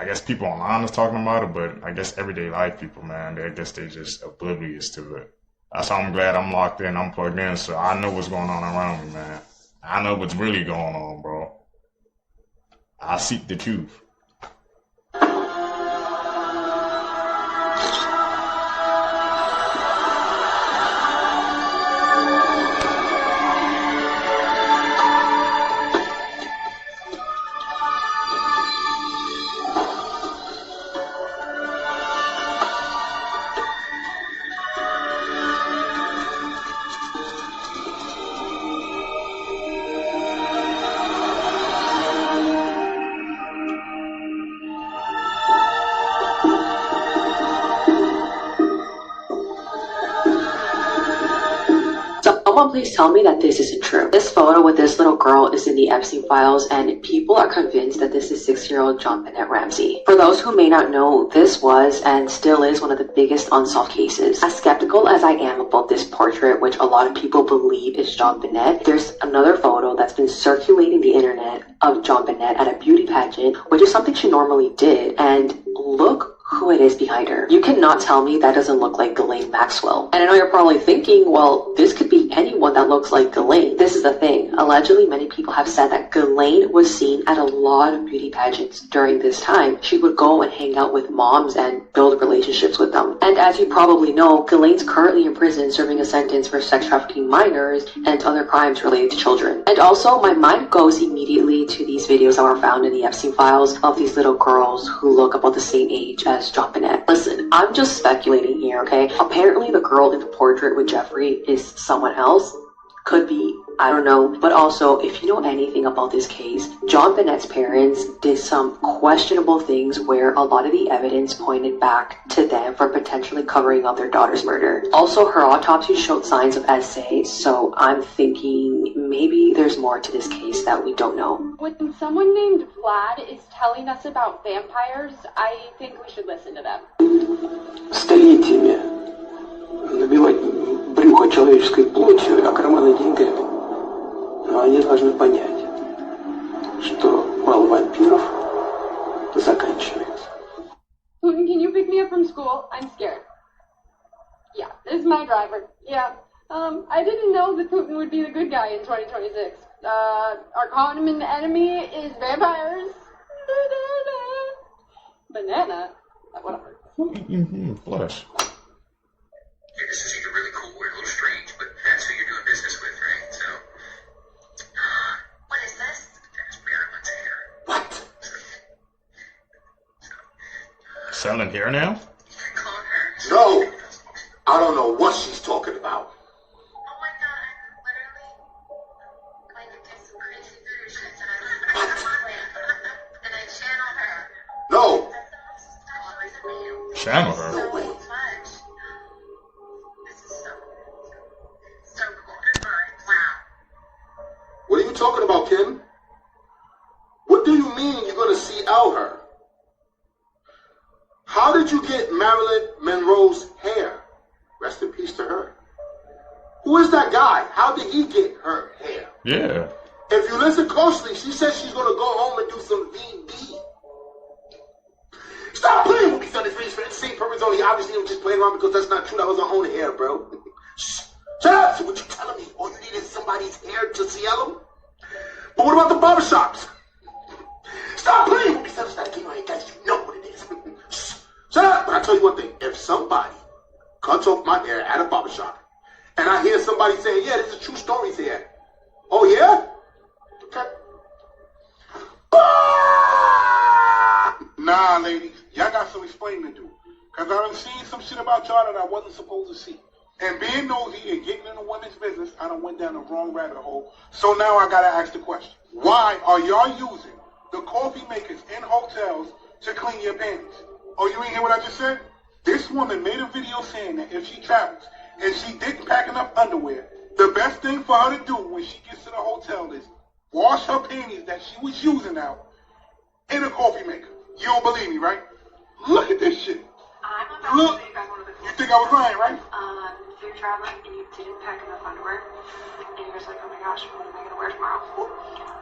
guess people online is talking about it, but I guess everyday life people, man, I guess they just oblivious to it. That's why I'm glad I'm locked in, I'm plugged in, so I know what's going on around me, man. I know what's really going on, bro. I seek the truth. Someone please tell me that this isn't true. This photo with this little girl is in the Epstein files, and people are convinced that this is 6-year-old JonBenét Ramsey. For those who may not know, this was and still is one of the biggest unsolved cases. As skeptical as I am about this portrait, which a lot of people believe is JonBenét, there's another photo that's been circulating the internet of JonBenét at a beauty pageant, which is something she normally did, and look who it is behind her. You cannot tell me that doesn't look like Ghislaine Maxwell. And I know you're probably thinking, well, this could be anyone that looks like Ghislaine. This is the thing. Allegedly, many people have said that Ghislaine was seen at a lot of beauty pageants during this time. She would go and hang out with moms and build relationships with them. And as you probably know, Ghislaine's currently in prison serving a sentence for sex trafficking minors and other crimes related to children. And also, my mind goes immediately to these videos that were found in the Epstein files of these little girls who look about the same age as JonBenét. Listen, I'm just speculating here, okay? Apparently the girl in the portrait with Jeffrey is someone else. Could be, I don't know. But also, if you know anything about this case, JonBenét's parents did some questionable things where a lot of the evidence pointed back to them for potentially covering up their daughter's murder. Also, her autopsy showed signs of SA, so I'm thinking maybe there's more to this case that we don't know. When someone named Vlad is telling us about vampires, I think we should listen to them. Столетиями набивать брюхо человеческой плотью, а карманы деньгами. Но они должны понять, что бал вампиров заканчивается. Putin, can you pick me up from school? I'm scared. Yeah, this is my driver. Yeah. I didn't know that Putin would be the good guy in 2026. Our common enemy is vampires. Banana. Whatever. Flush. Hey, this is either really cool or a little strange, but that's who you're doing business with, right? So, what is this? That's Marilyn's hair. What? Selling hair now? You can clone her. No! I don't know what she's talking about. Oh my god, I'm literally going to do some crazy voodoo shit that I learned from my and I channel her. No! That's the most special reason for you. Channel her? No way. Much. This is so cool. Alright, wow. What are you talking about, Kim? What do you mean you're going to see out her? How did you get Marilyn Monroe's hair? Rest in peace to her. Who is that guy? How did he get her hair? Yeah. If you listen closely, she says she's going to go home and do some VD. Stop playing with me, son. It's really for the same purpose only. Obviously, I'm just playing around because that's not true. That was her own hair, bro. Shh. Shut up. So what you telling me? All you need is somebody's hair to see them? But what about the barbershops? Stop playing with me, son. It's not a game on guys. You know what it is. Shh. Shut up. But I tell you one thing. If somebody cuts off my hair at a barbershop and I hear somebody saying, yeah, this is true stories here. Oh, yeah? Okay. Nah, ladies, y'all got some explaining to do. Cause I done seen some shit about y'all that I wasn't supposed to see. And being nosy and getting into women's business, I done went down the wrong rabbit hole. So now I gotta ask the question. Why are y'all using the coffee makers in hotels to clean your panties? Oh, you ain't hear what I just said? This woman made a video saying that if she travels and she didn't pack enough underwear, the best thing for her to do when she gets to the hotel is wash her panties that she was using now in a coffee maker. You don't believe me, right? Look at this shit. I'm about Look. to say you guys want to be You think I was lying, right? if you're traveling and you didn't pack enough underwear, and you're just like, oh my gosh, what am I going to wear tomorrow?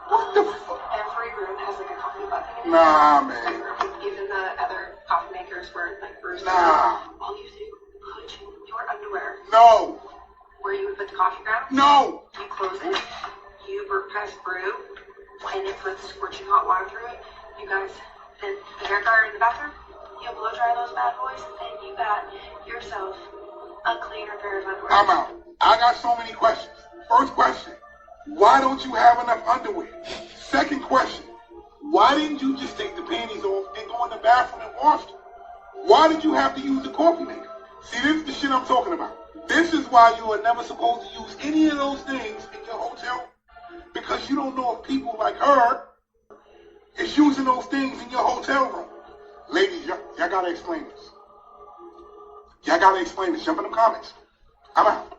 What the fuck? Every room has like a coffee button in it. Nah, man. Every room. even the other coffee makers were like roosters. Nah. All you do, put your underwear No. where you would put the coffee ground. No. You close it. You press brew, and it puts scorching hot water through it. You guys, and the hair dryer in the bathroom. You blow dry those bad boys, and you got yourself a cleaner pair of underwear. I'm out. I got so many questions. First question, why don't you have enough underwear? Second question, why didn't you just take the panties off and go in the bathroom and wash them? Why did you have to use the coffee maker? See, this is the shit I'm talking about. This is why you are never supposed to use any of those things in your hotel, because you don't know if people like her is using those things in your hotel room. Ladies, y'all gotta explain this. Y'all gotta explain this. Jump in the comments. I'm out.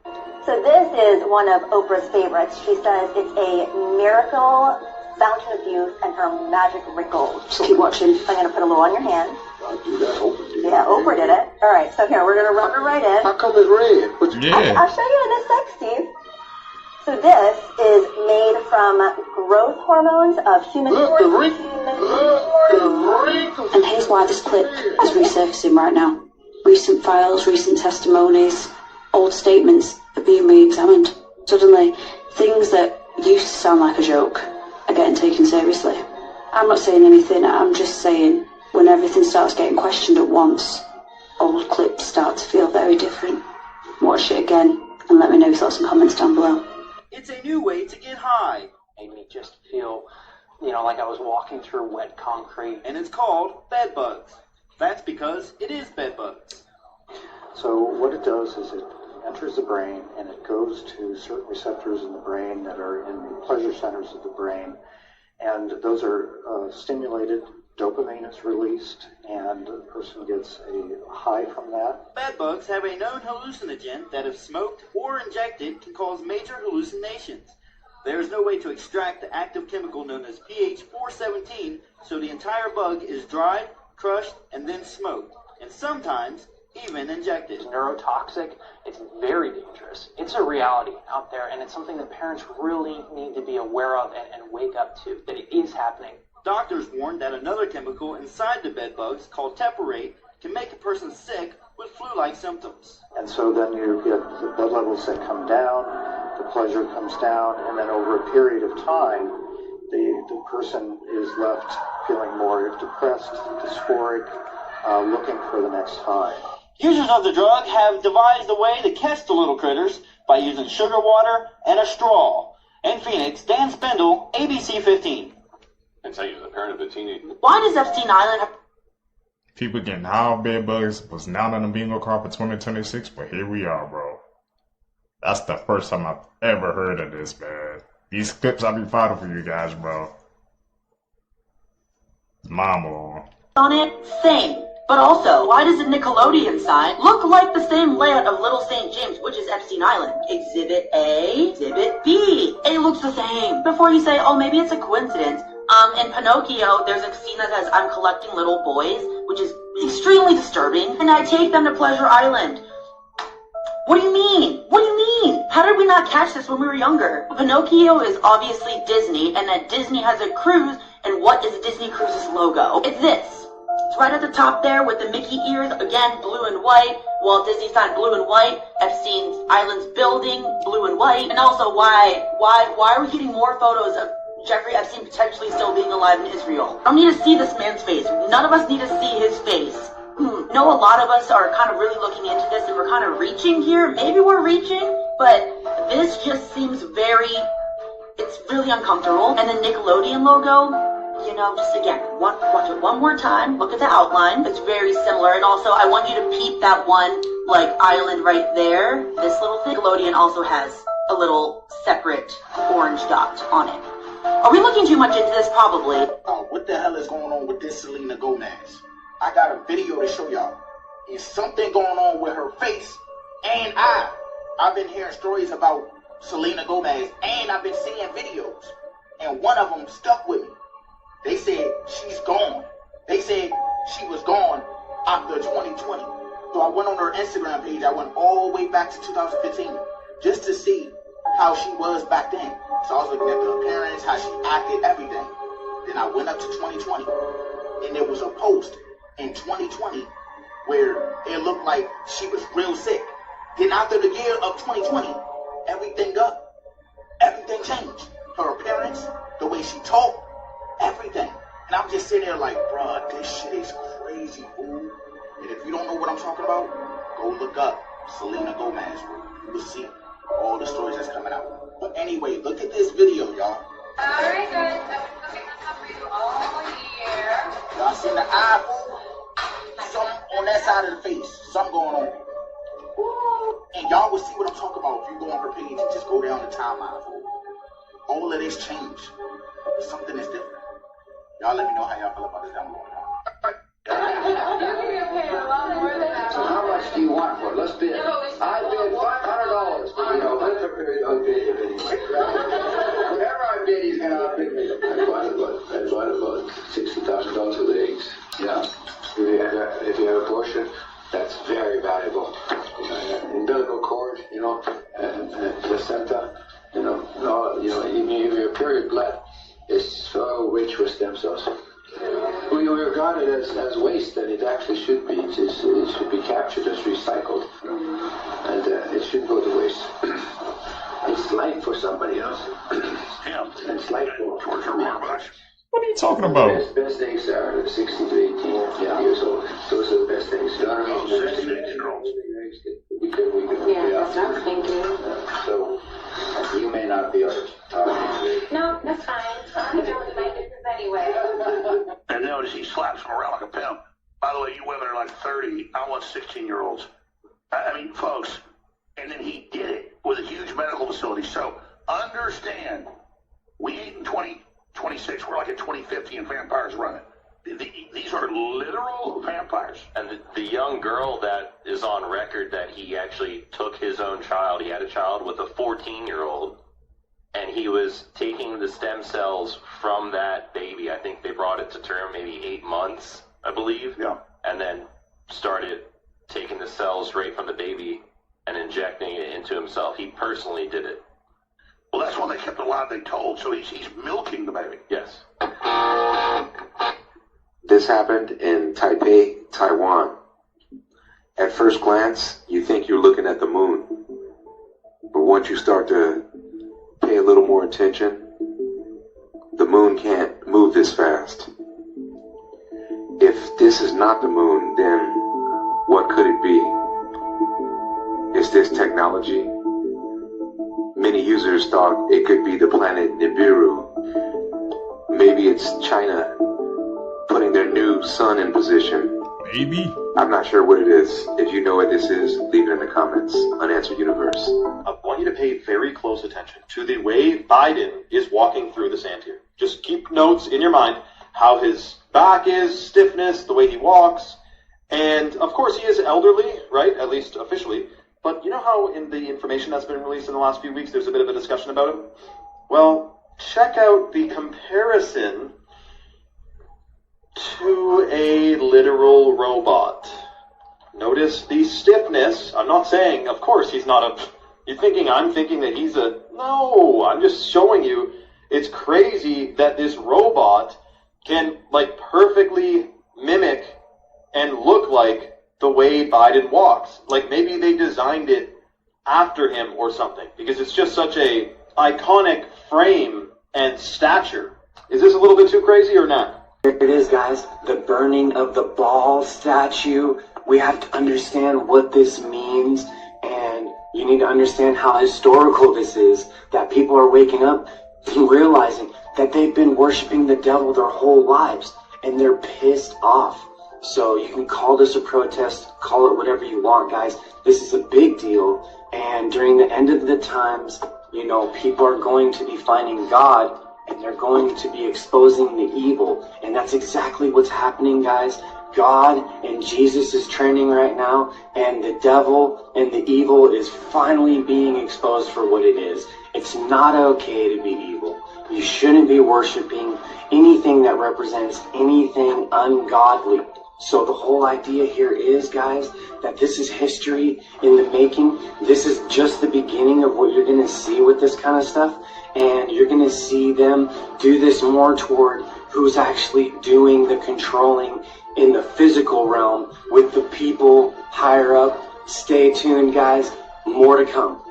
So this is one of Oprah's favorites. She says it's a miracle fountain of youth and her magic wrinkles. Just keep watching. I'm going to put a little on your hand. I'll do that. Oprah did. Yeah, Oprah did it. All right, so here, we're going to rub it right in. How come it's red? What you Yeah. I'll show you in a sec, Steve. So this is made from growth hormones of human Look, the wrinkles. Look, the wrinkles. And here's why this clip is resurfacing right now. Recent files, recent testimonies, old statements are being re-examined. Suddenly, things that used to sound like a joke are getting taken seriously. I'm not saying anything, I'm just saying when everything starts getting questioned at once, old clips start to feel very different. Watch it again and let me know your thoughts and comments down below. It's a new way to get high, Made me just feel, like I was walking through wet concrete. and it's called bed bugs. That's because it is bed bugs. So what it does is it enters the brain and it goes to certain receptors in the brain that are in the pleasure centers of the brain, and those are stimulated, dopamine is released, and the person gets a high from that. Bed bugs have a known hallucinogen that if smoked or injected can cause major hallucinations. There is no way to extract the active chemical known as pH-417, so the entire bug is dried, crushed, and then smoked, and sometimes even injected. It's neurotoxic, it's very dangerous. It's a reality out there, and it's something that parents really need to be aware of and wake up to, that it is happening. Doctors warn that another chemical inside the bed bugs, called teparate, can make a person sick with flu-like symptoms. And so then you get the blood levels that come down, the pleasure comes down, and then over a period of time, the person is left feeling more depressed, dysphoric, looking for the next high. Users of the drug have devised a way to catch the little critters by using sugar water and a straw. In Phoenix, Dan Spindle, ABC 15. And tell you, as a parent of a teenager. Why does Epstein Island have... People getting high on bed bugs was not on the bingo card for 2026, but here we are, bro. That's the first time I've ever heard of this, man. These clips I be fighting for you guys, bro. It's mind-blowing. on it? Same. But also, why does the Nickelodeon sign look like the same layout of Little St. James, which is Epstein Island? Exhibit A, Exhibit B. It looks the same. Before you say, oh, maybe it's a coincidence. In Pinocchio, there's a scene that says, I'm collecting little boys, which is extremely disturbing, and I take them to Pleasure Island. What do you mean? What do you mean? How did we not catch this when we were younger? Pinocchio is obviously Disney, and that Disney has a cruise, and what is Disney Cruises' logo? It's this. It's right at the top there with the Mickey ears, again, blue and white. Walt Disney signed blue and white. Epstein Island's building, blue and white. And also, why are we getting more photos of Jeffrey Epstein potentially still being alive in Israel? I don't need to see this man's face. None of us need to see his face. No, a lot of us are kind of really looking into this and we're kind of reaching here. Maybe we're reaching, but this just seems it's really uncomfortable. And the Nickelodeon logo, you know, just again, watch it one more time. Look at the outline. It's very similar. And also, I want you to peep that one, like, island right there. This little thing. Nickelodeon also has a little separate orange dot on it. Are we looking too much into this? Probably. Oh, what the hell is going on with this Selena Gomez? I got a video to show y'all. There's something going on with her face and I've been hearing stories about Selena Gomez and I've been seeing videos. And one of them stuck with me. They said she's gone. They said she was gone after 2020. So I went on her Instagram page. I went all the way back to 2015 just to see how she was back then. So I was looking at the appearance, how she acted, everything. Then I went up to 2020. and there was a post in 2020 where it looked like she was real sick. Then after the year of 2020, everything changed. Her appearance, the way she talked, everything. And I'm just sitting there like, bruh, this shit is crazy, fool. And if you don't know what I'm talking about, go look up Selena Gomez. You will see all the stories that's coming out. But anyway, look at this video, y'all. Alright guys, I've been cooking this up for you all year. Y'all seen the eye, fool? Something on that side of the face. Something going on. And y'all will see what I'm talking about if you go on her page and just go down the timeline, fool. All of this changed. Something is different. Y'all let me know how y'all feel about this down below. You're gonna pay a lot more than that. So how much do you want for it? Let's bid. I bid $500 for whatever I bid, he's gonna outbid me. I bought about $60,000 for the eggs. Yeah. If you have a portion, that's very valuable. Umbilical cord, placenta, even your period blood is so rich with stem cells. We regard it as waste, and it actually should be. It should be captured as recycled, and it shouldn't go to waste. It's life for somebody else. Yeah. It's life for me. What are you talking about? Best eggs are 16 to 18 years old. Those are the best eggs. 16-year-olds. Yeah, that's what I was thinking. So you may not be able to. No, that's fine. I'm doing my business anyway. And notice he slaps him around like a pimp. By the way, you women are like 30. I want 16-year-olds. I mean, folks. And then he did it with a huge medical facility. So understand, we ain't in 2026. We're like at 2050 and vampires run it. These are literal vampires. And the young girl that is on record that he actually took his own child, he had a child with a 14-year-old, and he was taking the stem cells from that baby. I think they brought it to term maybe 8 months, I believe. Yeah. And then started taking the cells right from the baby and injecting it into himself. He personally did it. Well, that's why they kept it alive, they told. So he's milking the baby. Yes. This happened in Taipei, Taiwan. At first glance, you think you're looking at the moon. But once you start to pay a little more attention, the moon can't move this fast. If this is not the moon, then what could it be? Is this technology? Many users thought it could be the planet Nibiru. Maybe it's China putting their new sun in position. Maybe. I'm not sure what it is. If you know what this is, leave it in the comments. Unanswered Universe. I want you to pay very close attention to the way Biden is walking through the sand here. Just keep notes in your mind how his back is, stiffness, the way he walks. And of course he is elderly, right? At least officially. But you know how in the information that's been released in the last few weeks, there's a bit of a discussion about him? Well, check out the comparison to a literal robot. Notice the stiffness. I'm not saying, of course, he's not a... I'm thinking that he's a... No, I'm just showing you it's crazy that this robot can, perfectly mimic and look like the way Biden walks. Maybe they designed it after him or something, because it's just such a iconic frame and stature. Is this a little bit too crazy or not? Here it is, guys. The burning of the ball statue. We have to understand what this means, and you need to understand how historical this is, that people are waking up and realizing that they've been worshiping the devil their whole lives, and they're pissed off. So you can call this a protest, call it whatever you want, guys. This is a big deal, and during the end of the times, people are going to be finding God, and they're going to be exposing the evil. And that's exactly what's happening, guys. God and Jesus is training right now, and the devil and the evil is finally being exposed for what it is. It's not okay to be evil. You shouldn't be worshiping anything that represents anything ungodly. So the whole idea here is, guys, that this is history in the making. This is just the beginning of what you're going to see with this kind of stuff. and you're going to see them do this more toward who's actually doing the controlling in the physical realm with the people higher up. Stay tuned, guys. More to come.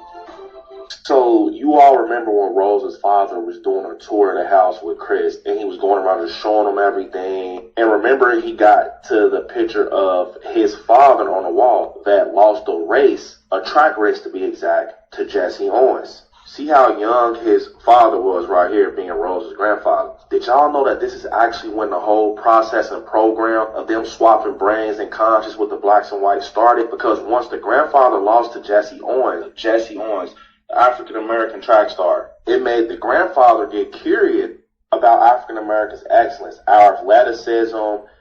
So you all remember when Rose's father was doing a tour of the house with Chris, and he was going around just showing them everything. And remember, he got to the picture of his father on the wall that lost a race, a track race to be exact, to Jesse Owens. See how young his father was right here, being Rose's grandfather. Did y'all know that this is actually when the whole process and program of them swapping brains and conscience with the blacks and whites started? Because once the grandfather lost to Jesse Owens, the African-American track star, it made the grandfather get curious about African-Americans' excellence, our athleticism,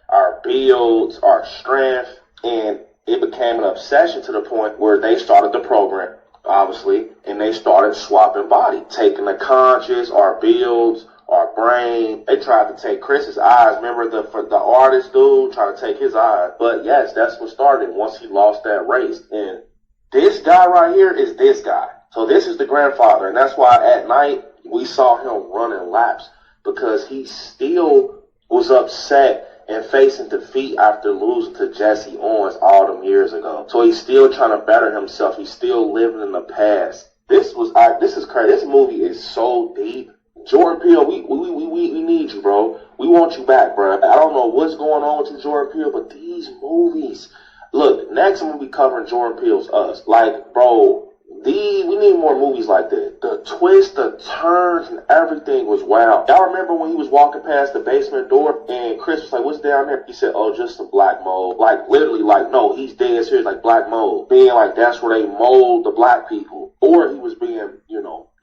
our builds, our strength, and it became an obsession to the point where they started the program, obviously, and they started swapping body, taking the conscious, our builds, our brain. They tried to take Chris's eyes. Remember the artist dude tried to take his eyes. But yes, that's what started once he lost that race. And this guy right here is this guy. So this is the grandfather, and that's why at night we saw him running laps, because he still was upset and facing defeat after losing to Jesse Owens all them years ago. So he's still trying to better himself. He's still living in the past. This is crazy. This movie is so deep. Jordan Peele, we need you, bro. We want you back, bro. I don't know what's going on with you, Jordan Peele, but these movies. Look, next I'm gonna be covering Jordan Peele's Us. Like, bro. We need more movies like that. The twists, the turns, and everything was wild. Y'all remember when he was walking past the basement door and Chris was like, what's down there? He said, oh, just some black mold. Like, literally, like, no, he's dead serious, like black mold. Being like, that's where they mold the black people. Or he was being,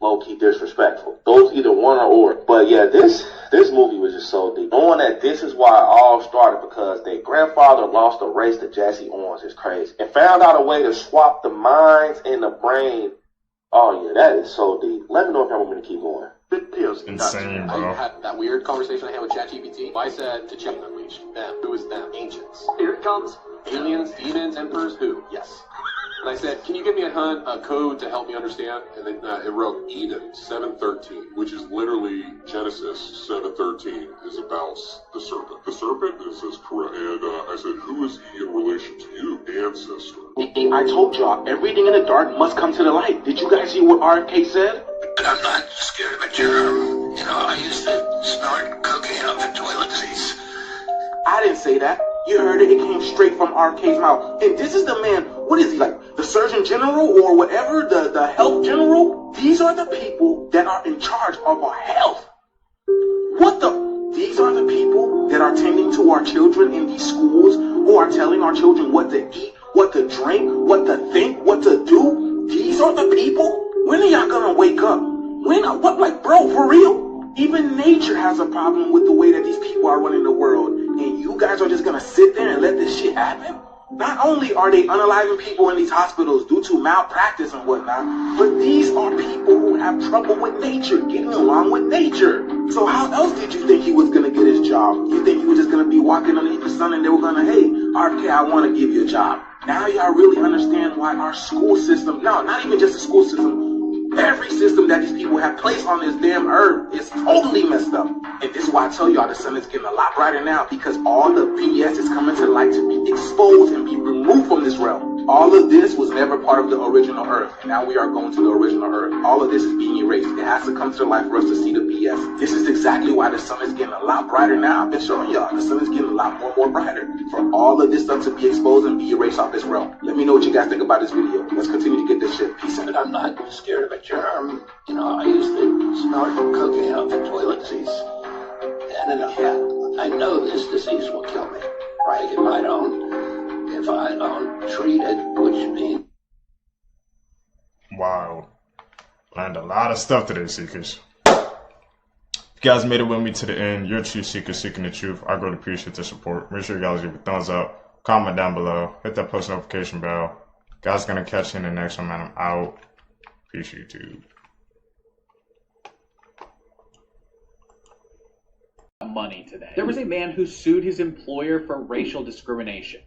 low-key disrespectful. Those either one or. But yeah, this movie was just so deep. Knowing that this is why it all started, because their grandfather lost a race to Jesse Owens is crazy. And found out a way to swap the minds and the brain. Oh yeah, that is so deep. Let me know if y'all want me to keep going. Videos insane, bro. I had that weird conversation I had with ChatGPT. I said to check unleash them. Who is them? Ancients. Here it comes. Aliens, demons, emperors, who? Yes. And I said, can you give me a code to help me understand? And then it wrote Eden 7:13, which is literally Genesis 7:13 is about the serpent. The serpent is correct. And I said, who is he in relation to you, ancestor? I told y'all, everything in the dark must come to the light. Did you guys hear what RFK said? But I'm not scared of a germ. I used to snort cocaine off the toilet seats. I didn't say that. You heard it. It came straight from RFK's mouth. And this is the man, what is he, like the Surgeon General or whatever, the Health General? These are the people that are in charge of our health. These are the people that are tending to our children in these schools, who are telling our children what to eat, what to drink, what to think, what to do. These are the people? When are y'all gonna wake up? Bro, for real? Even nature has a problem with the way that these people are running the world. And you guys are just gonna sit there and let this shit happen? Not only are they unaliving people in these hospitals due to malpractice and whatnot, but these are people who have trouble with nature, getting along with nature. So how else did you think he was gonna get his job? You think he was just gonna be walking underneath the sun and they were gonna, hey, RFK, I wanna give you a job. Now y'all really understand why our school system, no, not even just the school system, every system that these people have placed on this damn earth is totally messed up. And this is why I tell y'all the sun is getting a lot brighter now, because all the BS is coming to light to be exposed and be removed from this realm. All of this was never part of the original earth, and now we are going to the original earth. All of this is being erased. It has to come to the light for us to see the BS. This is exactly why the sun is getting a lot brighter now. I've been showing y'all, the sun is getting a lot more brighter for all of this stuff to be exposed and be erased off this realm. Let me know what you guys think about this video. Let's continue to get this shit. Peace out. But I'm not scared of a germ. I used to snort cocaine off the toilet seats. And I know this disease will kill me, right? If I don't treat it, which means... Wow. Learned a lot of stuff today, Seekers. If you guys made it with me to the end, you're a true seeker seeking the truth. I greatly appreciate the support. Make sure you guys give a thumbs up, comment down below, hit that post notification bell. Guys, gonna catch you in the next one, man. I'm out. Peace, YouTube. Money today. There was a man who sued his employer for racial discrimination.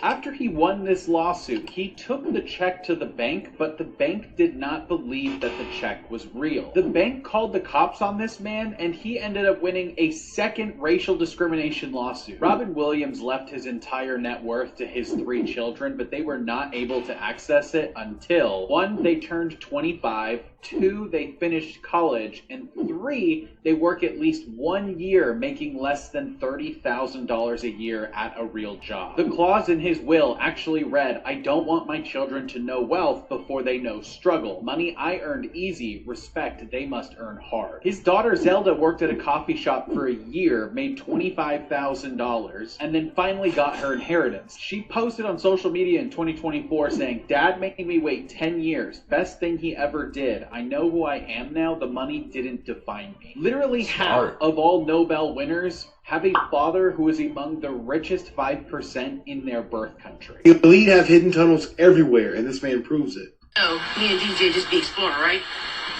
After he won this lawsuit, he took the check to the bank, but the bank did not believe that the check was real. The bank called the cops on this man, and he ended up winning a second racial discrimination lawsuit. Robin Williams left his entire net worth to his 3 children, but they were not able to access it until 1, they turned 25, 2, they finished college, and 3, they work at least 1 year making less than $30,000 a year at a real job. The clause in his will actually read, "I don't want my children to know wealth before they know struggle. Money I earned easy, respect they must earn hard." His daughter Zelda worked at a coffee shop for a year, made $25,000, and then finally got her inheritance. She posted on social media in 2024 saying, "Dad made me wait 10 years. Best thing he ever did. I know who I am now. The money didn't define me." Literally half of all Nobel winners have a father who is among the richest 5% in their birth country. The elite have hidden tunnels everywhere, and this man proves it. Oh, me and DJ just be exploring, right?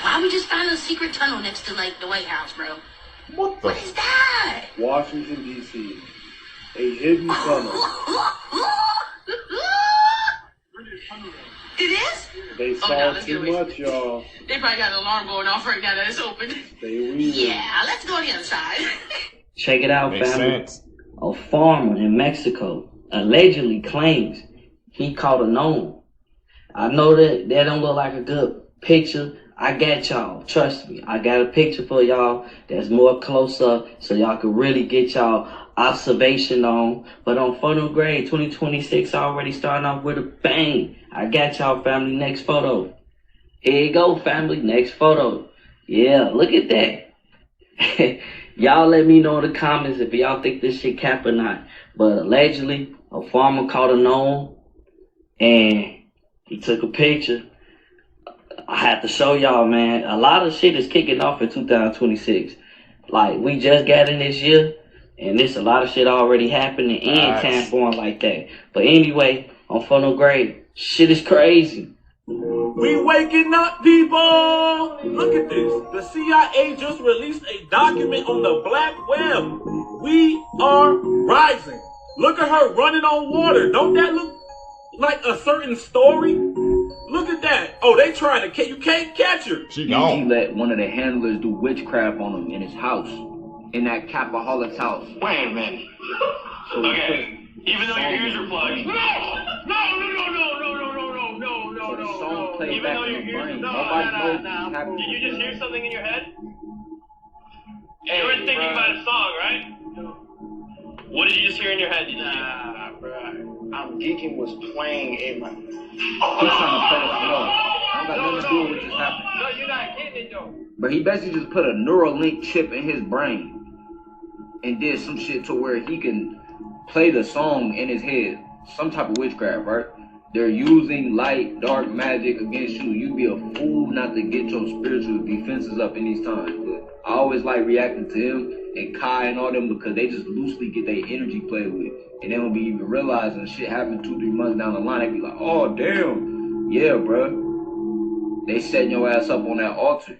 Why we just find a secret tunnel next to, like, the White House, bro? What is that? Washington, D.C. A hidden tunnel. It is? They saw too much, y'all. They probably got an alarm going off right now that it's open. They will. Yeah, let's go on the other side. Check it out, Makes family. sense. A farmer in Mexico allegedly claims he caught a gnome. I know that don't look like a good picture. I got y'all. Trust me. I got a picture for y'all that's more close up so y'all can really get y'all observation on. But on Funnel Grade 2026 already starting off with a bang. I got y'all, family. Next photo. Here you go, family. Next photo. Yeah, look at that. Y'all let me know in the comments if y'all think this shit cap or not. But allegedly, a farmer caught a gnome and he took a picture. I have to show y'all, man. A lot of shit is kicking off in 2026. Like, we just got in this year, and there's a lot of shit already happening and time going like that. But anyway, on Funnel Grade, shit is crazy. We waking up, people! Look at this. The CIA just released a document on the black web. We are rising. Look at her running on water. Don't that look like a certain story? Look at that. Oh, they trying to you can't catch her. He let one of the handlers do witchcraft on him in his house. In that Capaholic's house. Wait a minute. Okay. Even though your ears are plugged. No! Even though your ears are Did you just hear something in your head? You were thinking about a song, right? What did you just hear in your head? Nah, bro. I'm Geeking was playing in my... He's trying to play us off. I don't got nothing to do with what just happened. No, you're not getting it though. But he basically just put a Neuralink chip in his brain and did some shit to where he can play the song in his head. Some type of witchcraft, right? They're using light, dark magic against you. You'd be a fool not to get your spiritual defenses up in these times. But I always like reacting to him and Kai and all them because they just loosely get their energy played with. And they don't be even realizing shit happened 2-3 months down the line. They be like, oh, damn. Yeah, bro. They setting your ass up on that altar.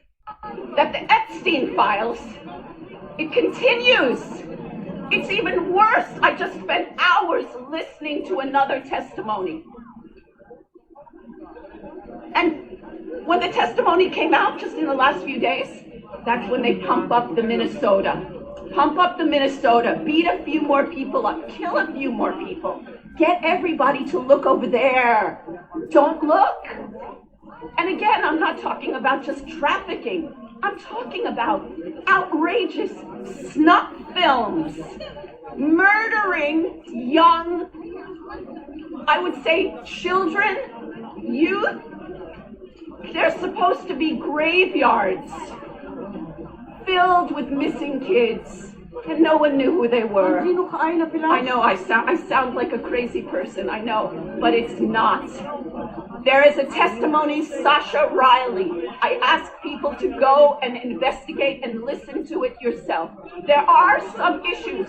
That the Epstein files, it continues. It's even worse. I just spent hours listening to another testimony. And when the testimony came out just in the last few days, that's when they pump up the Minnesota. Pump up the Minnesota, beat a few more people up, kill a few more people. Get everybody to look over there. Don't look. And again, I'm not talking about just trafficking. I'm talking about outrageous snuff films, murdering young, I would say children, youth. They're supposed to be graveyards filled with missing kids, and no one knew who they were. I know I sound like a crazy person, I know, but it's not. There is a testimony, Sasha Riley. I ask people to go and investigate and listen to it yourself. There are some issues.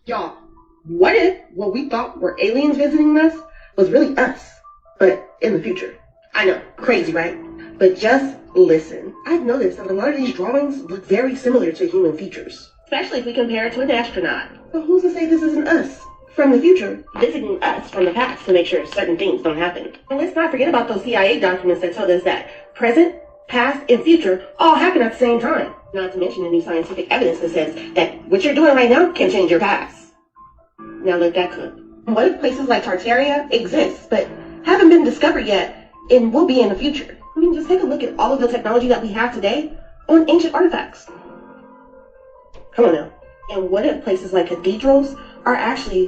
Y'all, what if what we thought were aliens visiting us was really us, but in the future? I know, crazy, right? But just listen. I've noticed that a lot of these drawings look very similar to human features. Especially if we compare it to an astronaut. But who's to say this isn't us? from the future visiting us from the past to make sure certain things don't happen. And let's not forget about those CIA documents that told us that present, past, and future all happen at the same time. Not to mention the new scientific evidence that says that what you're doing right now can change your past. Now let that cook. What if places like Tartaria exist but haven't been discovered yet and will be in the future? I mean, just take a look at all of the technology that we have today on ancient artifacts. Come on now. And what if places like cathedrals are actually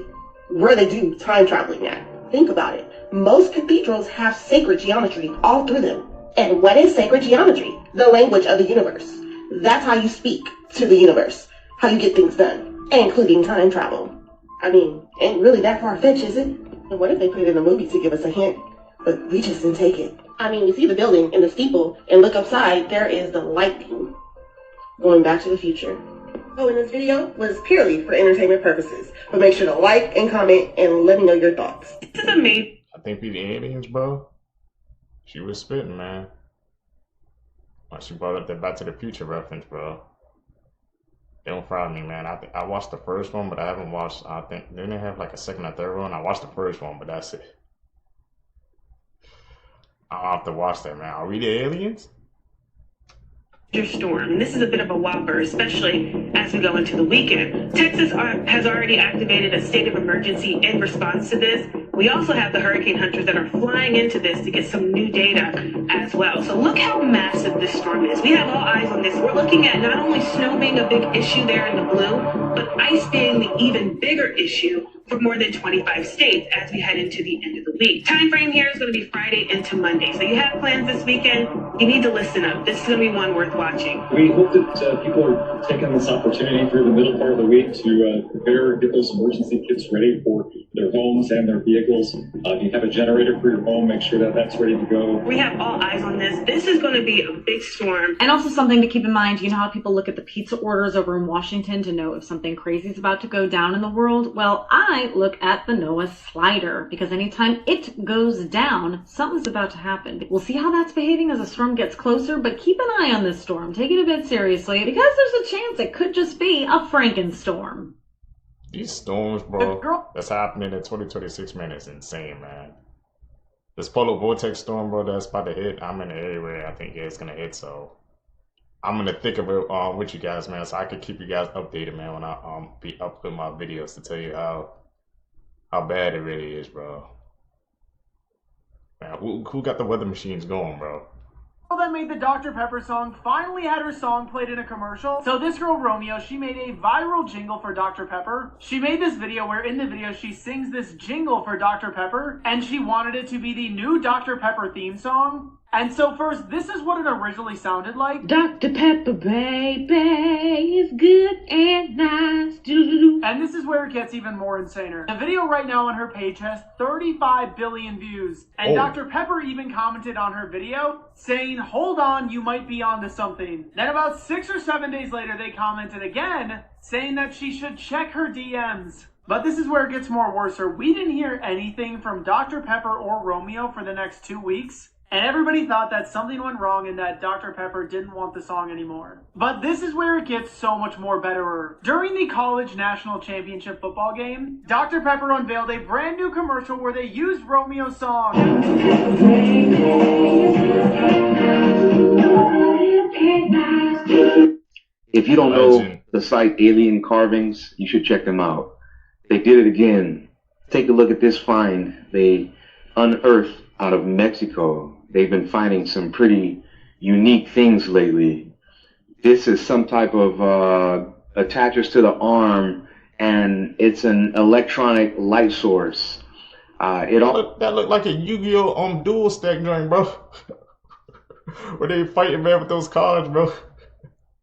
where they do time traveling at? Think about it. Most cathedrals have sacred geometry all through them. And what is sacred geometry? The language of the universe. That's how you speak to the universe. How you get things done, including time travel. I mean, ain't really that far-fetched, is it? And what if they put it in a movie to give us a hint, but we just didn't take it? I mean, we see the building and the steeple, and look upside, there is the light beam. Going back to the future. Oh, and this video was purely for entertainment purposes. But make sure to like and comment and let me know your thoughts. This is amazing. I think we the aliens, bro. She was spitting, man. Like she brought up that Back to the Future reference, bro. They don't fry me, man. I watched the first one, but I haven't watched, I think, didn't they have like a second or third one? I watched the first one, but that's it. I'll have to watch that, man. Are we the aliens? Storm. This is a bit of a whopper, especially as we go into the weekend. Texas has already activated a state of emergency in response to this. We also have the hurricane hunters that are flying into this to get some new data as well. So look how massive this storm is. We have all eyes on this. We're looking at not only snow being a big issue there in the blue, but ice being the even bigger issue for more than 25 states as we head into the end of the week. Time frame here is going to be Friday into Monday. So you have plans this weekend, you need to listen up. This is going to be one worth watching. We hope that people are taking this opportunity through the middle part of the week to prepare, get those emergency kits ready for their homes and their vehicles. If you have a generator for your home, make sure that that's ready to go. We have all eyes on this. This is going to be a big storm. And also something to keep in mind, you know how people look at the pizza orders over in Washington to know if something crazy is about to go down in the world? Well, I look at the NOAA slider because anytime it goes down, something's about to happen. We'll see how that's behaving as the storm gets closer, but keep an eye on this storm. Take it a bit seriously because there's a chance it could just be a Frankenstorm. These storms, bro, that's happening in 2026, man, it's insane, man. This polar vortex storm, bro, that's about to hit. I'm in the area where I think it's gonna hit, so I'm gonna think of it with you guys, man, so I can keep you guys updated, man, when I be uploading my videos to tell you how bad it really is, bro. Man, who got the weather machines going, bro? That made the Dr. Pepper song finally had her song played in a commercial. So this girl Romeo, she made a viral jingle for Dr. Pepper. She made this video where in the video she sings this jingle for Dr. Pepper, and she wanted it to be the new Dr. Pepper theme song. And so first, this is what it originally sounded like. Dr. Pepper, baby, is good and nice. And this is where it gets even more insaner. The video right now on her page has 35 billion views. And Dr. Pepper even commented on her video saying, "Hold on, you might be onto something." Then about 6 or 7 days later, they commented again saying that she should check her DMs. But this is where it gets more worse. We didn't hear anything from Dr. Pepper or Romeo for the next 2 weeks. And everybody thought that something went wrong and that Dr. Pepper didn't want the song anymore. But this is where it gets so much more betterer. During the college national championship football game, Dr. Pepper unveiled a brand new commercial where they used Romeo's song. If you don't know the site Alien Carvings, you should check them out. They did it again. Take a look at this find they unearthed out of Mexico. They've been finding some pretty unique things lately. This is some type of attaches to the arm, and it's an electronic light source. That looked like a Yu-Gi-Oh! Dual stack joint, bro. Where they fighting, man, with those cards, bro.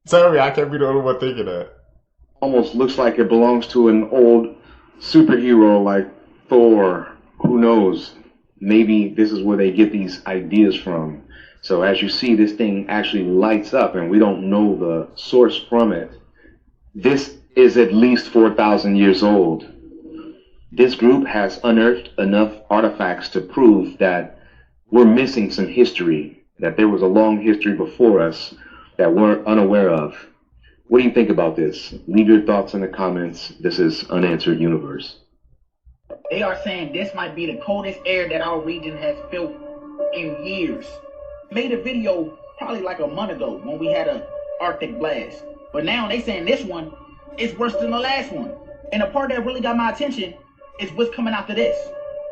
Sorry, I can't be the only one thinking that. Almost looks like it belongs to an old superhero like Thor. Who knows? Maybe this is where they get these ideas from. So as you see, this thing actually lights up and we don't know the source from it. This is at least 4,000 years old. This group has unearthed enough artifacts to prove that we're missing some history, that there was a long history before us that we're unaware of. What do you think about this? Leave your thoughts in the comments. This is Unanswered Universe. They are saying this might be the coldest air that our region has felt in years. Made a video probably like a month ago when we had a Arctic blast. But now they saying this one is worse than the last one. And the part that really got my attention is what's coming after this.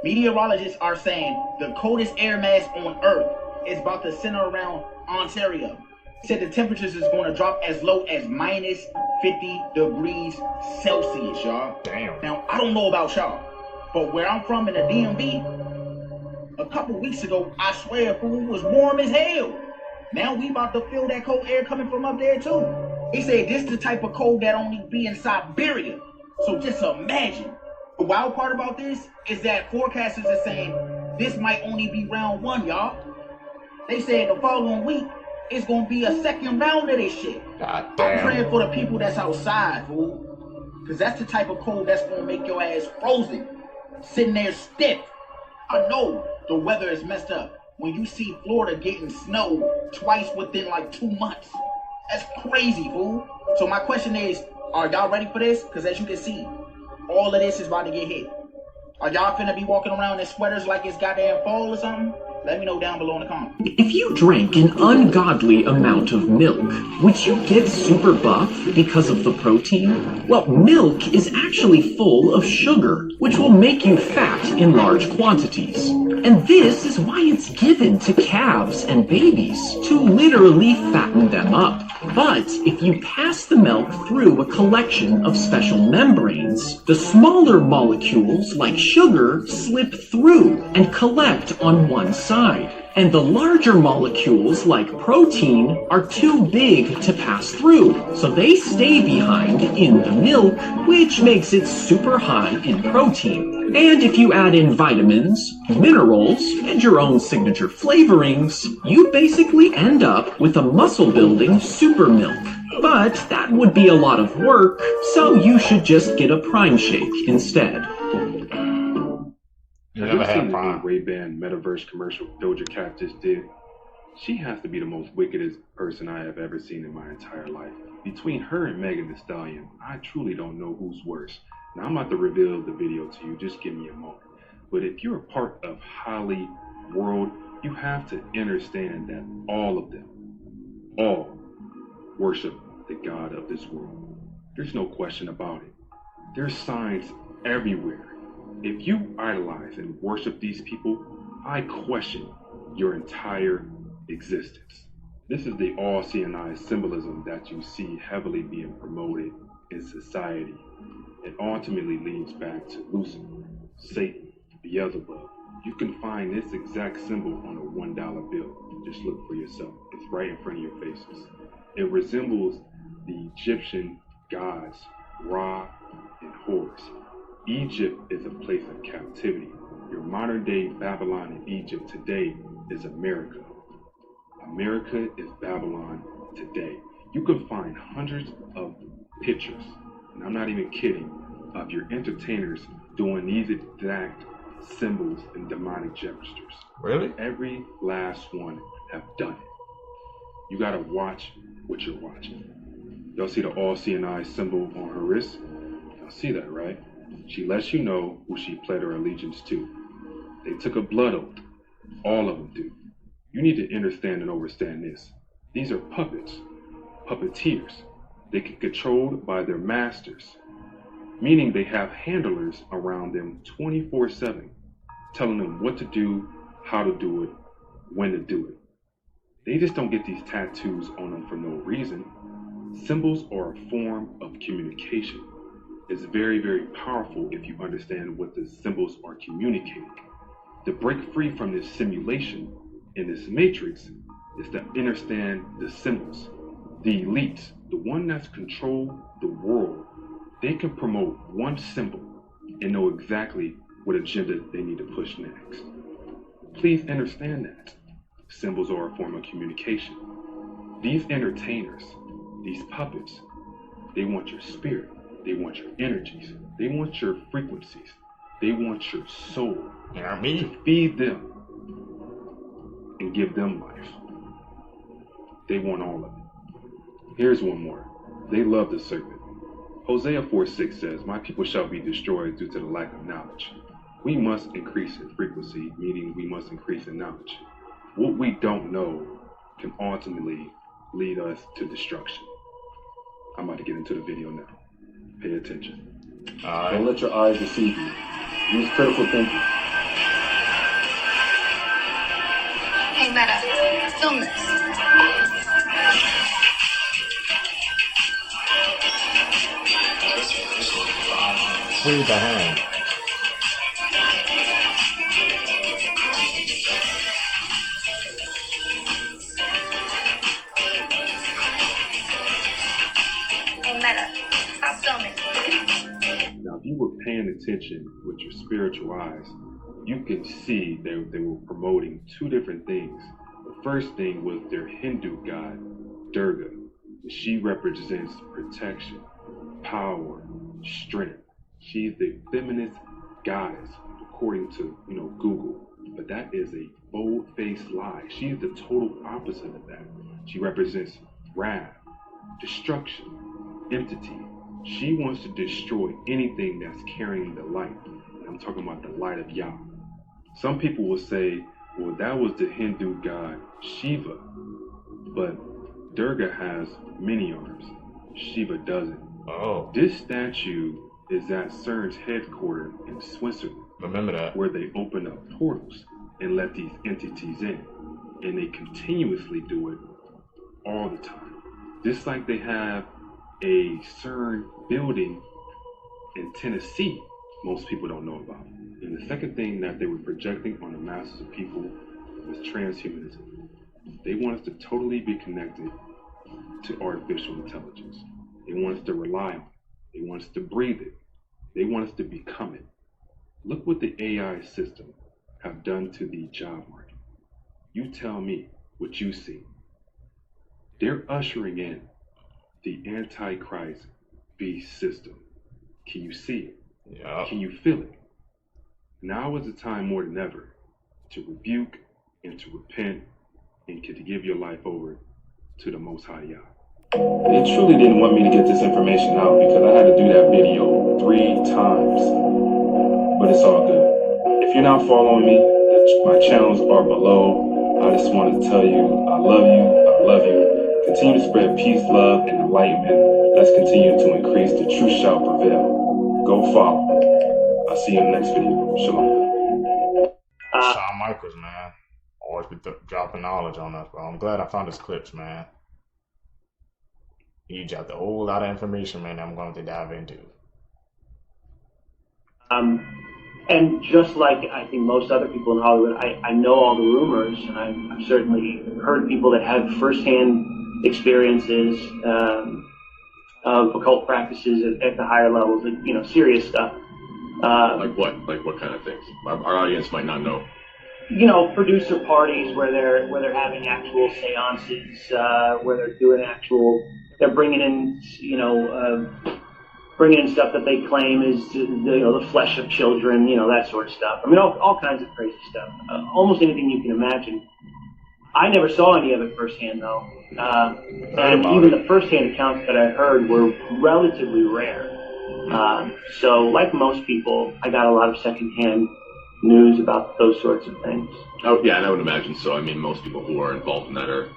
Meteorologists are saying the coldest air mass on Earth is about to center around Ontario. Said the temperatures is going to drop as low as minus 50 degrees Celsius, y'all. Damn. Now, I don't know about y'all, but where I'm from in the DMV, a couple weeks ago, I swear food was warm as hell. Now we about to feel that cold air coming from up there too. They said this the type of cold that only be in Siberia. So just imagine. The wild part about this is that forecasters are saying this might only be round one, y'all. They said the following week, it's gonna be a second round of this shit. God damn. I'm praying for the people that's outside, fool. Cause that's the type of cold that's gonna make your ass frozen. Sitting there stiff. I know the weather is messed up when you see Florida getting snow twice within like 2 months. That's crazy, fool. So my question is, are y'all ready for this? Cause as you can see, all of this is about to get hit. Are y'all finna be walking around in sweaters like it's goddamn fall or something? Let me know down below in the comments. If you drank an ungodly amount of milk, would you get super buff because of the protein? Well, milk is actually full of sugar, which will make you fat in large quantities. And this is why it's given to calves and babies, to literally fatten them up. But if you pass the milk through a collection of special membranes, the smaller molecules, like sugar, slip through and collect on one side. And the larger molecules, like protein, are too big to pass through, so they stay behind in the milk, which makes it super high in protein. And if you add in vitamins, minerals, and your own signature flavorings, you basically end up with a muscle-building super milk. But that would be a lot of work, so you should just get a Prime Shake instead. Have you seen the Ray-Ban Metaverse commercial Doja Cat just did? She has to be the most wickedest person I have ever seen in my entire life. Between her and Megan Thee Stallion, I truly don't know who's worse. Now I'm about to reveal the video to you, just give me a moment. But if you're a part of Holly World, you have to understand that all of them, all worship the God of this world. There's no question about it. There's signs everywhere. If you idolize and worship these people, I question your entire existence. This is the all-seeing-eye symbolism that you see heavily being promoted in society. It ultimately leads back to Lucifer, Satan, Beelzebub. You can find this exact symbol on a $1 bill. Just look for yourself. It's right in front of your faces. It resembles the Egyptian gods, Ra and Horus. Egypt is a place of captivity. Your modern day Babylon and Egypt today is America. America is Babylon today. You can find hundreds of pictures, and I'm not even kidding, of your entertainers doing these exact symbols and demonic gestures. Really? Every last one have done it. You gotta watch what you're watching. Y'all see the all-seeing-eye symbol on her wrist? Y'all see that, right? She lets you know who she pledged her allegiance to. They took a blood oath. All of them do. You need to understand and understand this. These are puppets, puppeteers. They get controlled by their masters, meaning they have handlers around them 24/7, telling them what to do, how to do it, when to do it. They just don't get these tattoos on them for no reason. Symbols are a form of communication. It's very, very powerful if you understand what the symbols are communicating. To break free from this simulation in this matrix is to understand the symbols. The elites, the one that's control the world, they can promote one symbol and know exactly what agenda they need to push next. Please understand that. Symbols are a form of communication. These entertainers, these puppets, they want your spirit. They want your energies. They want your frequencies. They want your soul. To feed them and give them life. They want all of it. Here's one more. They love the serpent. Hosea 4:6 says, "My people shall be destroyed due to the lack of knowledge." We must increase in frequency, meaning we must increase in knowledge. What we don't know can ultimately lead us to destruction. I'm about to get into the video now. Pay attention. Don't let your eyes deceive you. Use critical thinking. Hey, Meta, film this. Free the hand. Hey, Meta, stop filming. Now, if you were paying attention with your spiritual eyes, you could see they were promoting two different things. The first thing was their Hindu god, Durga. She represents protection, power, strength. She's the feminist goddess, according to Google. But that is a bold-faced lie. She is the total opposite of that. She represents wrath, destruction, entity. She wants to destroy anything that's carrying the light. And I'm talking about the light of Yah. Some people will say, well, that was the Hindu god Shiva. But Durga has many arms. Shiva doesn't. Oh. This statue is at CERN's headquarters in Switzerland. Remember that. Where they open up portals and let these entities in. And they continuously do it all the time. Just like they have a CERN building in Tennessee, most people don't know about. And the second thing that they were projecting on the masses of people was transhumanism. They want us to totally be connected to artificial intelligence. They want us to rely on it. They want us to breathe it. They want us to become it. Look what the AI system have done to the job market. You tell me what you see. They're ushering in the Antichrist beast system. Can you see it? Yeah. Can you feel it? Now is the time more than ever to rebuke and to repent and to give your life over to the Most High Yah. They truly didn't want me to get this information out because I had to do that video 3 times. But it's all good. If you're not following me, my channels are below. I just want to tell you, I love you. I love you. Continue to spread peace, love, and enlightenment. Let's continue to increase. The truth shall prevail. Go follow. I'll see you in the next video. Shalom. Shawn Michaels, man. Always be dropping knowledge on us, bro. I'm glad I found his clips, man. You dropped a whole lot of information, man, that I'm going to dive into. And just like I think most other people in Hollywood, I know all the rumors, and I've certainly heard people that have firsthand experiences of occult practices at the higher levels, serious stuff. Like what? Like what kind of things? Our audience might not know. Producer parties where they're having actual seances, where they're doing they're bringing in, bringing in stuff that they claim is, the flesh of children, that sort of stuff. I mean, all kinds of crazy stuff. Almost anything you can imagine. I never saw any of it firsthand, though. And even the firsthand accounts that I heard were relatively rare. So, like most people, I got a lot of secondhand news about those sorts of things. Oh, yeah, and I would imagine so. I mean, most people who are involved in that are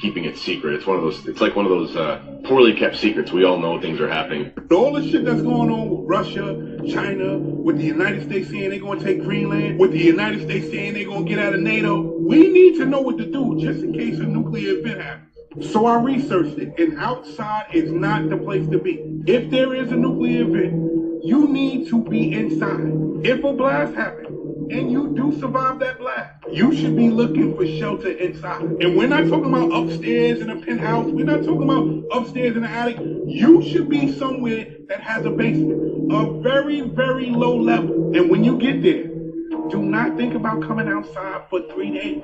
keeping it secret. It's like one of those poorly kept secrets. We all know things are happening. All the shit that's going on with Russia, China, with the United States saying they're going to take Greenland, with the United States saying they're going to get out of NATO, we need to know what to do just in case a nuclear event happens. So I researched it, and outside is not the place to be. If there is a nuclear event, you need to be inside. If a blast happens, and you do survive that blast, you should be looking for shelter inside. And we're not talking about upstairs in a penthouse. We're not talking about upstairs in the attic. You should be somewhere that has a basement, a very, very low level. And when you get there, do not think about coming outside for 3 days.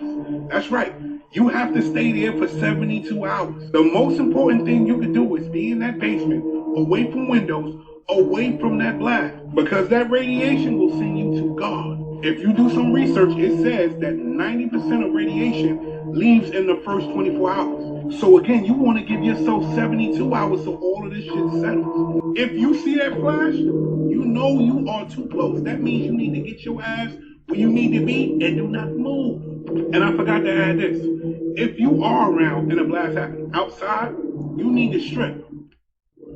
That's right. You have to stay there for 72 hours. The most important thing you can do is be in that basement, away from windows, away from that blast, because that radiation will send you to God. If you do some research, it says that 90% of radiation leaves in the first 24 hours. So again, you want to give yourself 72 hours so all of this shit settles. If you see that flash, you know you are too close, that means you need to get your ass where you need to be and do not move. And I forgot to add this. If you are around and a blast happens outside, you need to strip.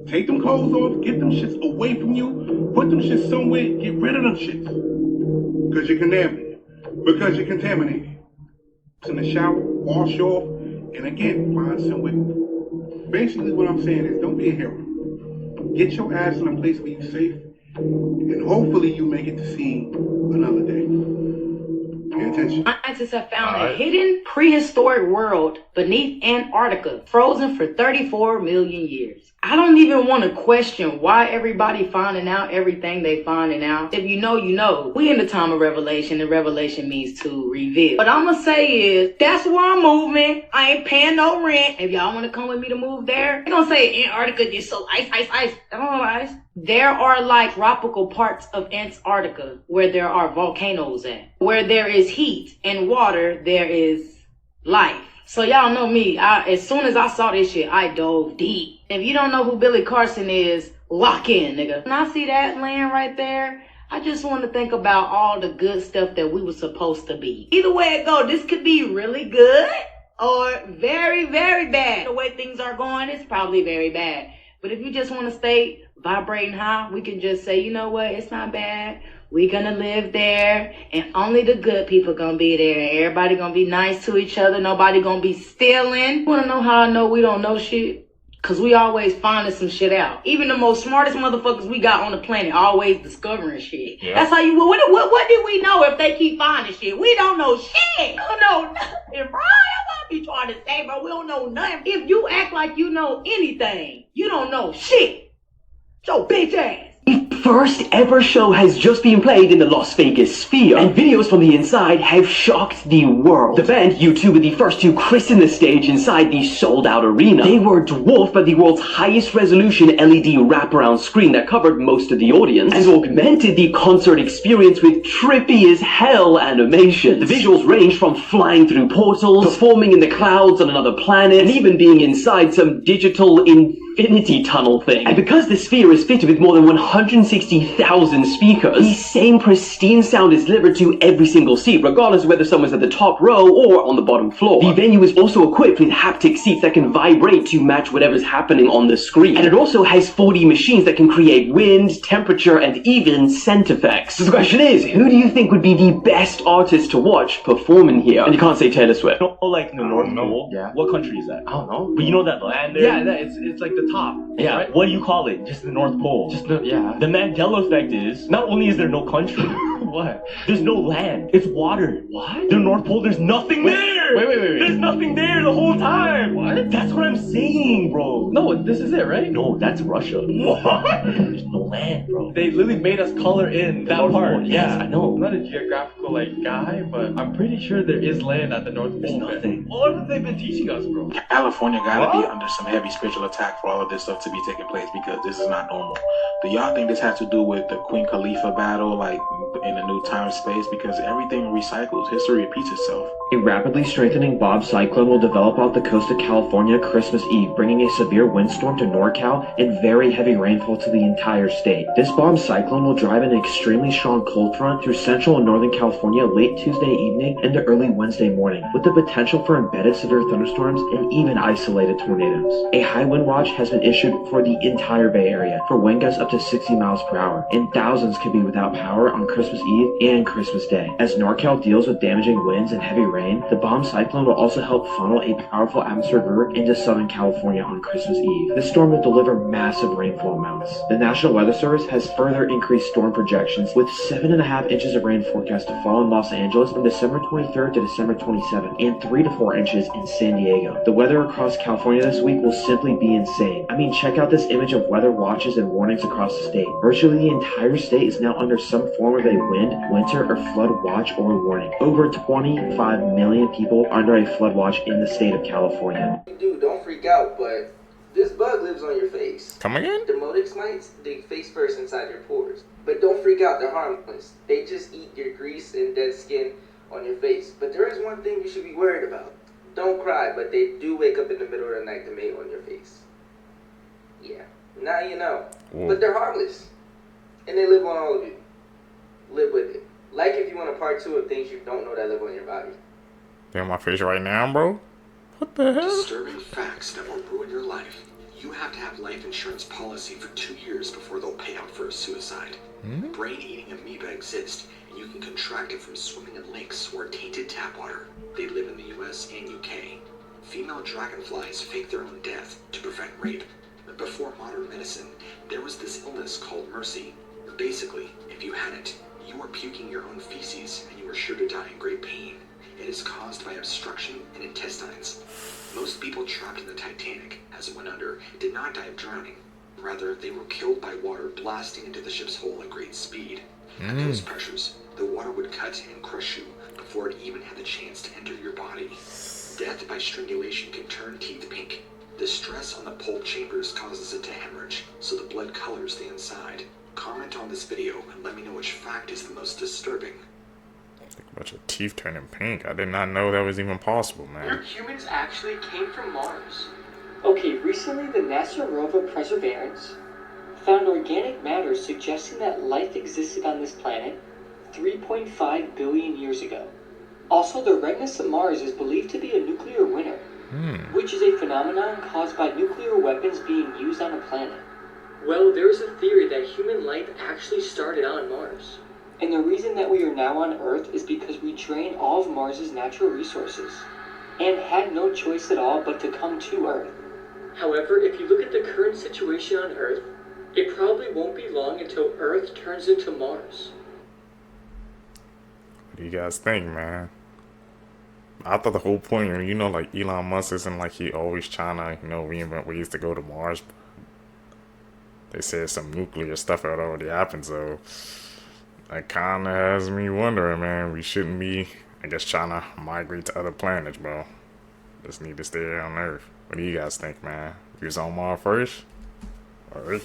Take them clothes off, get them shits away from you, put them shits somewhere, get rid of them shits. Because you're contaminated. Because you're contaminated. In the shower, wash off, and again, find somewhere. Basically what I'm saying is don't be a hero. Get your ass in a place where you're safe, and hopefully you make it to see another day. Pay attention. Scientists have found a hidden prehistoric world beneath Antarctica, frozen for 34 million years. I don't even want to question why everybody finding out everything they finding out. If you know, you know. We in the time of revelation, and revelation means to reveal. What I'm gonna say is, that's where I'm moving. I ain't paying no rent. If y'all want to come with me to move there, they gonna say Antarctica just so ice. I don't know ice. There are like tropical parts of Antarctica where there are volcanoes at. Where there is heat and water, there is life. So y'all know me, as soon as I saw this shit, I dove deep. If you don't know who Billy Carson is, lock in, nigga. When I see that land right there, I just want to think about all the good stuff that we were supposed to be. Either way it go, this could be really good or very, very bad. The way things are going, it's probably very bad. But if you just want to stay vibrating high, we can just say, you know what, it's not bad. We gonna live there, and only the good people gonna be there, and everybody gonna be nice to each other. Nobody gonna be stealing. You wanna know how I know we don't know shit? Cause we always finding some shit out. Even the most smartest motherfuckers we got on the planet always discovering shit. Yeah. That's how you. What did we know if they keep finding shit? We don't know shit. We don't know nothing, bro. That's what I be trying to say, bro. We don't know nothing. If you act like you know anything, you don't know shit. So bitch ass. The first ever show has just been played in the Las Vegas Sphere, and videos from the inside have shocked the world. The band U2 were the first to christen the stage inside the sold-out arena. They were dwarfed by the world's highest resolution LED wraparound screen that covered most of the audience, and augmented the concert experience with trippy as hell animation. The visuals range from flying through portals, performing in the clouds on another planet, and even being inside some digital infinity tunnel thing. And because the Sphere is fitted with more than 160,000 speakers, the same pristine sound is delivered to every single seat, regardless of whether someone's at the top row or on the bottom floor. The venue is also equipped with haptic seats that can vibrate to match whatever's happening on the screen. And it also has 4D machines that can create wind, temperature, and even scent effects. So the question is, who do you think would be the best artist to watch performing here? And you can't say Taylor Swift. You know, like the North Pole? Yeah. What country is that? I don't know. But you know that land there? Yeah, it's like the top. Yeah. Right? What do you call it? Just the North Pole. Just the, yeah. The Mandela effect is, not only is there no country, what? There's no land. It's water. What? The North Pole, there's nothing there! Wait. There's nothing there the whole time! What? That's what I'm saying, bro. No, this is it, right? No, that's Russia. What? There's no land, bro. They literally made us color in that part. Yes, I know. I'm not a geographical, guy, but I'm pretty sure there is land at the North Pole. There's nothing. What have they been teaching us, bro? California gotta be under some heavy spiritual attack for all of this stuff to be taking place, because this is not normal. Do y'all think this has to do with the Queen Khalifa battle, in a new time space? Because everything recycles, history repeats itself. A rapidly strengthening Bob cyclone will develop off the coast of California Christmas Eve, bringing a severe windstorm to NorCal and very heavy rainfall to the entire state. This bomb cyclone will drive an extremely strong cold front through central and northern California late Tuesday evening into early Wednesday morning, with the potential for embedded severe thunderstorms and even isolated tornadoes. A high wind watch has been issued for the entire Bay Area for wind gusts up to 60 miles per hour, and thousands could be without power on Christmas Eve and Christmas Day. As NorCal deals with damaging winds and heavy rain, the bomb cyclone will also help funnel a powerful atmospheric river into Southern California on Christmas Eve. This storm will deliver massive rainfall amounts. The National Weather Service has further increased storm projections, with 7.5 inches of rain forecast to fall in Los Angeles from December 23rd to December 27th, and 3 to 4 inches in San Diego. The weather across California this week will simply be insane. I mean, check out this image of weather watches and warnings across the state. Virtually the entire state is now under some form of a wind, winter, or flood watch or warning. Over 25 million people are under a flood watch in the state of California. Dude, don't freak out, but this bug lives on your face. Come again? Demodex mites dig face first inside your pores. But don't freak out, they're harmless. They just eat your grease and dead skin on your face. But there is one thing you should be worried about. Don't cry, but they do wake up in the middle of the night to mate on your face. Yeah, now you know. Whoa. But they're harmless. And they live on all of you. Live with it. Like if you want a part 2 of things you don't know that live on your body. Damn, my face right now, bro. What the hell? Disturbing facts that will ruin your life. You have to have life insurance policy for 2 years before they'll pay out for a suicide. Brain-eating amoeba exist, and you can contract it from swimming in lakes or tainted tap water. They live in the US and UK. Female dragonflies fake their own death to prevent rape. But before modern medicine, there was this illness called mercy. Basically, if you had it, you were puking your own feces and you were sure to die in great pain. It is caused by obstruction in intestines. Most people trapped in the Titanic, as it went under, did not die of drowning. Rather, they were killed by water blasting into the ship's hull at great speed. At those pressures, the water would cut and crush you before it even had the chance to enter your body. Death by strangulation can turn teeth pink. The stress on the pulp chambers causes it to hemorrhage, so the blood colors the inside. Comment on this video and let me know which fact is the most disturbing. A bunch of teeth turning pink. I did not know that was even possible, man. Humans actually came from Mars. Okay, recently the NASA rover Perseverance found organic matter suggesting that life existed on this planet 3.5 billion years ago. Also, the redness of Mars is believed to be a nuclear winter, which is a phenomenon caused by nuclear weapons being used on a planet. Well, there's a theory that human life actually started on Mars. And the reason that we are now on Earth is because we drained all of Mars's natural resources and had no choice at all but to come to Earth. However, if you look at the current situation on Earth, it probably won't be long until Earth turns into Mars. What do you guys think, man? I thought the whole point, you know, like Elon Musk isn't like he always trying to, you know, reinvent ways to go to Mars. They said some nuclear stuff had already happened, so that kind of has me wondering, man. We shouldn't be, I guess, trying to migrate to other planets, bro. Just need to stay here on Earth. What do you guys think, man? You was on Mars first? Alright.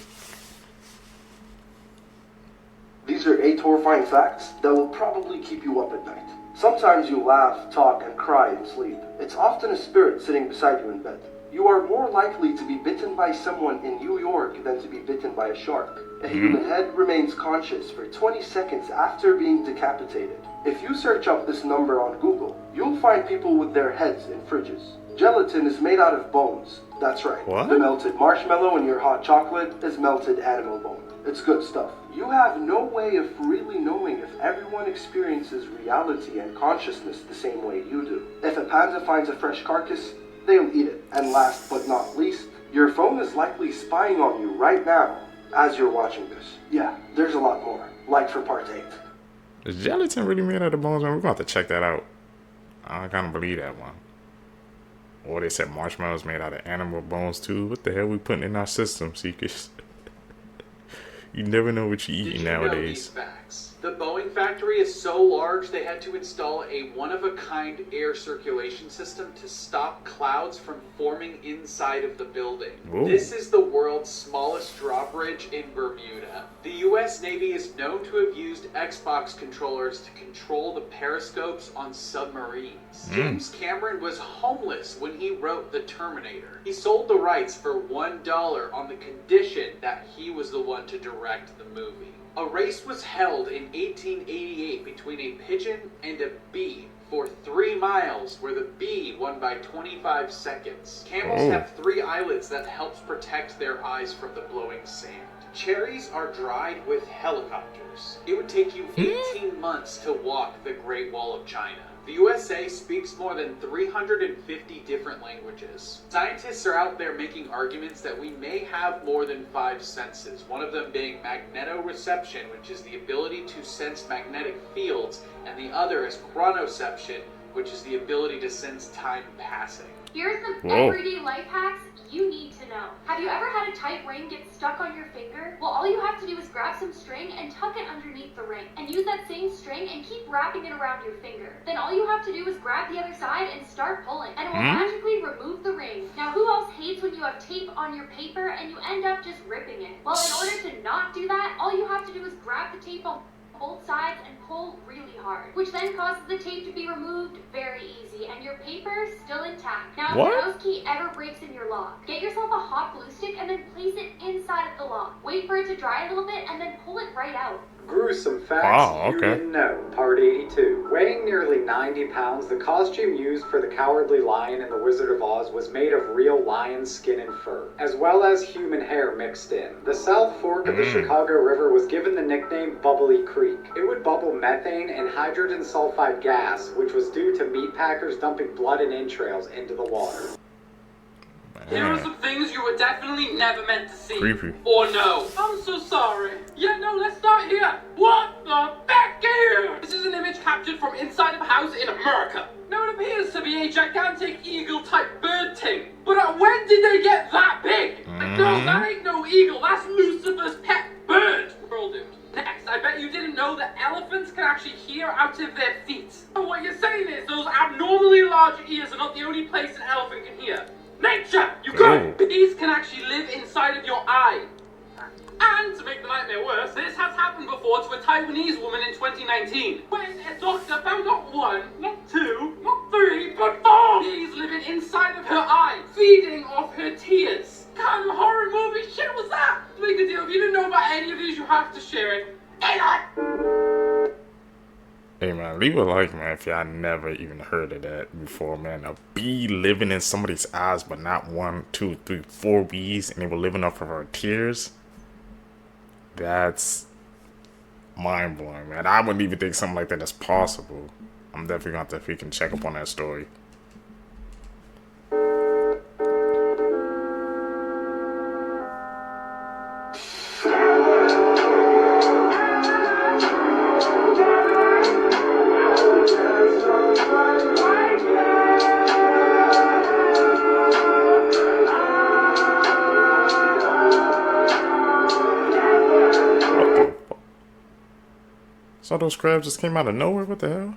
These are 8 horrifying facts that will probably keep you up at night. Sometimes you laugh, talk, and cry in sleep. It's often a spirit sitting beside you in bed. You are more likely to be bitten by someone in New York than to be bitten by a shark. A human head remains conscious for 20 seconds after being decapitated. If you search up this number on Google, you'll find people with their heads in fridges. Gelatin is made out of bones. That's right. What? The melted marshmallow in your hot chocolate is melted animal bone. It's good stuff. You have no way of really knowing if everyone experiences reality and consciousness the same way you do. If a panda finds a fresh carcass, they'll eat it. And last but not least, your phone is likely spying on you right now as you're watching this. Yeah, there's a lot more. Like for part 8. Is gelatin really made out of bones, man? We're going to have to check that out. I kind of believe that one. Or they said marshmallows made out of animal bones too. What the hell we putting in our system, Seekers? You never know what you're eating nowadays. The Boeing factory is so large they had to install a one-of-a-kind air circulation system to stop clouds from forming inside of the building. Whoa. This is the world's smallest drawbridge in Bermuda. The US Navy is known to have used Xbox controllers to control the periscopes on submarines. James Cameron was homeless when he wrote The Terminator. He sold the rights for $1 on the condition that he was the one to direct the movie. A race was held in 1888 between a pigeon and a bee for 3 miles, where the bee won by 25 seconds. Camels have 3 eyelids that helps protect their eyes from the blowing sand. Cherries are dried with helicopters. It would take you 18 months to walk the Great Wall of China. The USA speaks more than 350 different languages. Scientists are out there making arguments that we may have more than 5 senses, one of them being magnetoreception, which is the ability to sense magnetic fields, and the other is chronoception, which is the ability to sense time passing. Here's some everyday life hacks you need to know. Have you ever had a tight ring get stuck on your finger? Well, all you have to do is grab some string and tuck it underneath the ring, and use that same string and keep wrapping it around your finger. Then all you have to do is grab the other side and start pulling, and it will magically remove the ring. Now, who else hates when you have tape on your paper and you end up just ripping it? Well, in order to not do that, all you have to do is grab the tape on both sides and pull really hard. hard, which then causes the tape to be removed very easy and your paper still intact. Now, What? if your house key ever breaks in your lock, get yourself a hot glue stick and then place it inside of the lock. Wait for it to dry a little bit and then pull it right out. Gruesome facts Wow, you okay. didn't know. Part 82. Weighing nearly 90 pounds, the costume used for the Cowardly Lion in The Wizard of Oz was made of real lion skin and fur, as well as human hair mixed in. The South Fork of the Chicago River was given the nickname Bubbly Creek. It would bubble methane and hydrogen sulfide gas, which was due to meat packers dumping blood and entrails into the water. Here are some things you were definitely never meant to see. Creepy. Or no. I'm so sorry. Yeah, no, let's start here. What the heck here? This is an image captured from inside of a house in America. Now it appears to be a gigantic eagle-type bird thing. But when did they get that big? No, that ain't no eagle. That's Lucifer's pet bird. We're all doomed. Next, I bet you didn't know that elephants can actually hear out of their feet. And what you're saying is those abnormally large ears are not the only place an elephant can hear. Nature! You good! Bees can actually live inside of your eye. And to make the nightmare worse, this has happened before to a Taiwanese woman in 2019. When a doctor found not one, not two, not three, but 4 bees living inside of her eye, feeding off her tears. What kind of horror movie shit was that? Make a deal, if you didn't know about any of these, you have to share it. Hey man, leave a like, man, if y'all never even heard of that before, man. A bee living in somebody's eyes, but not 1, 2, 3, 4 bees, and they were living off of her tears. That's mind blowing, man. I wouldn't even think something like that is possible. I'm definitely gonna have to freaking check up on that story. So those crabs just came out of nowhere? What the hell?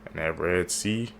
And that Red Sea.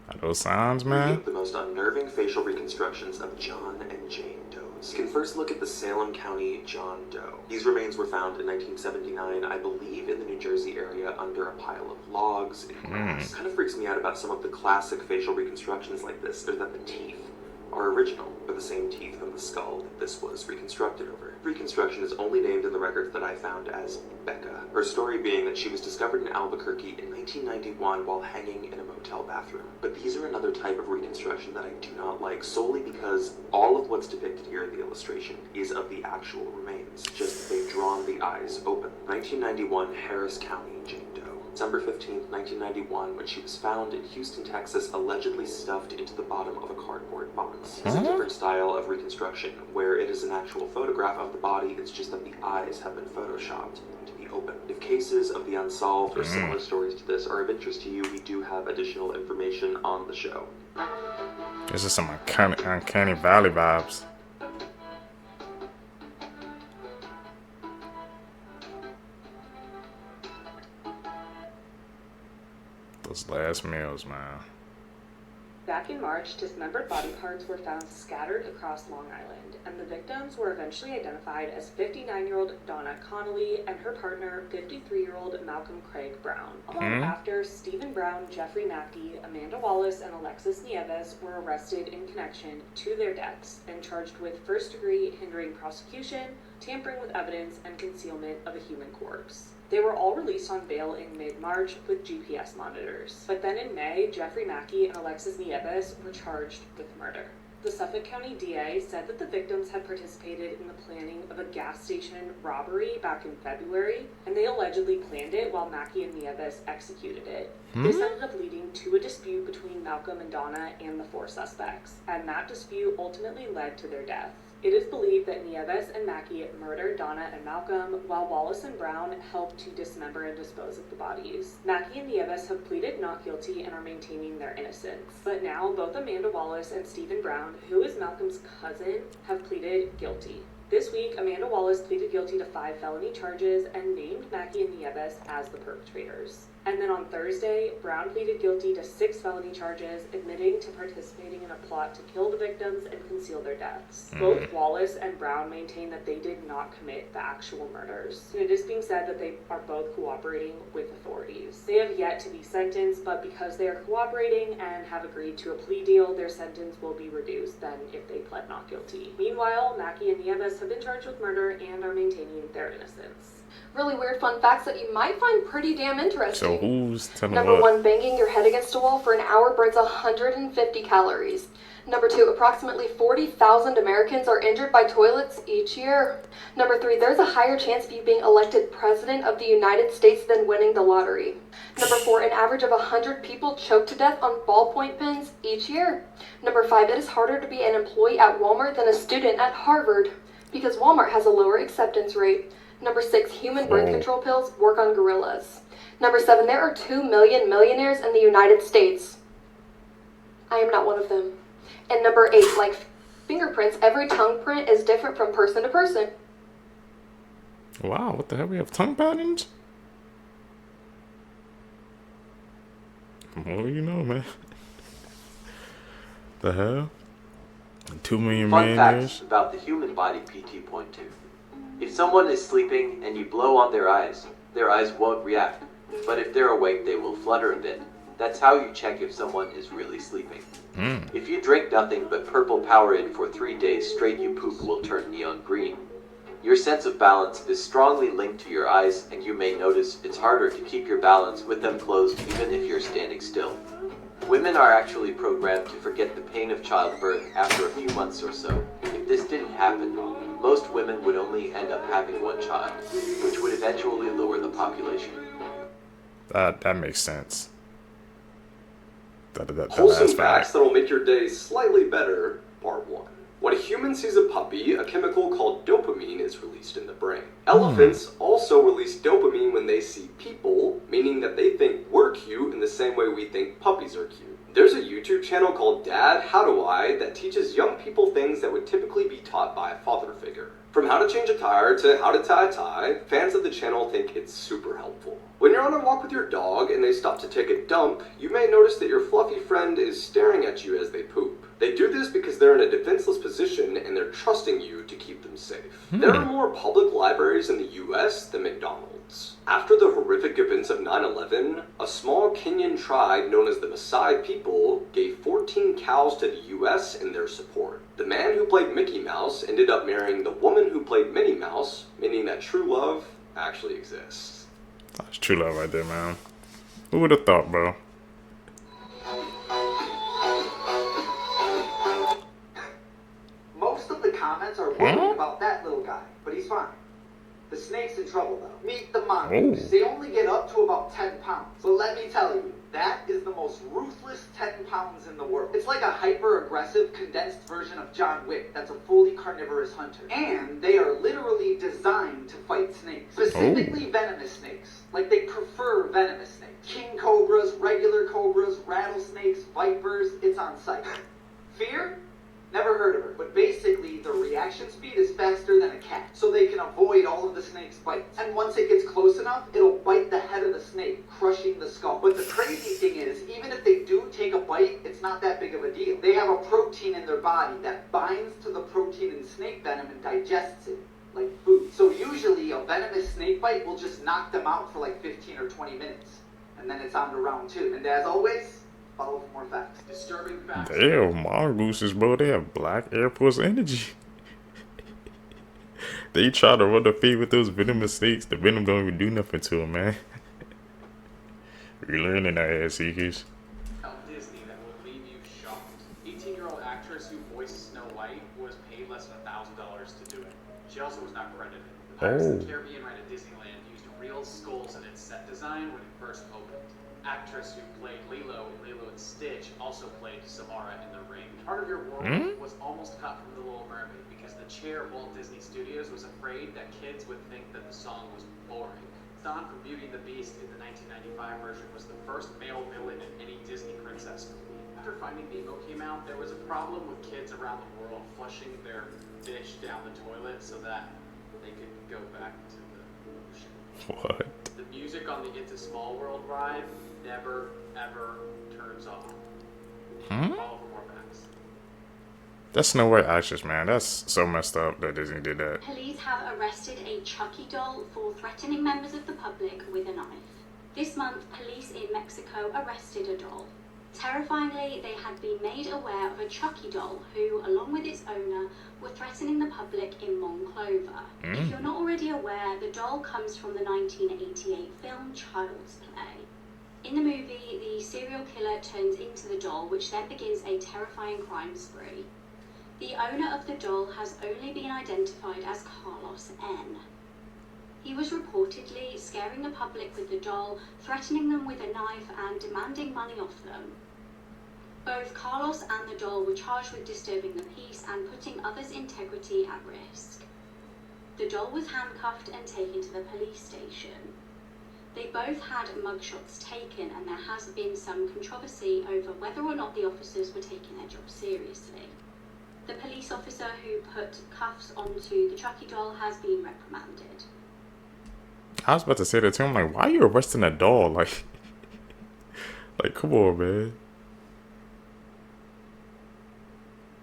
Are those signs, man? The most unnerving facial reconstructions of John and Jane Does. You can first look at the Salem County John Doe. These remains were found in 1979, I believe, in the New Jersey area under a pile of logs and grass. Kind of freaks me out about some of the classic facial reconstructions like this, is that the teeth are original, or the same teeth from the skull that this was reconstructed over. Reconstruction is only named in the records that I found as Becca, her story being that she was discovered in Albuquerque in 1991 while hanging in a motel bathroom. But these are another type of reconstruction that I do not like, solely because all of what's depicted here in the illustration is of the actual remains, just they've drawn the eyes open. 1991, Harris County, Jane Doe. December 15th, 1991, when she was found in Houston, Texas, allegedly stuffed into the bottom of a cardboard box. It's a different style of reconstruction, where it is an actual photograph of the body, it's just that the eyes have been photoshopped to be open. If cases of the unsolved or similar stories to this are of interest to you, we do have additional information on the show. This is some uncanny valley vibes. Those last meals, man. Back in March, dismembered body parts were found scattered across Long Island, and the victims were eventually identified as 59-year-old Donna Connolly and her partner, 53-year-old Malcolm Craig Brown. Long after, Stephen Brown, Jeffrey Mackey, Amanda Wallace, and Alexis Nieves were arrested in connection to their deaths and charged with first-degree hindering prosecution, tampering with evidence, and concealment of a human corpse. They were all released on bail in mid-March with GPS monitors. But then in May, Jeffrey Mackey and Alexis Nieves were charged with murder. The Suffolk County DA said that the victims had participated in the planning of a gas station robbery back in February, and they allegedly planned it while Mackey and Nieves executed it. This ended up leading to a dispute between Malcolm and Donna and the 4 suspects, and that dispute ultimately led to their death. It is believed that Nieves and Mackey murdered Donna and Malcolm, while Wallace and Brown helped to dismember and dispose of the bodies. Mackey and Nieves have pleaded not guilty and are maintaining their innocence. But now, both Amanda Wallace and Stephen Brown, who is Malcolm's cousin, have pleaded guilty. This week, Amanda Wallace pleaded guilty to 5 felony charges and named Mackie and Nieves as the perpetrators. And then on Thursday, Brown pleaded guilty to 6 felony charges, admitting to participating in a plot to kill the victims and conceal their deaths. Both Wallace and Brown maintain that they did not commit the actual murders. And it is being said that they are both cooperating with authorities. They have yet to be sentenced, but because they are cooperating and have agreed to a plea deal, their sentence will be reduced than if they pled not guilty. Meanwhile, Mackie and Nieves have been charged with murder and are maintaining their innocence. Really weird fun facts that you might find pretty damn interesting. So who's telling Number what? 1, banging your head against a wall for an hour burns 150 calories. Number 2, approximately 40,000 Americans are injured by toilets each year. Number 3, there's a higher chance of you being elected President of the United States than winning the lottery. Number 4, an average of 100 people choke to death on ballpoint pens each year. Number 5, it is harder to be an employee at Walmart than a student at Harvard, because Walmart has a lower acceptance rate. Number 6, human birth control pills work on gorillas. Number 7, there are 2 million millionaires in the United States. I am not one of them. And number 8, like fingerprints, every tongue print is different from person to person. Wow, what the hell? We have tongue patterns? What do you know, man? The hell? 2 million Fun millionaires? facts about the human body, PT.2. If someone is sleeping and you blow on their eyes won't react. But if they're awake, they will flutter a bit. That's how you check if someone is really sleeping. If you drink nothing but purple Powerade for 3 days straight, your poop will turn neon green. Your sense of balance is strongly linked to your eyes, and you may notice it's harder to keep your balance with them closed even if you're standing still. Women are actually programmed to forget the pain of childbirth after a few months or so. If this didn't happen, most women would only end up having 1 child, which would eventually lower the population. That makes sense. Wholesome facts that'll make your day slightly better, part 1. When a human sees a puppy, a chemical called dopamine is released in the brain. Elephants also release dopamine when they see people, meaning that they think we're cute in the same way we think puppies are cute. There's a YouTube channel called Dad, How Do I that teaches young people things that would typically be taught by a father figure. From how to change a tire to how to tie a tie, fans of the channel think it's super helpful. When you're on a walk with your dog and they stop to take a dump, you may notice that your fluffy friend is staring at you as they poop. They do this because they're in a defenseless position and they're trusting you to keep them safe. There are more public libraries in the US than McDonald's. After the horrific events of 9/11, a small Kenyan tribe known as the Maasai people gave 14 cows to the US in their support. The man who played Mickey Mouse ended up marrying the woman who played Minnie Mouse, meaning that true love actually exists. That's true love right there, man. Who would have thought, bro? Most of the comments are worried about that little guy, but he's fine. The snake's in trouble though. Meet the mongoose. They only get up to about 10 pounds. But let me tell you, that is the most ruthless 10 pounds in the world. It's like a hyper-aggressive, condensed version of John Wick that's a fully carnivorous hunter. And they are literally designed to fight snakes. Specifically venomous snakes. Like they prefer venomous snakes. King cobras, regular cobras, rattlesnakes, vipers, it's on sight. Fear? Never heard of her, but basically the reaction speed is faster than a cat, so they can avoid all of the snake's bites. And once it gets close enough, it'll bite the head of the snake, crushing the skull. But the crazy thing is, even if they do take a bite, it's not that big of a deal. They have a protein in their body that binds to the protein in snake venom and digests it, like food. So usually a venomous snake bite will just knock them out for like 15 or 20 minutes, and then it's on to round 2. And as always, follow for more facts. Disturbing facts. Damn, mongooses, bro. They have black Air Force energy. They try to run the feed with those venomous snakes. The venom don't even do nothing to them, man. We're learning our ass seekers. Disney that will leave you shocked. 18-year-old actress who voiced Snow White was paid less than $1,000 to do it. She also was not credited. The Pirates of the Caribbean ride at Disneyland used real skulls in its set design when it first opened. Actress who played Lilo in Lilo and Stitch also played Samara in The Ring. Part of Your World was almost cut from The Little Mermaid because the chair of Walt Disney Studios was afraid that kids would think that the song was boring. Gaston from Beauty and the Beast in the 1995 version was the first male villain in any Disney princess movie. After Finding Nemo came out, there was a problem with kids around the world flushing their fish down the toilet so that they could go back to the ocean. What? The music on the Into Small World ride never, ever turns off. Follow for more facts. That's Snow White actress, man. That's so messed up that Disney did that. Police have arrested a Chucky doll for threatening members of the public with a knife. This month, police in Mexico arrested a doll. Terrifyingly, they had been made aware of a Chucky doll who, along with its owner, were threatening the public in Monclova. If you're not already aware, the doll comes from the 1988 film Child's Play. In the movie, the serial killer turns into the doll, which then begins a terrifying crime spree. The owner of the doll has only been identified as Carlos N. He was reportedly scaring the public with the doll, threatening them with a knife and demanding money off them. Both Carlos and the doll were charged with disturbing the peace and putting others' integrity at risk. The doll was handcuffed and taken to the police station. They both had mugshots taken, and there has been some controversy over whether or not the officers were taking their job seriously. The police officer who put cuffs onto the Chucky doll has been reprimanded. I was about to say that too. I'm like, why are you arresting a doll? Like come on, man.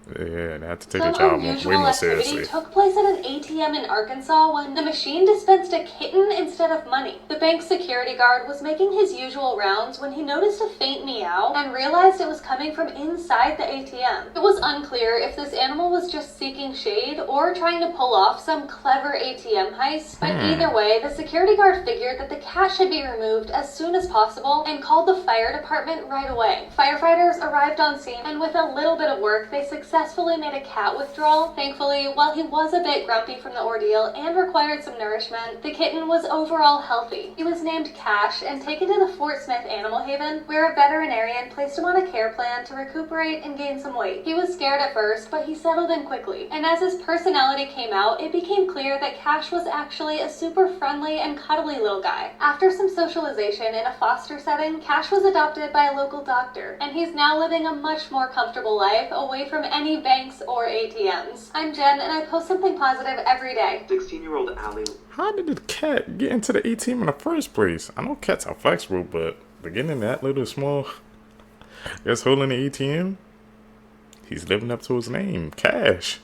Yeah, they have to take their job way more seriously. Took place at an ATM in Arkansas when the machine dispensed a kitten instead of money. The bank's security guard was making his usual rounds when he noticed a faint meow and realized it was coming from inside the ATM. It was unclear if this animal was just seeking shade or trying to pull off some clever ATM heist, but either way, the security guard figured that the cash should be removed as soon as possible and called the fire department right away. Firefighters arrived on scene, and with a little bit of work, they successfully made a cat withdrawal. Thankfully, while he was a bit grumpy from the ordeal and required some nourishment, the kitten was overall healthy. He was named Cash and taken to the Fort Smith Animal Haven, where a veterinarian placed him on a care plan to recuperate and gain some weight. He was scared at first, but he settled in quickly, and as his personality came out, it became clear that Cash was actually a super friendly and cuddly little guy. After some socialization in a foster setting, Cash was adopted by a local doctor, and he's now living a much more comfortable life away from any banks or ATMs. I'm Jen, and I post something positive every day. 16-year-old Allie. How did the cat get into the ATM in the first place? I know cats are flexible, but getting in that little small, just holding the ATM, he's living up to his name, Cash.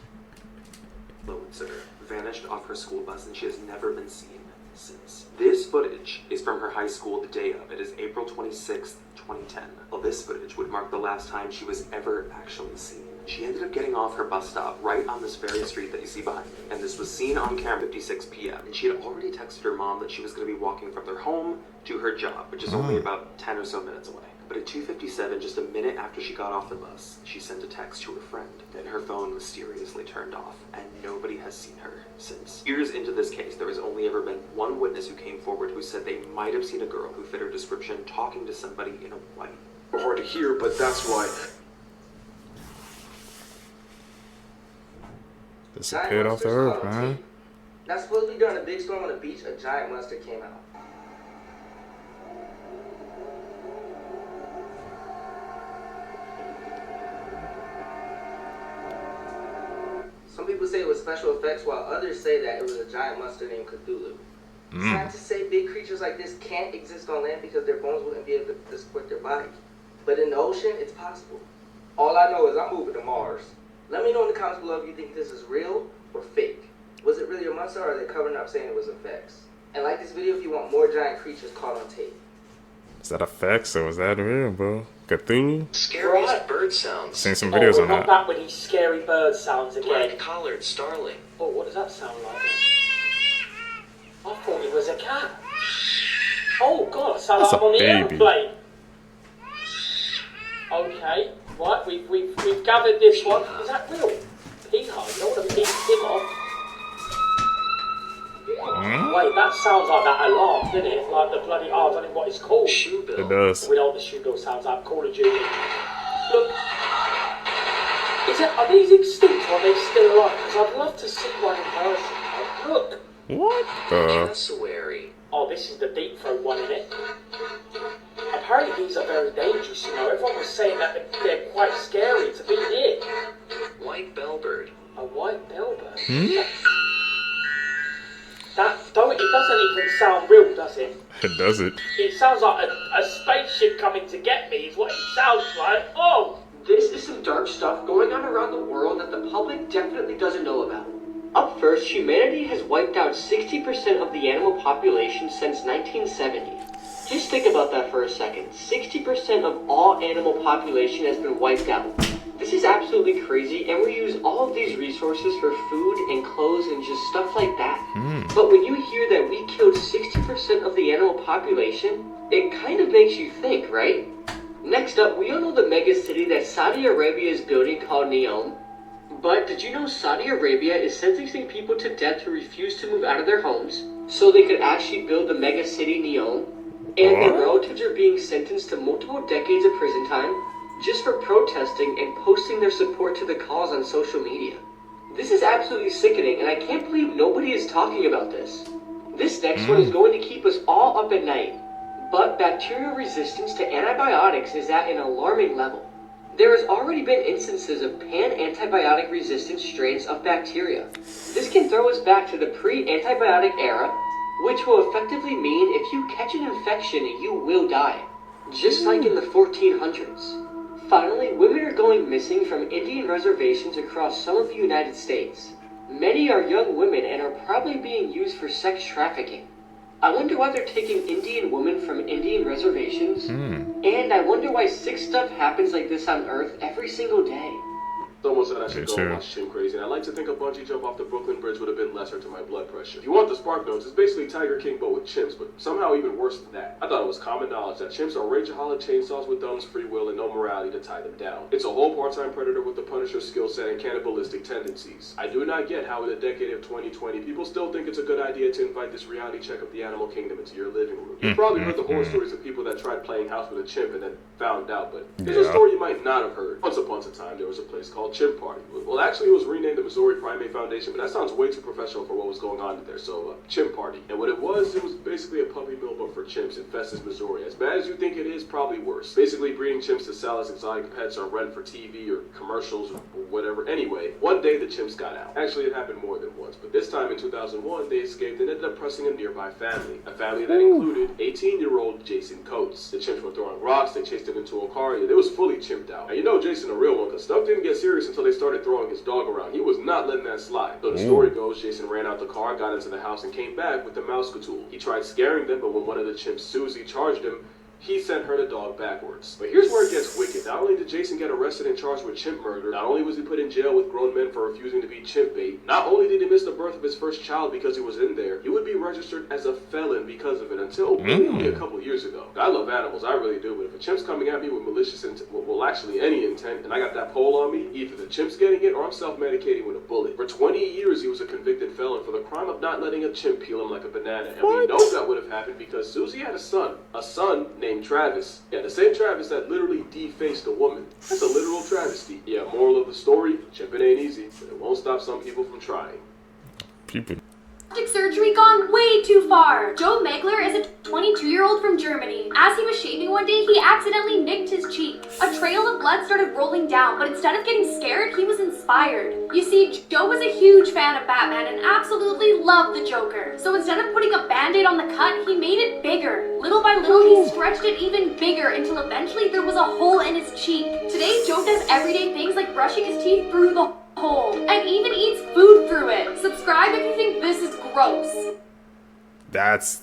Influencer vanished off her school bus, and she has never been seen since. This footage is from her high school the day of. It is April 26th, 2010. Well, this footage would mark the last time she was ever actually seen. She ended up getting off her bus stop right on this very street that you see behind me, and this was seen on camera at 56 p.m. And she had already texted her mom that she was going to be walking from their home to her job, which is only about 10 or so minutes away. But at 2:57, just a minute after she got off the bus, she sent a text to her friend. Then her phone mysteriously turned off, and nobody has seen her since. Years into this case, there has only ever been one witness who came forward who said they might have seen a girl who fit her description talking to somebody in a white. Hard to hear, but that's why. Disappeared off the earth, man. Now, supposedly during a big storm on the beach, a giant monster came out. Some people say it was special effects, while others say that it was a giant monster named Cthulhu. Scientists say big creatures like this can't exist on land because their bones wouldn't be able to support their body. But in the ocean, it's possible. All I know is I'm moving to Mars. Let me know in the comments below if you think this is real or fake. Was it really a monster, or are they covering up saying it was effects? And like this video if you want more giant creatures caught on tape. Is that effects or was that real, bro? Cthulhu? Scariest bird sounds. Seen some videos on not that. that with these scary bird sounds again. Black-collared starling. Oh, what does that sound like? I thought it was a cat. Oh god, it sounds like I'm on the airplane. Okay, right, we've gathered this one. Is that real? Peacock, you don't want to pick him off. Wait, that sounds like that alarm, doesn't it? Like the bloody, I don't know what it's called. Shoebill. It does. We know what the shoebill sounds like. Call of Duty. Look. Are these extinct or are they still alive? Because I'd love to see one in person. Look. What the? Cassowary. Oh, this is the deep throat one, isn't it? Apparently these are very dangerous, you know. Everyone was saying that they're quite scary to be near. White bellbird. A white bellbird? Hmm? It doesn't even sound real, does it? It doesn't. It sounds like a spaceship coming to get me, is what it sounds like. Oh! This is some dark stuff going on around the world that the public definitely doesn't know about. Up first, humanity has wiped out 60% of the animal population since 1970. Just think about that for a second. 60% of all animal population has been wiped out. This is absolutely crazy, and we use all of these resources for food and clothes and just stuff like that. But when you hear that we killed 60% of the animal population, it kind of makes you think, right? Next up, we all know the mega city that Saudi Arabia is building called Neom. But did you know Saudi Arabia is sentencing people to death who refuse to move out of their homes so they could actually build the mega city Neom? And their relatives are being sentenced to multiple decades of prison time just for protesting and posting their support to the cause on social media. This is absolutely sickening, and I can't believe nobody is talking about this. This next one is going to keep us all up at night, but bacterial resistance to antibiotics is at an alarming level. There has already been instances of pan-antibiotic resistant strains of bacteria. This can throw us back to the pre-antibiotic era, which will effectively mean if you catch an infection, you will die. Just like in the 1400s. Finally, women are going missing from Indian reservations across some of the United States. Many are young women and are probably being used for sex trafficking. I wonder why they're taking Indian women from Indian reservations. And I wonder why sick stuff happens like this on Earth every single day. Someone said I should go and watch Chimp Crazy, and I like to think a bungee jump off the Brooklyn Bridge would have been lesser to my blood pressure. If you want the spark notes, it's basically Tiger King but with chimps, but somehow even worse than that. I thought it was common knowledge that chimps are rageaholic chainsaws with thumbs, free will, and no morality to tie them down. It's a whole part-time predator with the Punisher skill set and cannibalistic tendencies. I do not get how in the decade of 2020, people still think it's a good idea to invite this reality check of the animal kingdom into your living room. You've probably heard the horror stories of people that tried playing house with a chimp and then found out, but here's a story you might not have heard. Once upon a time, there was a place called Chimp Party. Well, actually, it was renamed the Missouri Primate Foundation, but that sounds way too professional for what was going on there. So, Chimp Party. And what it was basically a puppy mill, but for chimps in Festus, Missouri. As bad as you think it is, probably worse. Basically, breeding chimps to sell as exotic pets or rent for TV or commercials or whatever. Anyway, one day the chimps got out. Actually, it happened more than once, but this time in 2001, they escaped and ended up pressing a nearby family. A family that included 18-year-old Jason Coates. The chimps were throwing rocks, they chased him into a car, it was fully chimped out. And you know Jason a real one, because stuff didn't get serious until they started throwing his dog around. He was not letting that slide. So the story goes, Jason ran out the car, got into the house, and came back with the mouse tool. He tried scaring them, but when one of the chimps, Susie, charged him, he sent her the dog backwards. But here's where it gets wicked. Not only did Jason get arrested and charged with chimp murder, not only was he put in jail with grown men for refusing to be chimp bait, not only did he miss the birth of his first child because he was in there, he would be registered as a felon because of it until only a couple years ago. I love animals, I really do, but if a chimp's coming at me with malicious intent, well actually any intent, and I got that pole on me, either the chimp's getting it or I'm self-medicating with a bullet. For 20 years he was a convicted felon for the crime of not letting a chimp peel him like a banana, and we know that would have happened because Susie had a son named Travis. Yeah, the same Travis that literally defaced a woman. That's a literal travesty. Yeah, moral of the story, chimping ain't easy, but it won't stop some people from trying. People. Plastic surgery gone way too far. Joe Megler is a 22-year-old from Germany. As he was shaving one day, he accidentally nicked his cheek. A trail of blood started rolling down, but instead of getting scared, he was inspired. You see, Joe was a huge fan of Batman and absolutely loved the Joker. So instead of putting a band-aid on the cut, he made it bigger. Little by little, he stretched it even bigger until eventually there was a hole in his cheek. Today, Joe does everyday things like brushing his teeth through the hole and even eats food through it. Subscribe if you think this is gross. That's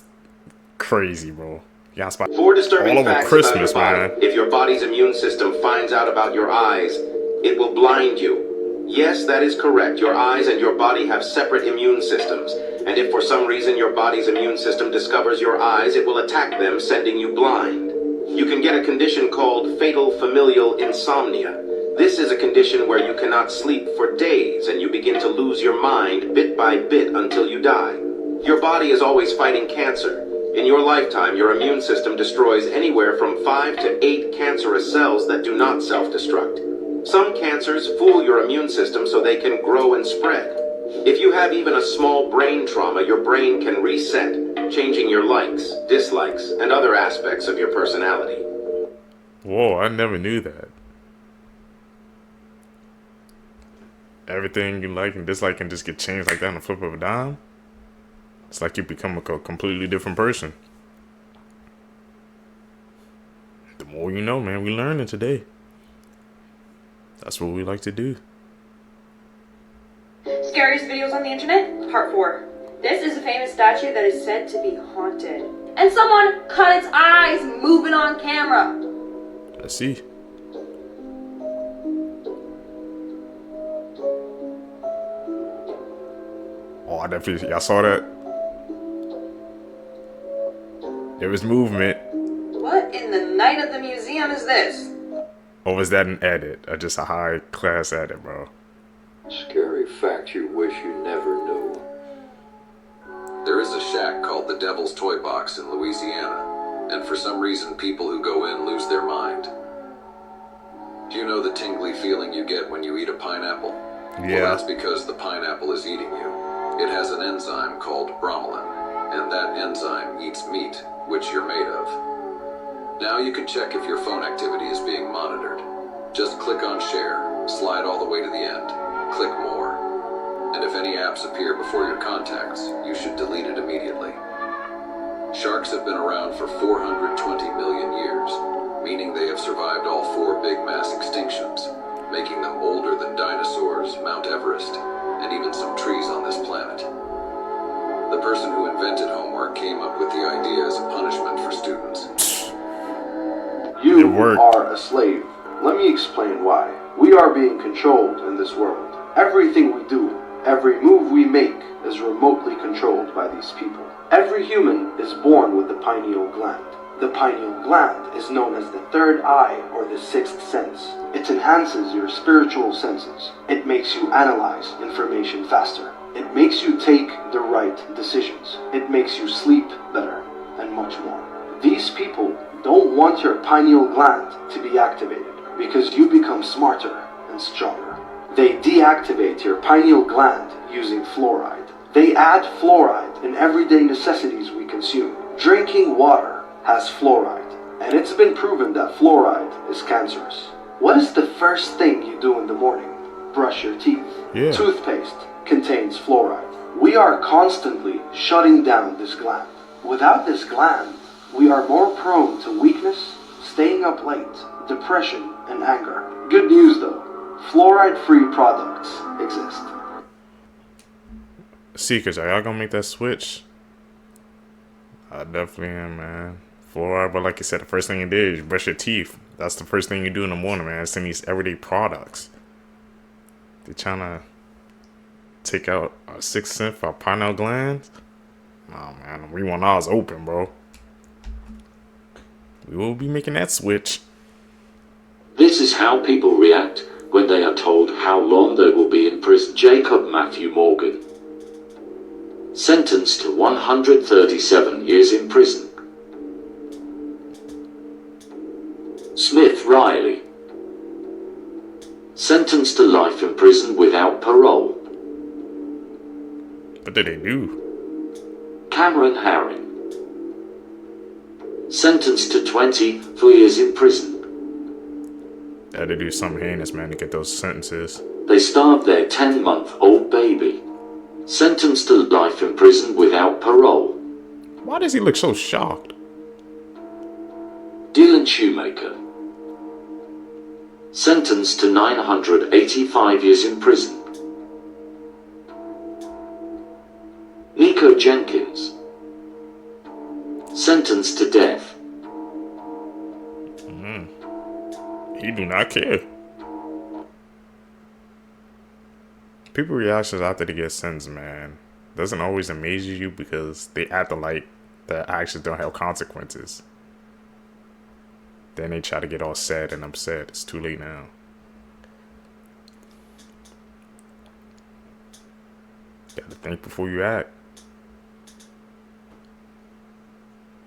crazy, bro. Yeah, Four disturbing all over facts Christmas, about your body. man. If your body's immune system finds out about your eyes, it will blind you. Yes, that is correct. Your eyes and your body have separate immune systems. And if for some reason your body's immune system discovers your eyes, it will attack them, sending you blind. You can get a condition called fatal familial insomnia. This is a condition where you cannot sleep for days and you begin to lose your mind bit by bit until you die. Your body is always fighting cancer. In your lifetime, your immune system destroys anywhere from 5 to 8 cancerous cells that do not self-destruct. Some cancers fool your immune system so they can grow and spread. If you have even a small brain trauma, your brain can reset, changing your likes, dislikes, and other aspects of your personality. Whoa, I never knew that. Everything you like and dislike can just get changed like that on the flip of a dime. It's like you become a completely different person. The more you know, man, we learning today. That's what we like to do. Scariest videos on the internet, part 4. This is a famous statue that is said to be haunted. And someone cut its eyes moving on camera. Let's see. Oh, I definitely, y'all saw that? There was movement. What in the night of the museum is this? Or was that an edit? Or just a high class edit, bro? Scary fact you wish you never knew. There is a shack called the Devil's Toy Box in Louisiana, and for some reason people who go in lose their mind. Do you know the tingly feeling you get when you eat a pineapple? Yeah. Well, that's because the pineapple is eating you. It has an enzyme called bromelain, and that enzyme eats meat, which you're made of. Now you can check if your phone activity is being monitored. Just click on share, slide all the way to the end, click more. And if any apps appear before your contacts, you should delete it immediately. Sharks have been around for 420 million years, meaning they have survived all 4 big mass extinctions, making them older than dinosaurs, Mount Everest, and even some trees on this planet. The person who invented homework came up with the idea as a punishment for students. You are a slave. Let me explain why. We are being controlled in this world. Everything we do, every move we make is remotely controlled by these people. Every human is born with the pineal gland. The pineal gland is known as the third eye or the sixth sense. It enhances your spiritual senses. It makes you analyze information faster. It makes you take the right decisions. It makes you sleep better, and much more. These people don't want your pineal gland to be activated because you become smarter and stronger. They deactivate your pineal gland using fluoride. They add fluoride in everyday necessities we consume. Drinking water has fluoride, and it's been proven that fluoride is cancerous. What is the first thing you do in the morning? Brush your teeth. Yeah. Toothpaste contains fluoride. We are constantly shutting down this gland. Without this gland, we are more prone to weakness, staying up late, depression, and anger. Good news though, fluoride-free products exist. Seekers, are y'all gonna make that switch? I definitely am, man. Fluoride, but like you said, the first thing you did is brush your teeth. That's the first thing you do in the morning, man. It's in these everyday products. They're trying to take out our sixth sense for our pineal glands. Nah, man, we want ours open, bro. We will be making that switch. This is how people react when they are told how long they will be in prison. Jacob Matthew Morgan, sentenced to 137 years in prison. Smith Riley, sentenced to life in prison without parole. What did they do? Cameron Herring, sentenced to 24 years in prison. They had to do something heinous, man, to get those sentences. They starved their 10-month-old baby. Sentenced to life in prison without parole. Why does he look so shocked? Dylan Shoemaker, sentenced to 985 years in prison. Nico Jenkins, sentenced to death. He do not care. People reactions after they get sentenced, man, doesn't always amaze you because they act like their actions don't have consequences. Then they try to get all sad and upset. It's too late now. Gotta think before you act.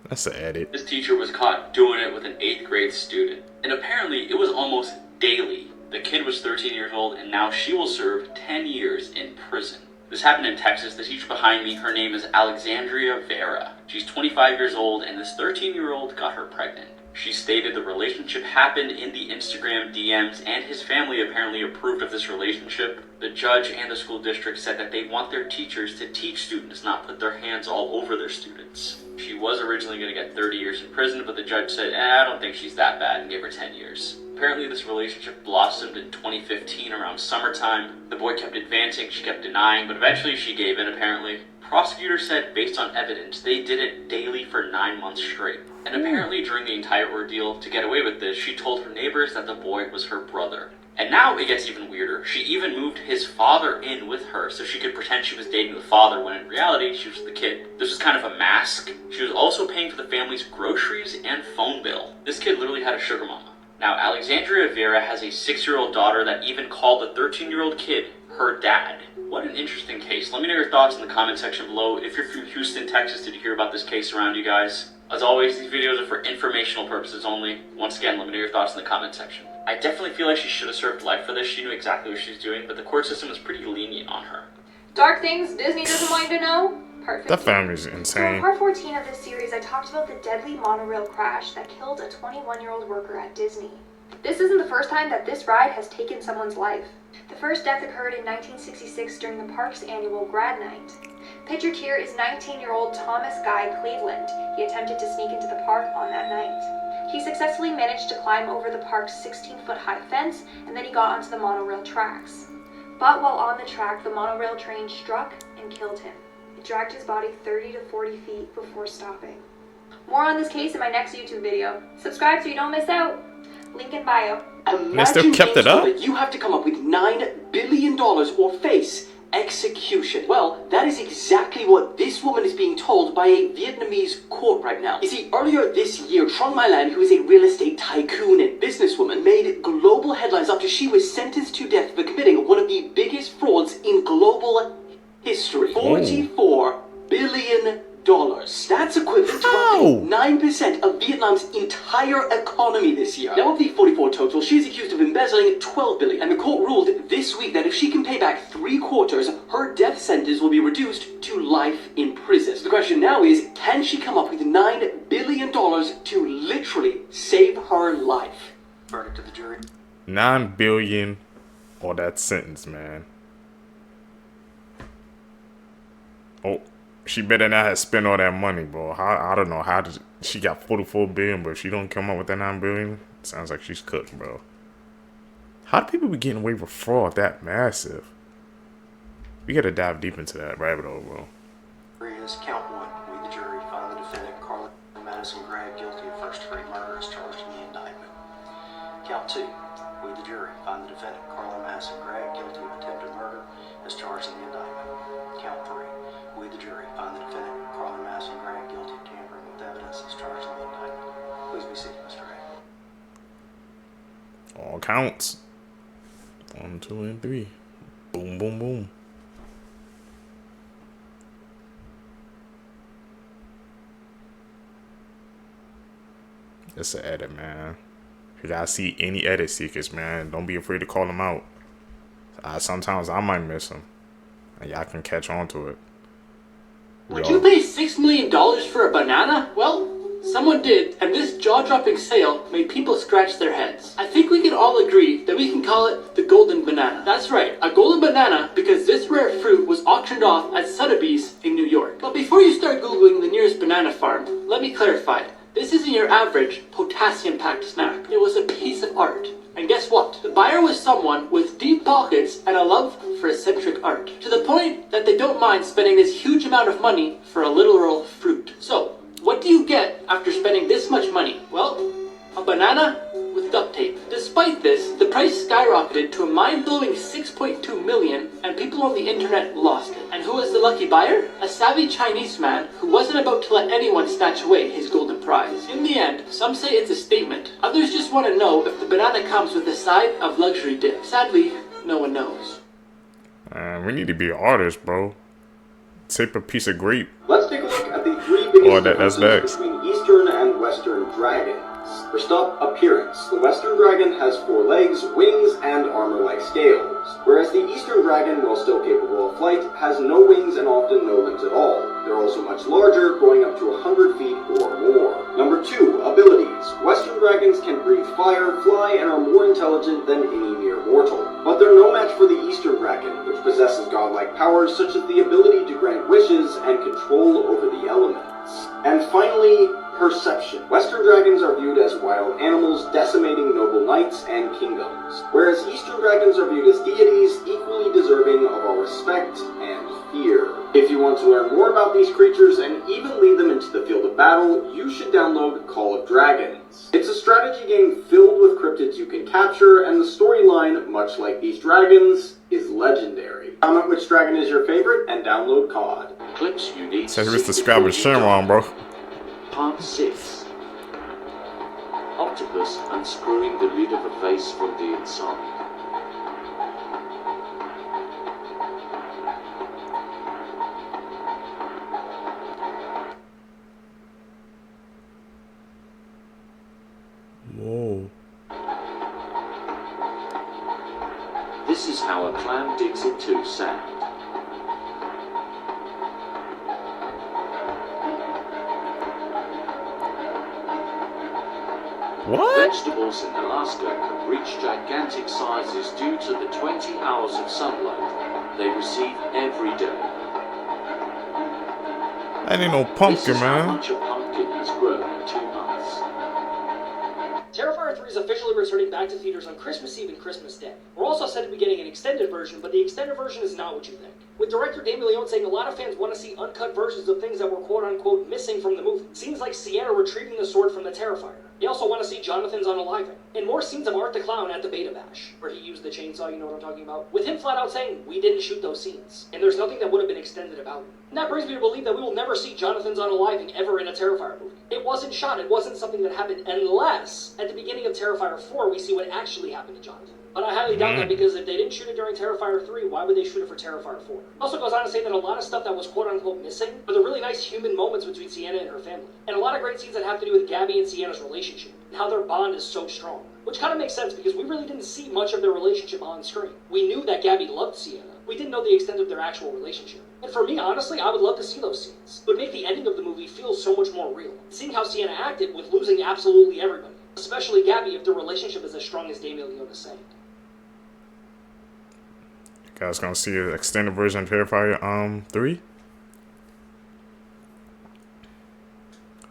That's an edit. This teacher was caught doing it with an 8th grade student. And apparently it was almost daily. The kid was 13 years old and now she will serve 10 years in prison. This happened in Texas. The teacher behind me, her name is Alexandria Vera. She's 25 years old, and this 13-year-old got her pregnant. She stated the relationship happened in the Instagram DMs, and his family apparently approved of this relationship. The judge and the school district said that they want their teachers to teach students, not put their hands all over their students. She was originally going to get 30 years in prison, but the judge said, I don't think she's that bad, and gave her 10 years. Apparently this relationship blossomed in 2015 around summertime. The boy kept advancing, she kept denying, but eventually she gave in apparently. Prosecutors said, based on evidence, they did it daily for 9 months straight. And apparently during the entire ordeal, to get away with this, she told her neighbors that the boy was her brother. And now it gets even weirder. She even moved his father in with her so she could pretend she was dating the father when in reality she was the kid. This was kind of a mask. She was also paying for the family's groceries and phone bill. This kid literally had a sugar mama. Now, Alexandria Vera has a 6-year-old daughter that even called the 13-year-old kid her dad. What an interesting case. Let me know your thoughts in the comment section below. If you're from Houston, Texas, did you hear about this case around you guys? As always, these videos are for informational purposes only. Once again, let me know your thoughts in the comment section. I definitely feel like she should have served life for this. She knew exactly what she was doing, but the court system was pretty lenient on her. Dark things Disney doesn't want you to know? Perfect. That family's So in insane. part 14 of this series, I talked about the deadly monorail crash that killed a 21-year-old worker at Disney. This isn't the first time that this ride has taken someone's life. The first death occurred in 1966 during the park's annual grad night. Pictured here is 19-year-old Thomas Guy Cleveland. He attempted to sneak into the park on that night. He successfully managed to climb over the park's 16-foot high fence, and then he got onto the monorail tracks. But while on the track, the monorail train struck and killed him. It dragged his body 30 to 40 feet before stopping. More on this case in my next YouTube video. Subscribe so you don't miss out. Link in bio. They still kept it up? That you have to come up with $9 billion or face execution. Well, that is exactly what this woman is being told by a Vietnamese court right now. You see, earlier this year, Trong My Lan, who is a real estate tycoon and businesswoman, made global headlines after she was sentenced to death for committing one of the biggest frauds in global history. $44 billion. That's equivalent to roughly 9% of Vietnam's entire economy this year. Now of the 44 total, she's accused of embezzling $12 billion, and the court ruled this week that if she can pay back 3/4, her death sentence will be reduced to life in prison. So the question now is, can she come up with $9 billion to literally save her life? Verdict to the jury. $9 billion or that sentence, man. Oh. She better not have spent all that money, bro. I don't know how she got 44 billion, but if she don't come up with that 9 billion, it sounds like she's cooked, bro. How do people be getting away with fraud that massive? We gotta dive deep into that rabbit hole, bro. Is count 1. We, the jury, find the defendant, Carla Madison Gregg, guilty of first-degree murder as charged in the indictment. Count 2. We, the jury, find the defendant, Carla Madison Gregg, guilty of attempted murder as charged in the indictment. Count 3. We, the jury, find the defendant, Carla Madison Gregg, guilty of tampering with evidence as charged in the indictment. Please be seated, Mr. Gregg. All counts. 1, 2, and 3. Boom, boom, boom. It's an edit, man. If you guys see any edit seekers, man, don't be afraid to call them out. Sometimes I might miss them, and y'all can catch on to it. Would you pay $6 million for a banana? Well, someone did, and this jaw-dropping sale made people scratch their heads. I think we can all agree that we can call it the golden banana. That's right, a golden banana because this rare fruit was auctioned off at Sotheby's in New York. But before you start Googling the nearest banana farm, let me clarify. This isn't your average potassium-packed snack. It was a piece of art. And guess what? The buyer was someone with deep pockets and a love for eccentric art. To the point that they don't mind spending this huge amount of money for a literal fruit. So, what do you get after spending this much money? Well, a banana with duct tape. Despite this, the price skyrocketed to a mind-blowing $6.2 million, and people on the internet lost it. And who was the lucky buyer? A savvy Chinese man who wasn't about to let anyone snatch away his golden prize. In the end, some say it's a statement. Others just want to know if the banana comes with a side of luxury dip. Sadly, no one knows. We need to be artists, bro. Tape a piece of grape. Let's take a look at the three biggest differences between Eastern and Western Western dragons. First up, appearance. The Western dragon has 4 legs, wings, and armor-like scales, whereas the Eastern dragon, while still capable of flight, has no wings and often no limbs at all. They're also much larger, growing up to 100 feet or more. Number 2, abilities. Western dragons can breathe fire, fly, and are more intelligent than any mere mortal. But they're no match for the Eastern dragon, which possesses godlike powers such as the ability to grant wishes and control over the elements. And finally, perception. Western dragons are viewed as wild animals decimating noble knights and kingdoms, whereas Eastern dragons are viewed as deities equally deserving of our respect and fear. If you want to learn more about these creatures and even lead them into the field of battle, you should download Call of Dragons. It's a strategy game filled with cryptids you can capture, and the storyline, much like these dragons, is legendary. Comment which dragon is your favorite and download COD. Clips you need. So here's describing Shenron, bro. Part 6. Octopus unscrewing the lid of a vase from the inside. Whoa. This is how a clam digs into sand. What? Vegetables in Alaska can reach gigantic sizes due to the 20 hours of sunlight they receive every day. That ain't no pumpkin, This is man. how much a pumpkin has grown in 2 months. Terrifier 3 is officially returning back to theaters on Christmas Eve and Christmas Day. We're also said to be getting an extended version, but the extended version is not what you think. With director Damien Leone saying a lot of fans want to see uncut versions of things that were quote-unquote missing from the movie. Scenes like Sienna retrieving the sword from the Terrifier. They also want to see Jonathan's unaliving. And more scenes of Art the Clown at the Beta Bash, where he used the chainsaw, you know what I'm talking about? With him flat out saying, we didn't shoot those scenes. And there's nothing that would have been extended about it. And that brings me to believe that we will never see Jonathan's unaliving ever in a Terrifier movie. It wasn't shot, it wasn't something that happened unless, at the beginning of Terrifier 4, we see what actually happened to Jonathan. But I highly doubt that, because if they didn't shoot it during Terrifier 3, why would they shoot it for Terrifier 4? Also goes on to say that a lot of stuff that was quote-unquote missing are the really nice human moments between Sienna and her family. And a lot of great scenes that have to do with Gabby and Sienna's relationship, and how their bond is so strong. Which kind of makes sense, because we really didn't see much of their relationship on screen. We knew that Gabby loved Sienna. We didn't know the extent of their actual relationship. And for me, honestly, I would love to see those scenes. It would make the ending of the movie feel so much more real. Seeing how Sienna acted with losing absolutely everybody. Especially Gabby, if the relationship is as strong as Damien Leone is saying. You guys gonna see an extended version of Terrifier 3?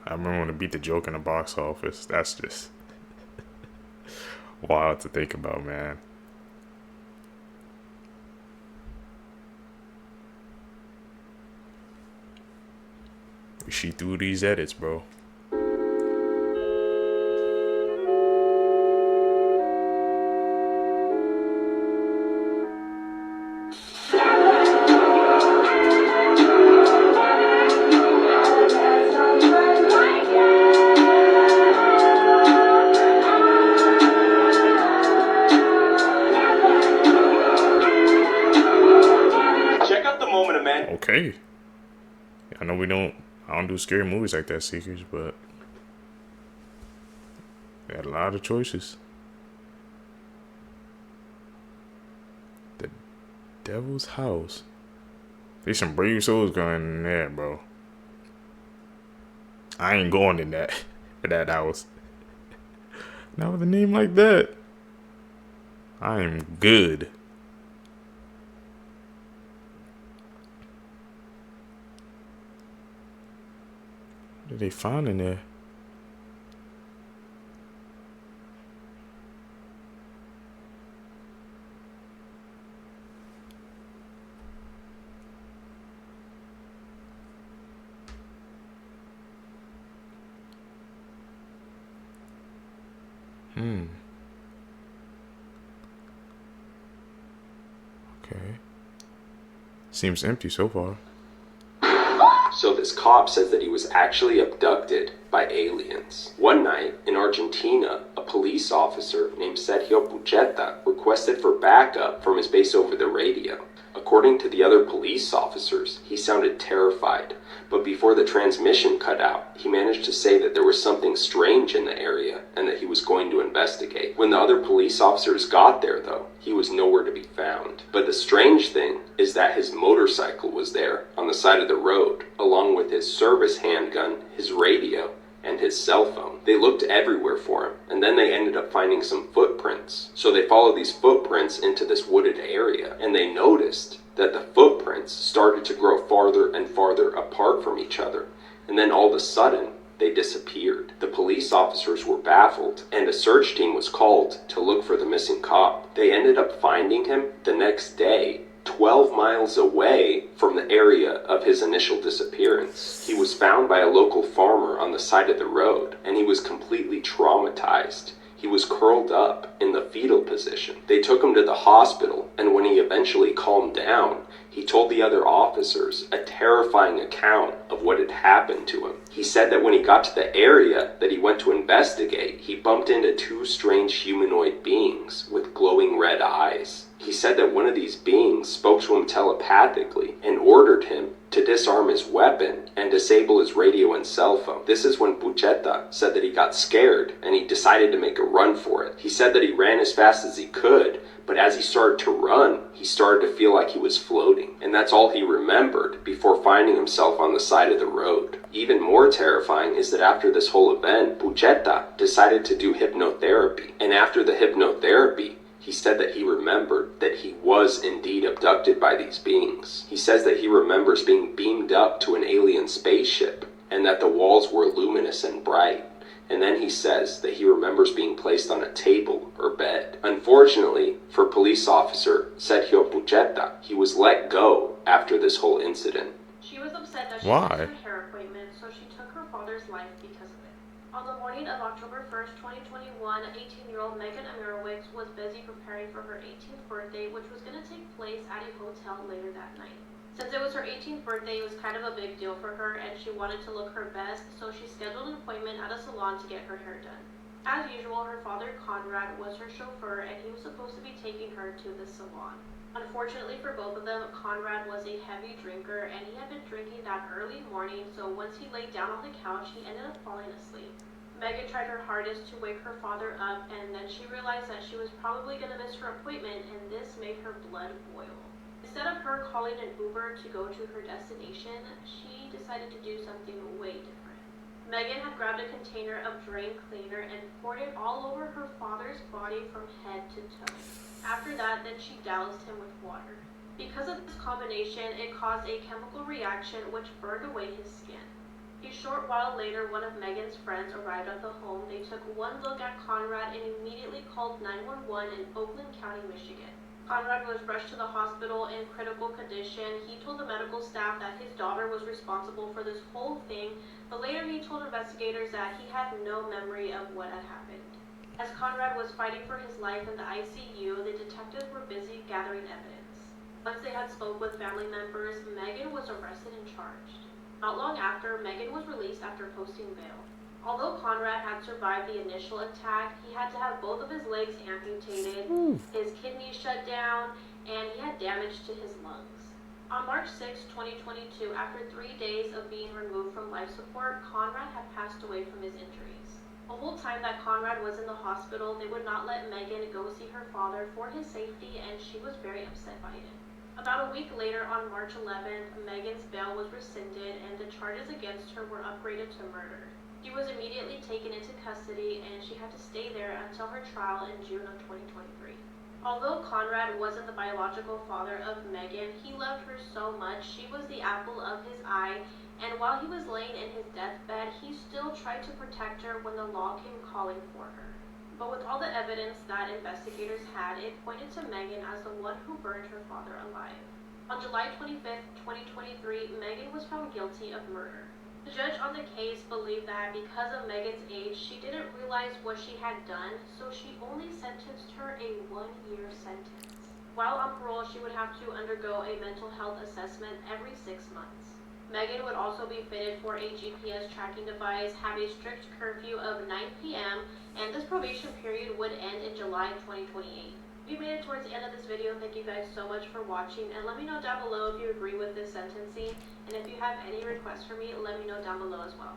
I remember when it beat the joke in the box office. That's just wild to think about, man. We see through these edits, bro. Check out the moment of man. Okay. I know I don't do scary movies like that, Seekers, but they had a lot of choices. The Devil's House. There's some brave souls going in there, bro. I ain't going in that for that house. Not with a name like that. I am good. What did they find in there? Okay. Seems empty so far. So this cop says that he was actually abducted by aliens. One night in Argentina, a police officer named Sergio Pucheta requested for backup from his base over the radio. According to the other police officers, he sounded terrified, but before the transmission cut out, he managed to say that there was something strange in the area and that he was going to investigate. When the other police officers got there, though, he was nowhere to be found. But the strange thing is that his motorcycle was there on the side of the road, along with his service handgun, his radio, and his cell phone. They looked everywhere for him, and then they ended up finding some footprints. So they followed these footprints into this wooded area, and they noticed that the footprints started to grow farther and farther apart from each other. And then all of a sudden, they disappeared. The police officers were baffled, and a search team was called to look for the missing cop. They ended up finding him the next day, 12 miles away from the area of his initial disappearance. He was found by a local farmer on the side of the road, and he was completely traumatized. He was curled up in the fetal position. They took him to the hospital, and when he eventually calmed down, he told the other officers a terrifying account of what had happened to him. He said that when he got to the area that he went to investigate, he bumped into two strange humanoid beings with glowing red eyes. He said that one of these beings spoke to him telepathically and ordered him to disarm his weapon and disable his radio and cell phone. This is when Pucheta said that he got scared and he decided to make a run for it. He said that he ran as fast as he could, but as he started to run, he started to feel like he was floating. And that's all he remembered before finding himself on the side of the road. Even more terrifying is that after this whole event, Pucheta decided to do hypnotherapy. And after the hypnotherapy, he said that he remembered that he was indeed abducted by these beings. He says that he remembers being beamed up to an alien spaceship and that the walls were luminous and bright. And then he says that he remembers being placed on a table or bed. Unfortunately, for police officer Sergio Pucheta, he was let go after this whole incident. She was upset that she Why? missed her hair appointment, so she took her father's life because of it. On the morning of October 1st, 2021, 18-year-old Megan Amirowicz was busy preparing for her 18th birthday, which was going to take place at a hotel later that night. Since it was her 18th birthday, it was kind of a big deal for her, and she wanted to look her best, so she scheduled an appointment at a salon to get her hair done. As usual, her father, Conrad, was her chauffeur, and he was supposed to be taking her to the salon. Unfortunately for both of them, Conrad was a heavy drinker, and he had been drinking that early morning, so once he laid down on the couch, he ended up falling asleep. Megan tried her hardest to wake her father up, and then she realized that she was probably going to miss her appointment, and this made her blood boil. Instead of her calling an Uber to go to her destination, she decided to do something way different. Megan had grabbed a container of drain cleaner and poured it all over her father's body from head to toe. After that, then she doused him with water. Because of this combination, it caused a chemical reaction which burned away his skin. A short while later, one of Megan's friends arrived at the home. They took one look at Conrad and immediately called 911 in Oakland County, Michigan. Conrad was rushed to the hospital in critical condition. He told the medical staff that his daughter was responsible for this whole thing, but later he told investigators that he had no memory of what had happened. As Conrad was fighting for his life in the ICU, the detectives were busy gathering evidence. Once they had spoke with family members, Megan was arrested and charged. Not long after, Megan was released after posting bail. Although Conrad had survived the initial attack, he had to have both of his legs amputated, his kidneys shut down, and he had damage to his lungs. On March 6, 2022, after 3 days of being removed from life support, Conrad had passed away from his injuries. The whole time that Conrad was in the hospital, they would not let Megan go see her father for his safety, and she was very upset by it. About a week later, on March 11th, Megan's bail was rescinded, and the charges against her were upgraded to murder. She was immediately taken into custody, and she had to stay there until her trial in June of 2023. Although Conrad wasn't the biological father of Megan, he loved her so much. She was the apple of his eye, and while he was laying in his deathbed, he still tried to protect her when the law came calling for her. But with all the evidence that investigators had, it pointed to Megan as the one who burned her father alive. On July 25th, 2023, Megan was found guilty of murder. The judge on the case believed that because of Megan's age, she didn't realize what she had done, so she only sentenced her a 1-year sentence. While on parole, she would have to undergo a mental health assessment every 6 months. Megan would also be fitted for a GPS tracking device, have a strict curfew of 9 p.m., and this probation period would end in July 2028. We made it towards the end of this video. Thank you guys so much for watching, and let me know down below if you agree with this sentencing, and if you have any requests for me, let me know down below as well.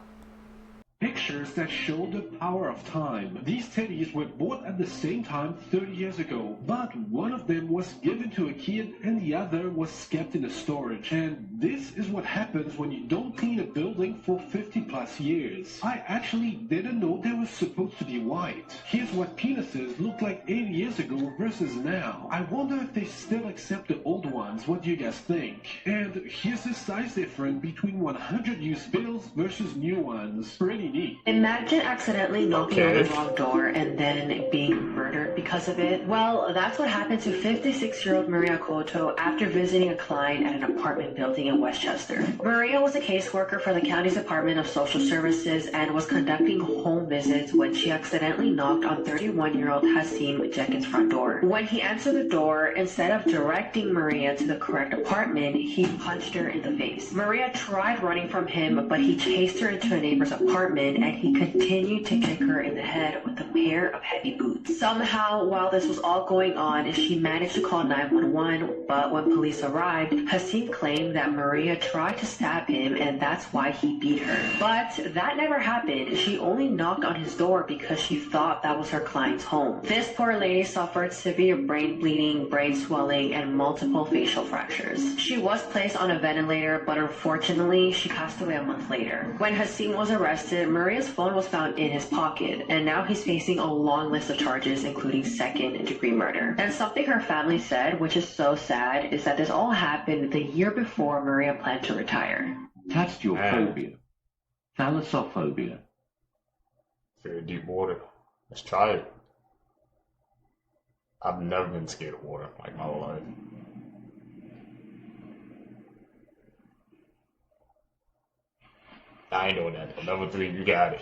Pictures that show the power of time. These teddies were bought at the same time 30 years ago, but one of them was given to a kid and the other was kept in a storage. And this is what happens when you don't clean a building for 50 plus years. I actually didn't know they were supposed to be white. Here's what penises looked like 80 years ago versus now. I wonder if they still accept the old ones. What do you guys think? And here's the size difference between 100 used bills versus new ones. Pretty neat. Imagine accidentally knocking on the wrong door and then being murdered because of it. Well, that's what happened to 56-year-old Maria Couto after visiting a client at an apartment building in Westchester. Maria was a caseworker for the county's Department of Social Services and was conducting home visits when she accidentally knocked on 31-year-old Hasim Jenkins' front door. When he answered the door, instead of directing Maria to the correct apartment, he punched her in the face. Maria tried running from him, but he chased her into a neighbor's apartment and he continued to kick her in the head with a pair of heavy boots. Somehow, while this was all going on, she managed to call 911, but when police arrived, Hasim claimed that Maria tried to stab him and that's why he beat her. But that never happened. She only knocked on his door because she thought that was her client's home. This poor lady suffered severe brain bleeding, brain swelling, and multiple facial fractures. She was placed on a ventilator, but unfortunately, she passed away a month later. When Hasim was arrested, Maria's phone was found in his pocket, and now he's facing a long list of charges, including second-degree murder. And something her family said, which is so sad, is that this all happened the year before Maria planned to retire. Tasteophobia. Thalassophobia. Very deep water. Let's try it. I've never been scared of water like my whole life. I ain't doing that. Level 3, you got it.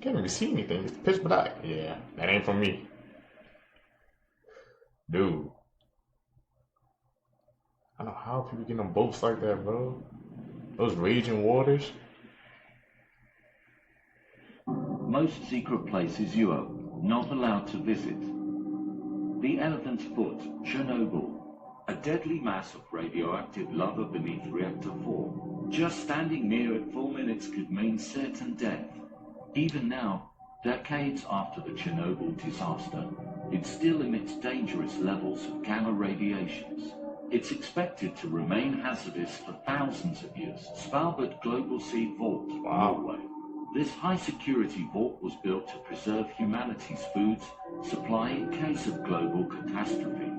Can't really see anything. It's pitch black. Yeah, that ain't for me. Dude. I don't know how people get on boats like that, bro. Those raging waters. Most secret places you are not allowed to visit. The Elephant's Foot, Chernobyl, a deadly mass of radioactive lava beneath Reactor 4. Just standing near it 4 minutes could mean certain death. Even now, decades after the Chernobyl disaster, it still emits dangerous levels of gamma radiations. It's expected to remain hazardous for thousands of years. Svalbard Global Sea Vault, Norway. This high-security vault was built to preserve humanity's foods supply in case of global catastrophe.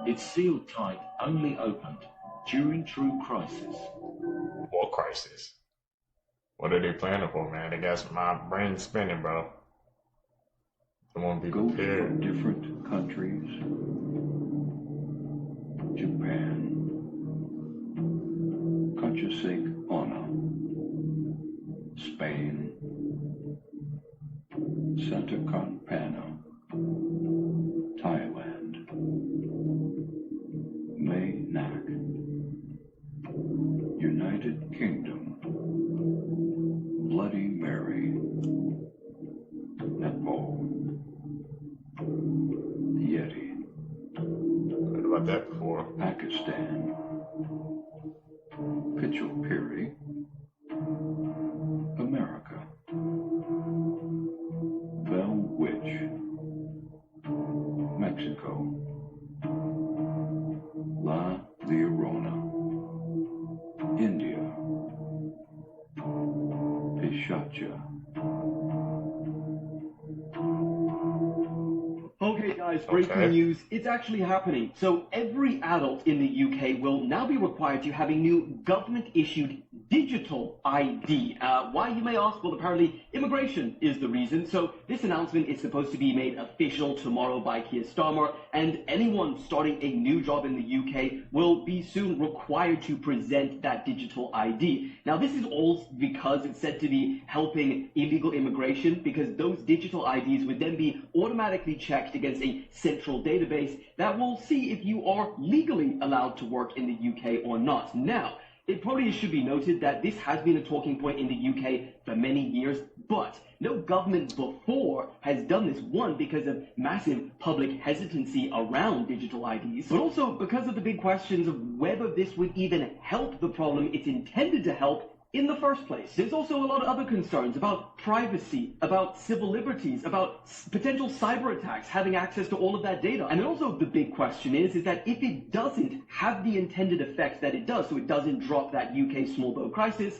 It's sealed tight, only opened during true crisis. What crisis? What are they planning for, man? I guess my brain's spinning, bro. I won't be prepared. Different countries. Japan. Kachusik Ono. Spain. Santakon Pano. Thailand. Mae Nak. United Kingdom. Bloody Mary. Nepal. Yeti. Heard about that before. Pakistan. Pichilpiri. America. Bell Witch. Mexico. La Llorona. India. Pishacha. Okay guys, breaking news. It's actually happening. So every adult in the UK will now be required to have a new government-issued digital ID. Why, you may ask? Well, apparently immigration is the reason. So this announcement is supposed to be made official tomorrow by Keir Starmer, and anyone starting a new job in the UK will be soon required to present that digital ID. Now, this is all because it's said to be helping illegal immigration, because those digital IDs would then be automatically checked against a central database that will see if you are legally allowed to work in the UK or not. Now, It probably should be noted that this has been a talking point in the UK for many years, but no government before has done this, one, because of massive public hesitancy around digital IDs, but also because of the big questions of whether this would even help the problem it's intended to help in the first place. There's also a lot of other concerns about privacy, about civil liberties, about potential cyber attacks, having access to all of that data. And then also the big question is that if it doesn't have the intended effect that it does, so it doesn't drop that UK small boat crisis,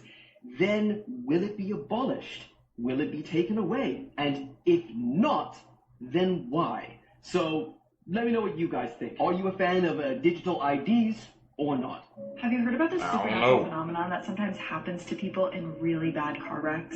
then will it be abolished? Will it be taken away? And if not, then why? So let me know what you guys think. Are you a fan of digital IDs or not? Have you heard about this supernatural phenomenon that sometimes happens to people in really bad car wrecks?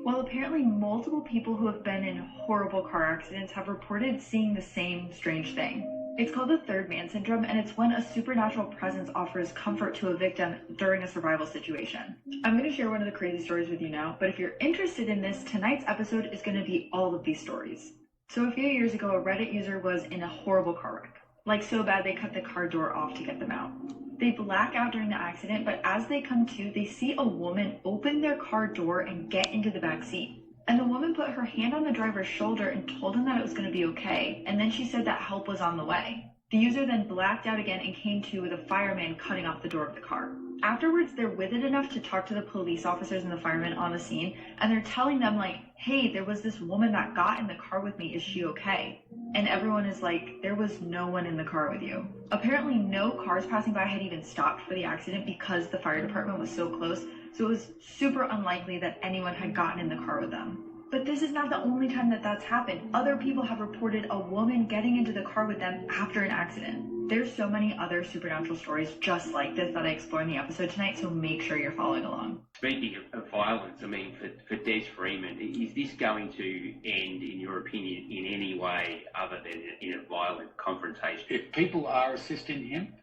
Well, apparently multiple people who have been in horrible car accidents have reported seeing the same strange thing. It's called the third man syndrome, and it's when a supernatural presence offers comfort to a victim during a survival situation. I'm going to share one of the crazy stories with you now, but if you're interested in this, tonight's episode is going to be all of these stories. So a few years ago, a Reddit user was in a horrible car wreck. Like so bad they cut the car door off to get them out. They black out during the accident, but as they come to, they see a woman open their car door and get into the back seat. And the woman put her hand on the driver's shoulder and told him that it was going to be okay, and then she said that help was on the way. The user then blacked out again and came to with a fireman cutting off the door of the car. Afterwards, they're with it enough to talk to the police officers and the firemen on the scene, and they're telling them like, hey, there was this woman that got in the car with me, is she okay? And everyone is like, there was no one in the car with you. Apparently no cars passing by had even stopped for the accident because the fire department was so close, so it was super unlikely that anyone had gotten in the car with them. But this is not the only time that that's happened. Other people have reported a woman getting into the car with them after an accident. There's so many other supernatural stories just like this that I explore in the episode tonight, so make sure you're following along. Speaking of violence, I mean, for Des Freeman, is this going to end, in your opinion, in any way other than in a violent confrontation? If people are assisting him,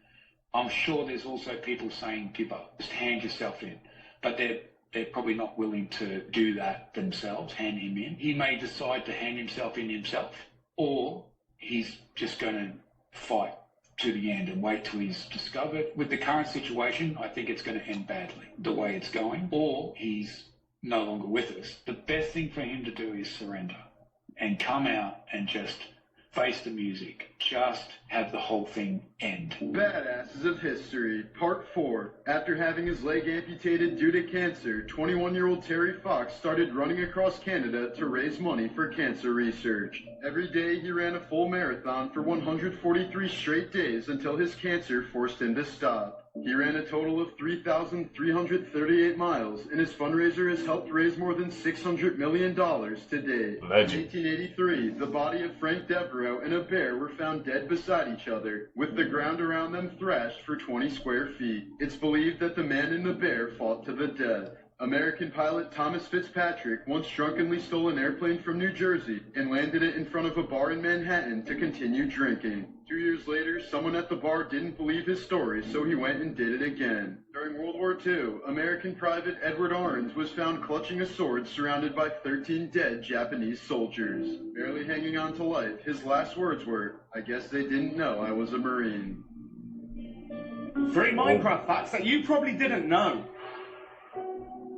I'm sure there's also people saying, give up, just hand yourself in. But they're probably not willing to do that themselves, hand him in. He may decide to hand himself in himself, or he's just going to fight to the end and wait till he's discovered. With the current situation, I think it's going to end badly, the way it's going, or he's no longer with us. The best thing for him to do is surrender and come out and just face the music. Just have the whole thing end. Badasses of History, Part 4. After having his leg amputated due to cancer, 21-year-old Terry Fox started running across Canada to raise money for cancer research. Every day he ran a full marathon for 143 straight days until his cancer forced him to stop. He ran a total of 3,338 miles, and his fundraiser has helped raise more than $600 million to date. Legend. In 1883, the body of Frank Devereaux and a bear were found dead beside each other, with the ground around them thrashed for 20 square feet. It's believed that the man and the bear fought to the death. American pilot Thomas Fitzpatrick once drunkenly stole an airplane from New Jersey and landed it in front of a bar in Manhattan to continue drinking. 2 years later, someone at the bar didn't believe his story, so he went and did it again. During World War II, American Private Edward Arns was found clutching a sword surrounded by 13 dead Japanese soldiers. Barely hanging on to life, his last words were, "I guess they didn't know I was a Marine." 3 Minecraft facts that you probably didn't know.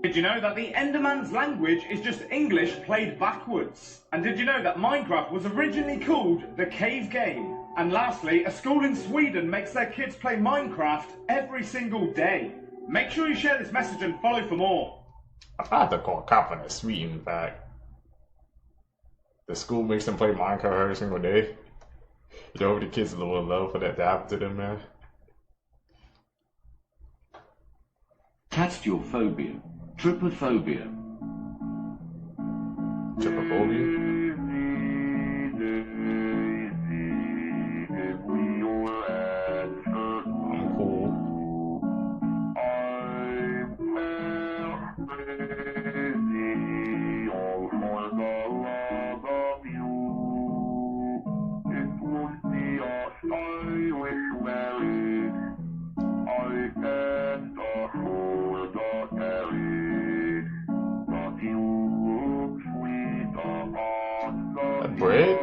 Did you know that the Enderman's language is just English played backwards? And did you know that Minecraft was originally called the Cave Game? And lastly, a school in Sweden makes their kids play Minecraft every single day. Make sure you share this message and follow for more. I thought to call a cop on that Sweden fact. The school makes them play Minecraft every single day. You know, the kids a little low for that to happen to them, man. Tastrophobia. Trypophobia. Trypophobia? I'm cool. Bread?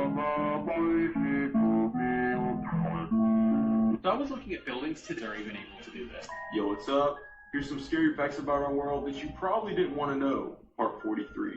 I was looking at buildings, kids are even able to do this. Yo, what's up? Here's some scary facts about our world that you probably didn't want to know. Part 43.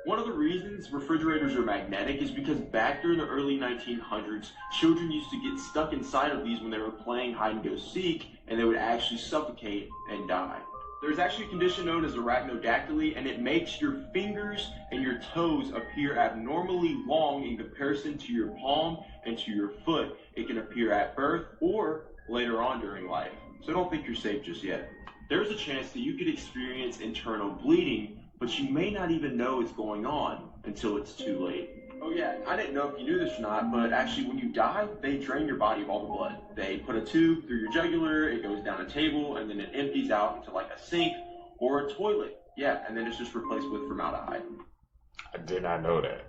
One of the reasons refrigerators are magnetic is because back during the early 1900s, children used to get stuck inside of these when they were playing hide and go seek, and they would actually suffocate and die. There's actually a condition known as arachnodactyly, and it makes your fingers and your toes appear abnormally long in comparison to your palm and to your foot. It can appear at birth or later on during life. So don't think you're safe just yet. There's a chance that you could experience internal bleeding, but you may not even know it's going on until it's too late. Oh yeah, I didn't know if you knew this or not, but actually when you die, they drain your body of all the blood. They put a tube through your jugular, it goes down a table, and then it empties out into like a sink or a toilet. Yeah, and then it's just replaced with formaldehyde. I did not know that.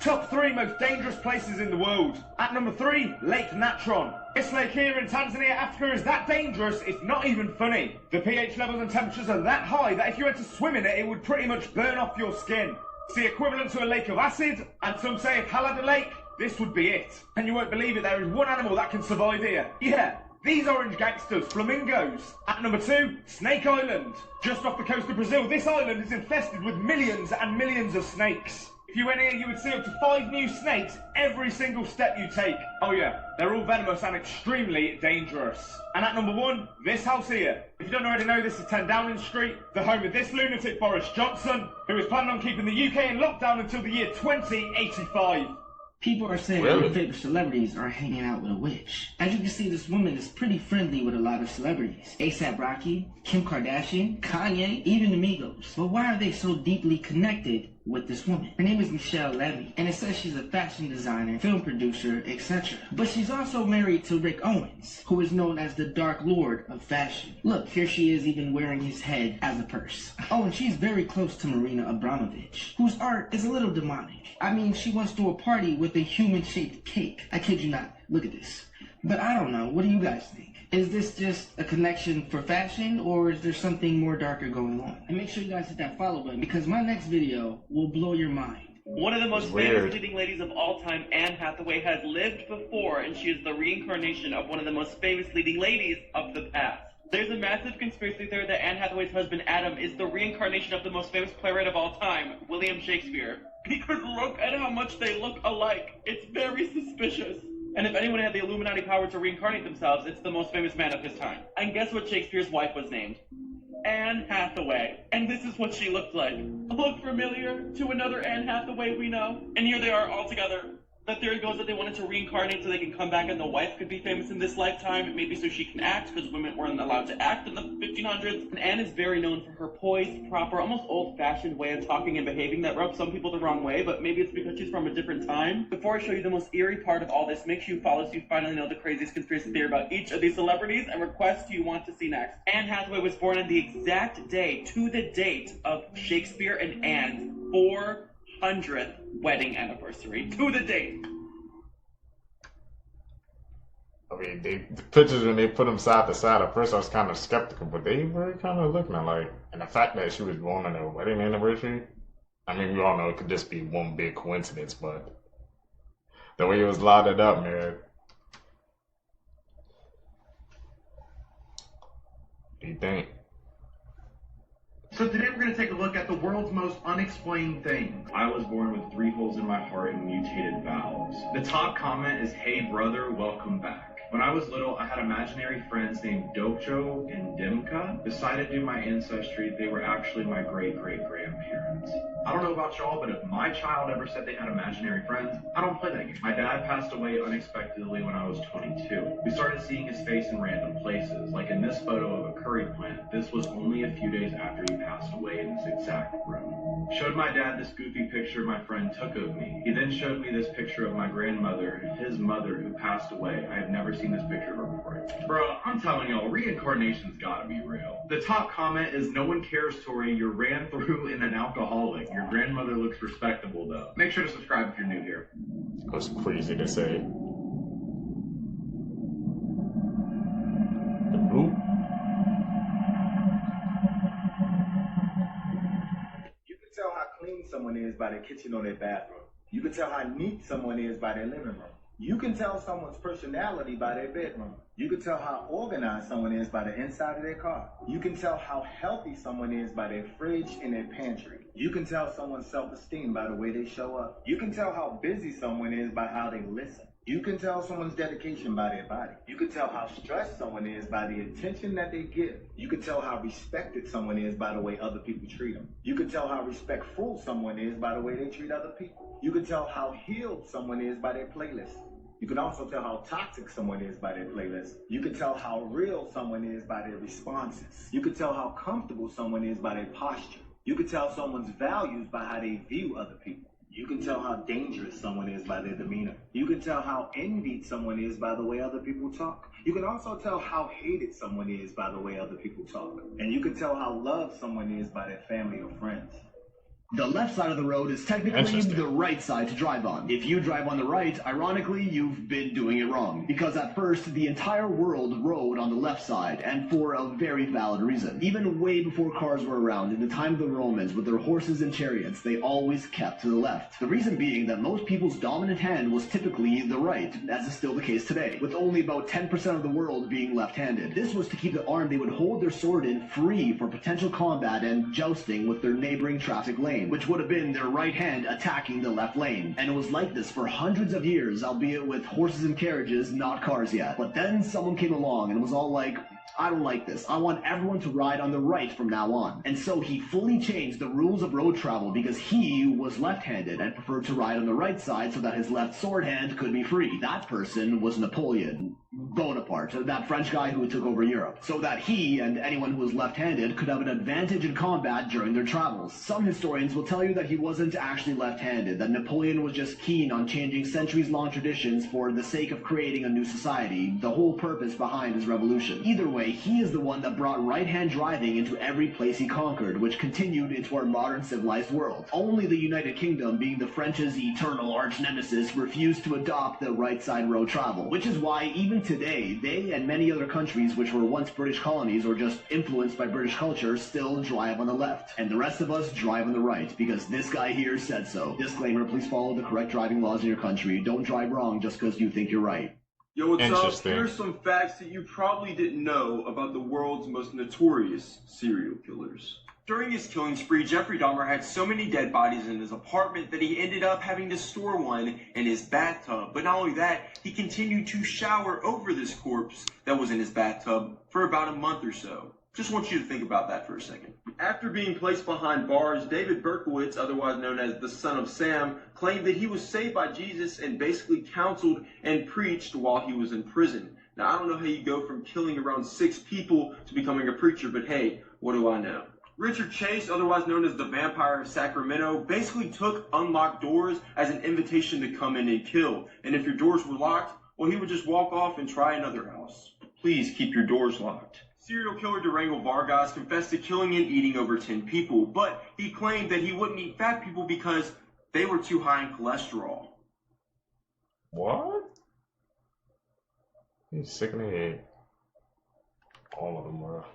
Top 3 most dangerous places in the world. At number 3, Lake Natron. This lake here in Tanzania, Africa is that dangerous, it's not even funny. The pH levels and temperatures are that high that if you were to swim in it, it would pretty much burn off your skin. It's the equivalent to a lake of acid, and some say if hell had a lake, this would be it. And you won't believe it, there is one animal that can survive here. Yeah, these orange gangsters, flamingos. At number 2, Snake Island. Just off the coast of Brazil, this island is infested with millions and millions of snakes. If you went here, you would see up to 5 new snakes every single step you take. Oh yeah, they're all venomous and extremely dangerous. And at number 1, this house here. If you don't already know, this is 10 Downing Street, the home of this lunatic Boris Johnson, who is planning on keeping the UK in lockdown until the year 2085. People are saying Really? their favorite celebrities are hanging out with a witch. As you can see, this woman is pretty friendly with a lot of celebrities. A$AP Rocky, Kim Kardashian, Kanye, even the Migos. But why are they so deeply connected with this woman? Her name is Michelle Levy, and it says she's a fashion designer, film producer, etc. But she's also married to Rick Owens, who is known as the Dark Lord of fashion. Look, here she is even wearing his head as a purse. Oh, and she's very close to Marina Abramovich, whose art is a little demonic. I mean, she once threw a party with a human-shaped cake. I kid you not. Look at this. But I don't know. What do you guys think? Is this just a connection for fashion, or is there something more darker going on? And make sure you guys hit that follow button, because my next video will blow your mind. One of the most Weird. famous leading ladies of all time, Anne Hathaway, has lived before, and she is the reincarnation of one of the most famous leading ladies of the past. There's a massive conspiracy theory that Anne Hathaway's husband, Adam, is the reincarnation of the most famous playwright of all time, William Shakespeare. Because look at how much they look alike. It's very suspicious. And if anyone had the Illuminati power to reincarnate themselves, it's the most famous man of his time. And guess what Shakespeare's wife was named? Anne Hathaway. And this is what she looked like. Look familiar to another Anne Hathaway we know? And here they are all together. The theory goes that they wanted to reincarnate so they can come back and the wife could be famous in this lifetime, maybe so she can act, because women weren't allowed to act in the 1500s. And Anne is very known for her poised, proper, almost old-fashioned way of talking and behaving that rubs some people the wrong way, but maybe it's because she's from a different time. Before I show you the most eerie part of all this, make sure you follow so you finally know the craziest conspiracy theory about each of these celebrities and request you want to see next. Anne Hathaway was born on the exact day, to the date, of Shakespeare and Anne's 400th wedding anniversary. To the date. I mean, the pictures when they put them side to side, at first I was kind of skeptical, but they were kind of looking alike. And the fact that she was born on their wedding anniversary, I mean, we all know it could just be one big coincidence, but the way it was lighted up, man. What do you think? So today we're going to take a look at the world's most unexplained thing. I was born with 3 holes in my heart and mutated valves. The top comment is, "Hey brother, welcome back." When I was little, I had imaginary friends named Docho and Dimka. Decided to do my ancestry, they were actually my great-great-grandparents. I don't know about y'all, but if my child ever said they had imaginary friends, I don't play that game. My dad passed away unexpectedly when I was 22. We started seeing his face in random places, like in this photo of a curry plant. This was only a few days after he passed away in this exact room. Showed my dad this goofy picture my friend took of me. He then showed me this picture of my grandmother and his mother who passed away. I have never seen this picture of her before. Bro, I'm telling y'all, reincarnation's gotta be real. The top comment is, "No one cares, Tori, you ran through in an alcoholic. Your grandmother looks respectable though." Make sure to subscribe if you're new here. That's crazy to say. You can tell how clean someone is by their kitchen or their bathroom. You can tell how neat someone is by their living room. You can tell someone's personality by their bedroom. You can tell how organized someone is by the inside of their car. You can tell how healthy someone is by their fridge and their pantry. You can tell someone's self-esteem by the way they show up. You can tell how busy someone is by how they listen. You can tell someone's dedication by their body. You can tell how stressed someone is by the attention that they give. You can tell how respected someone is by the way other people treat them. You can tell how respectful someone is by the way they treat other people. You can tell how healed someone is by their playlist. You can also tell how toxic someone is by their playlist. You can tell how real someone is by their responses. You can tell how comfortable someone is by their posture. You can tell someone's values by how they view other people. You can tell how dangerous someone is by their demeanor. You can tell how envied someone is by the way other people talk. You can also tell how hated someone is by the way other people talk. And you can tell how loved someone is by their family or friends. The left side of the road is technically the right side to drive on. If you drive on the right, ironically, you've been doing it wrong. Because at first, the entire world rode on the left side, and for a very valid reason. Even way before cars were around, in the time of the Romans, with their horses and chariots, they always kept to the left. The reason being that most people's dominant hand was typically the right, as is still the case today, with only about 10% of the world being left-handed. This was to keep the arm they would hold their sword in free for potential combat and jousting with their neighboring traffic lane, which would have been their right hand attacking the left lane. And it was like this for hundreds of years, albeit with horses and carriages, not cars yet. But then someone came along and was all like, I don't like this. I want everyone to ride on the right from now on. And so he fully changed the rules of road travel because he was left-handed and preferred to ride on the right side so that his left sword hand could be free. That person was Napoleon Bonaparte, that French guy who took over Europe, so that he and anyone who was left-handed could have an advantage in combat during their travels. Some historians will tell you that he wasn't actually left-handed, that Napoleon was just keen on changing centuries-long traditions for the sake of creating a new society, the whole purpose behind his revolution. Either way, he is the one that brought right-hand driving into every place he conquered, which continued into our modern civilized world. Only the United Kingdom, being the French's eternal arch-nemesis, refused to adopt the right-side road travel, which is why even today, they and many other countries which were once British colonies or just influenced by British culture still drive on the left, and the rest of us drive on the right, because this guy here said so. Disclaimer, please follow the correct driving laws in your country. Don't drive wrong just because you think you're right. Yo, what's up? Here's some facts that you probably didn't know about the world's most notorious serial killers. During his killing spree, Jeffrey Dahmer had so many dead bodies in his apartment that he ended up having to store one in his bathtub. But not only that, he continued to shower over this corpse that was in his bathtub for about a month or so. Just want you to think about that for a second. After being placed behind bars, David Berkowitz, otherwise known as the Son of Sam, claimed that he was saved by Jesus and basically counseled and preached while he was in prison. Now, I don't know how you go from killing around 6 people to becoming a preacher, but hey, what do I know? Richard Chase, otherwise known as the Vampire of Sacramento, basically took unlocked doors as an invitation to come in and kill. And if your doors were locked, well, he would just walk off and try another house. Please keep your doors locked. Serial killer Durango Vargas confessed to killing and eating over 10 people, but he claimed that he wouldn't eat fat people because they were too high in cholesterol. What? He's sick in the head. All of them were.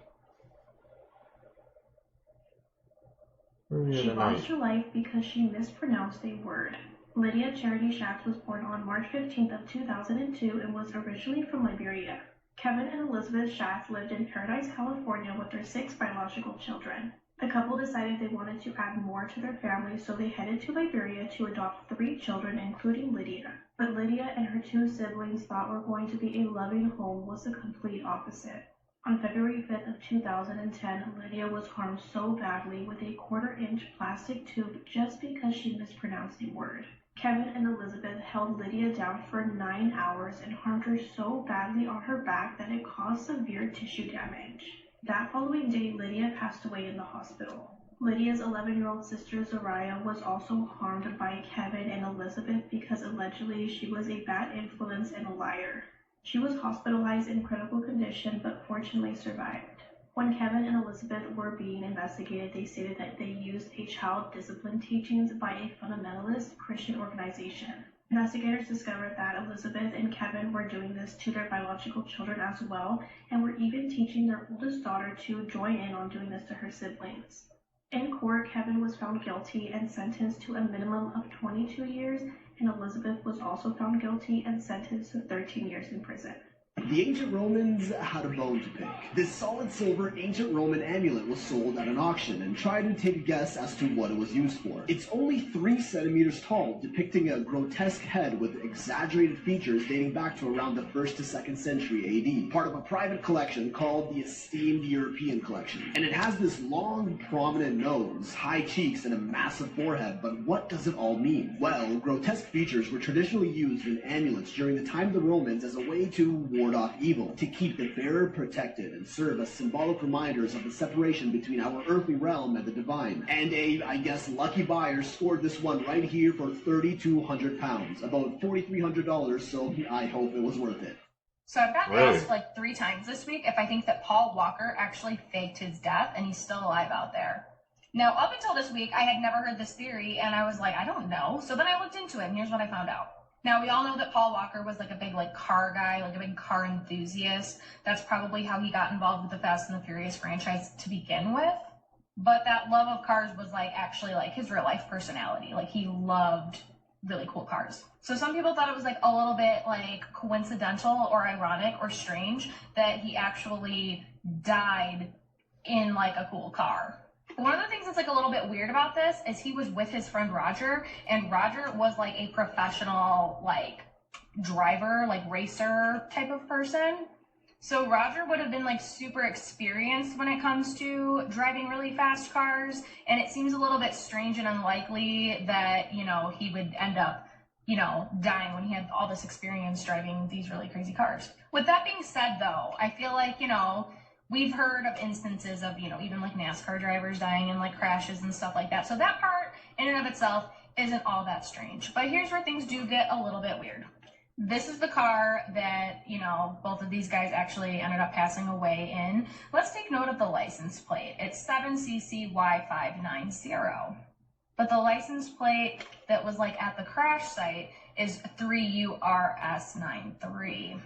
She lost her life because she mispronounced a word. Lydia Charity Schatz was born on March 15th of 2002 and was originally from Liberia. Kevin and Elizabeth Schatz lived in Paradise, California with their 6 biological children. The couple decided they wanted to add more to their family, so they headed to Liberia to adopt 3 children, including Lydia. But Lydia and her 2 siblings thought were going to be a loving home was the complete opposite. On February 5th of 2010, Lydia was harmed so badly with a 1/4-inch plastic tube just because she mispronounced a word. Kevin and Elizabeth held Lydia down for 9 hours and harmed her so badly on her back that it caused severe tissue damage. That following day, Lydia passed away in the hospital. Lydia's 11-year-old sister, Zariah, was also harmed by Kevin and Elizabeth because allegedly she was a bad influence and a liar. She was hospitalized in critical condition but fortunately survived. When Kevin and Elizabeth were being investigated, they stated that they used a child discipline teachings by a fundamentalist Christian organization. Investigators discovered that Elizabeth and Kevin were doing this to their biological children as well, and were even teaching their oldest daughter to join in on doing this to her siblings. In court, Kevin was found guilty and sentenced to a minimum of 22 years and Elizabeth was also found guilty and sentenced to 13 years in prison. The ancient Romans had a bone to pick. This solid silver ancient Roman amulet was sold at an auction, and try to take a guess as to what it was used for. It's only 3 centimeters tall, depicting a grotesque head with exaggerated features dating back to around the 1st to 2nd century AD, part of a private collection called the Esteemed European Collection. And it has this long, prominent nose, high cheeks, and a massive forehead, but what does it all mean? Well, grotesque features were traditionally used in amulets during the time of the Romans as a way to ward off evil, to keep the bearer protected, and serve as symbolic reminders of the separation between our earthly realm and the divine. And I guess, lucky buyer scored this one right here for £3,200, about $4,300, so I hope it was worth it. So I've gotten asked like 3 times this week if I think that Paul Walker actually faked his death and he's still alive out there. Now, up until this week, I had never heard this theory, and I was like, I don't know. So then I looked into it, and here's what I found out. Now, we all know that Paul Walker was like a big car guy, like a big car enthusiast. That's probably how he got involved with the Fast and the Furious franchise to begin with. But that love of cars was actually his real life personality. He loved really cool cars. So some people thought it was a little bit coincidental or ironic or strange that he actually died in a cool car. One of the things that's a little bit weird about this is he was with his friend Roger, and Roger was a professional driver, racer type of person. So Roger would have been super experienced when it comes to driving really fast cars, and it seems a little bit strange and unlikely that, he would end up, dying when he had all this experience driving these really crazy cars. With that being said, though, I feel we've heard of instances of, even NASCAR drivers dying in crashes and stuff like that. So that part in and of itself isn't all that strange. But here's where things do get a little bit weird. This is the car that, both of these guys actually ended up passing away in. Let's take note of the license plate. It's 7CCY590. But the license plate that was at the crash site is 3URS93.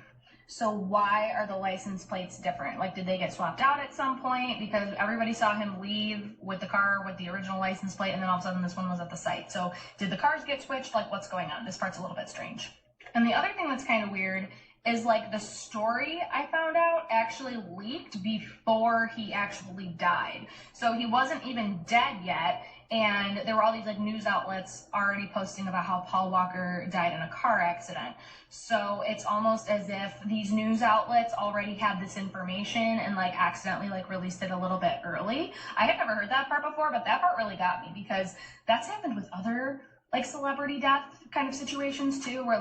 So why are the license plates different? Did they get swapped out at some point? Because everybody saw him leave with the car with the original license plate, and then all of a sudden this one was at the site. So did the cars get switched? What's going on? This part's a little bit strange. And the other thing that's kind of weird is the story I found out actually leaked before he actually died. So he wasn't even dead yet, and there were all these news outlets already posting about how Paul Walker died in a car accident. So it's almost as if these news outlets already had this information and accidentally released it a little bit early. I had never heard that part before, but that part really got me because that's happened with other celebrity death kind of situations too, where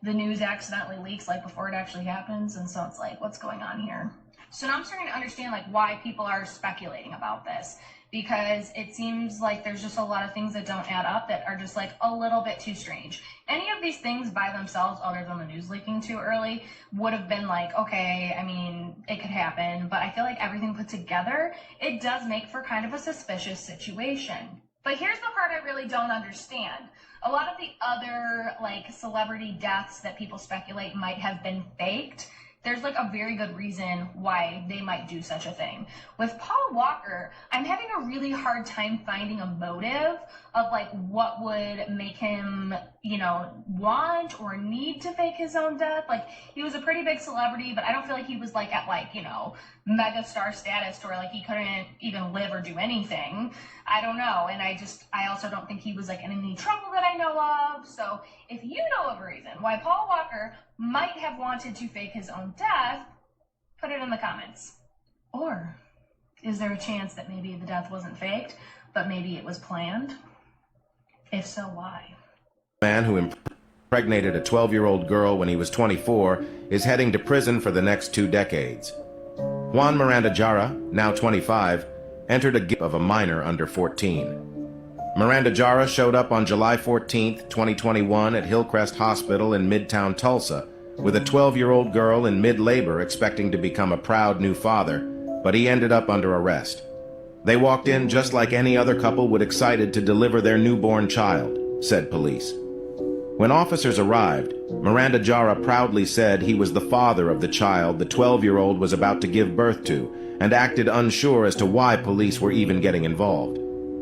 the news accidentally leaks before it actually happens, and so it's what's going on here? So now I'm starting to understand why people are speculating about this, because it seems there's just a lot of things that don't add up that are just a little bit too strange. Any of these things by themselves, other than the news leaking too early, would have been okay, I mean, it could happen, but I feel everything put together, it does make for kind of a suspicious situation. But here's the part I really don't understand. A lot of the other celebrity deaths that people speculate might have been faked, there's a very good reason why they might do such a thing. With Paul Walker, I'm having a really hard time finding a motive of what would make him, want or need to fake his own death. He was a pretty big celebrity, but I don't feel he was at mega star status to where he couldn't even live or do anything. I don't know, and I also don't think he was in any trouble that I know of. So if you know of a reason why Paul Walker might have wanted to fake his own death, put it in the comments. Or is there a chance that maybe the death wasn't faked, but maybe it was planned? If so, why? Man who impregnated a 12-year-old girl when he was 24 is heading to prison for the next 2 decades. Juan Miranda Jara, now 25, entered a gift of a minor under 14. Miranda Jara showed up on July 14, 2021 at Hillcrest Hospital in Midtown Tulsa with a 12-year-old girl in mid-labor expecting to become a proud new father, but he ended up under arrest. They walked in just like any other couple would, excited to deliver their newborn child, said police. When officers arrived, Miranda Jara proudly said he was the father of the child the 12-year-old was about to give birth to, and acted unsure as to why police were even getting involved.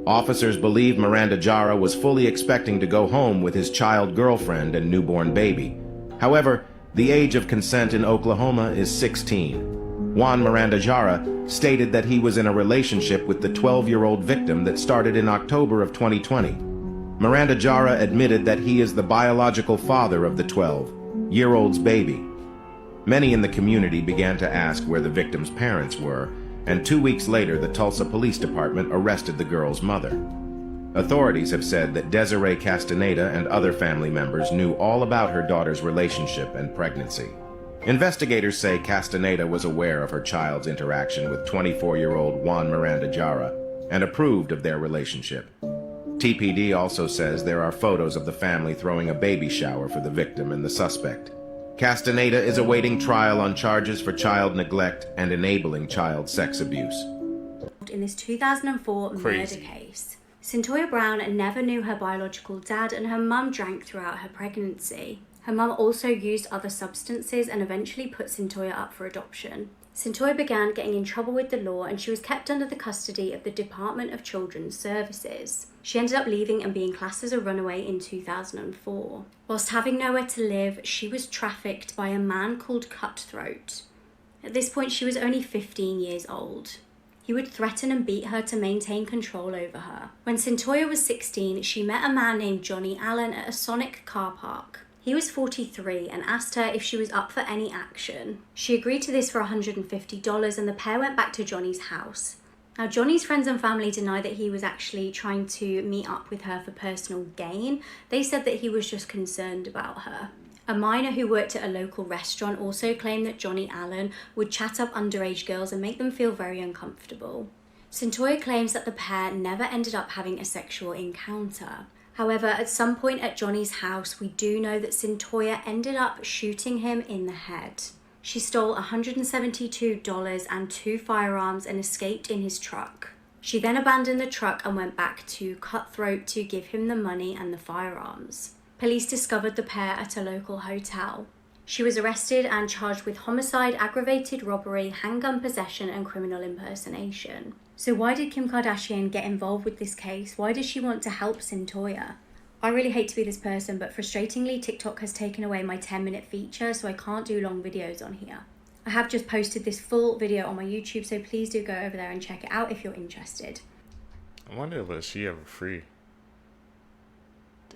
Officers believe Miranda Jara was fully expecting to go home with his child girlfriend and newborn baby. However, the age of consent in Oklahoma is 16. Juan Miranda Jara stated that he was in a relationship with the 12-year-old victim that started in October of 2020. Miranda Jara admitted that he is the biological father of the 12-year-old's baby. Many in the community began to ask where the victim's parents were, and 2 weeks later the Tulsa Police Department arrested the girl's mother. Authorities have said that Desiree Castaneda and other family members knew all about her daughter's relationship and pregnancy. Investigators say Castaneda was aware of her child's interaction with 24-year-old Juan Miranda Jara and approved of their relationship. TPD also says there are photos of the family throwing a baby shower for the victim and the suspect. Castaneda is awaiting trial on charges for child neglect and enabling child sex abuse. In this 2004 murder case, Cyntoia Brown never knew her biological dad, and her mum drank throughout her pregnancy. Her mum also used other substances and eventually put Cyntoia up for adoption. Cyntoia began getting in trouble with the law, and she was kept under the custody of the Department of Children's Services. She ended up leaving and being classed as a runaway in 2004. Whilst having nowhere to live, she was trafficked by a man called Cutthroat. At this point, she was only 15 years old. He would threaten and beat her to maintain control over her. When Cyntoia was 16, she met a man named Johnny Allen at a Sonic car park. He was 43 and asked her if she was up for any action. She agreed to this for $150, and the pair went back to Johnny's house. Now, Johnny's friends and family deny that he was actually trying to meet up with her for personal gain. They said that he was just concerned about her. A minor who worked at a local restaurant also claimed that Johnny Allen would chat up underage girls and make them feel very uncomfortable. Cyntoia claims that the pair never ended up having a sexual encounter. However, at some point at Johnny's house, we do know that Cyntoia ended up shooting him in the head. She stole $172 and 2 firearms and escaped in his truck. She then abandoned the truck and went back to Cutthroat to give him the money and the firearms. Police discovered the pair at a local hotel. She was arrested and charged with homicide, aggravated robbery, handgun possession, and criminal impersonation. So why did Kim Kardashian get involved with this case? Why does she want to help Cyntoia? I really hate to be this person, but frustratingly, TikTok has taken away my 10-minute feature, so I can't do long videos on here. I have just posted this full video on my YouTube, so please do go over there and check it out if you're interested. I wonder if was she ever free?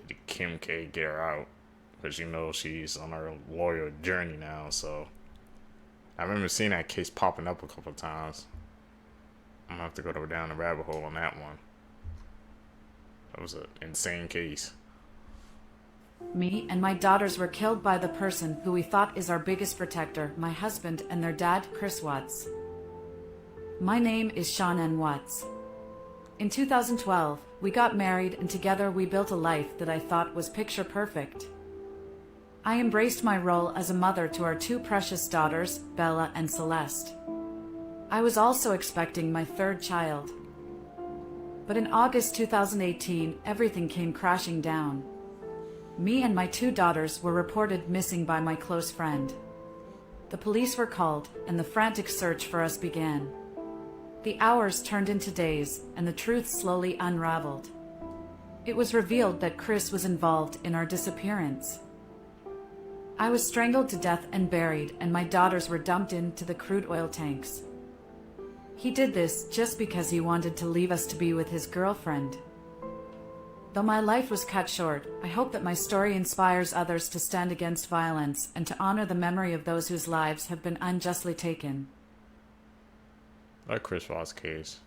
Did Kim K get her out? Because you know she's on her lawyer journey now, so I remember seeing that case popping up a couple of times. I'm gonna have to go down the rabbit hole on that one. That was an insane case. Me and my daughters were killed by the person who we thought is our biggest protector, my husband and their dad, Chris Watts. My name is Sean N. Watts. In 2012, we got married, and together we built a life that I thought was picture perfect. I embraced my role as a mother to our 2 precious daughters, Bella and Celeste. I was also expecting my 3rd child. But in August 2018, everything came crashing down. Me and my 2 daughters were reported missing by my close friend. The police were called, and the frantic search for us began. The hours turned into days, and the truth slowly unraveled. It was revealed that Chris was involved in our disappearance. I was strangled to death and buried, and my daughters were dumped into the crude oil tanks. He did this just because he wanted to leave us to be with his girlfriend. Though my life was cut short, I hope that my story inspires others to stand against violence and to honor the memory of those whose lives have been unjustly taken. That Chris Watts case.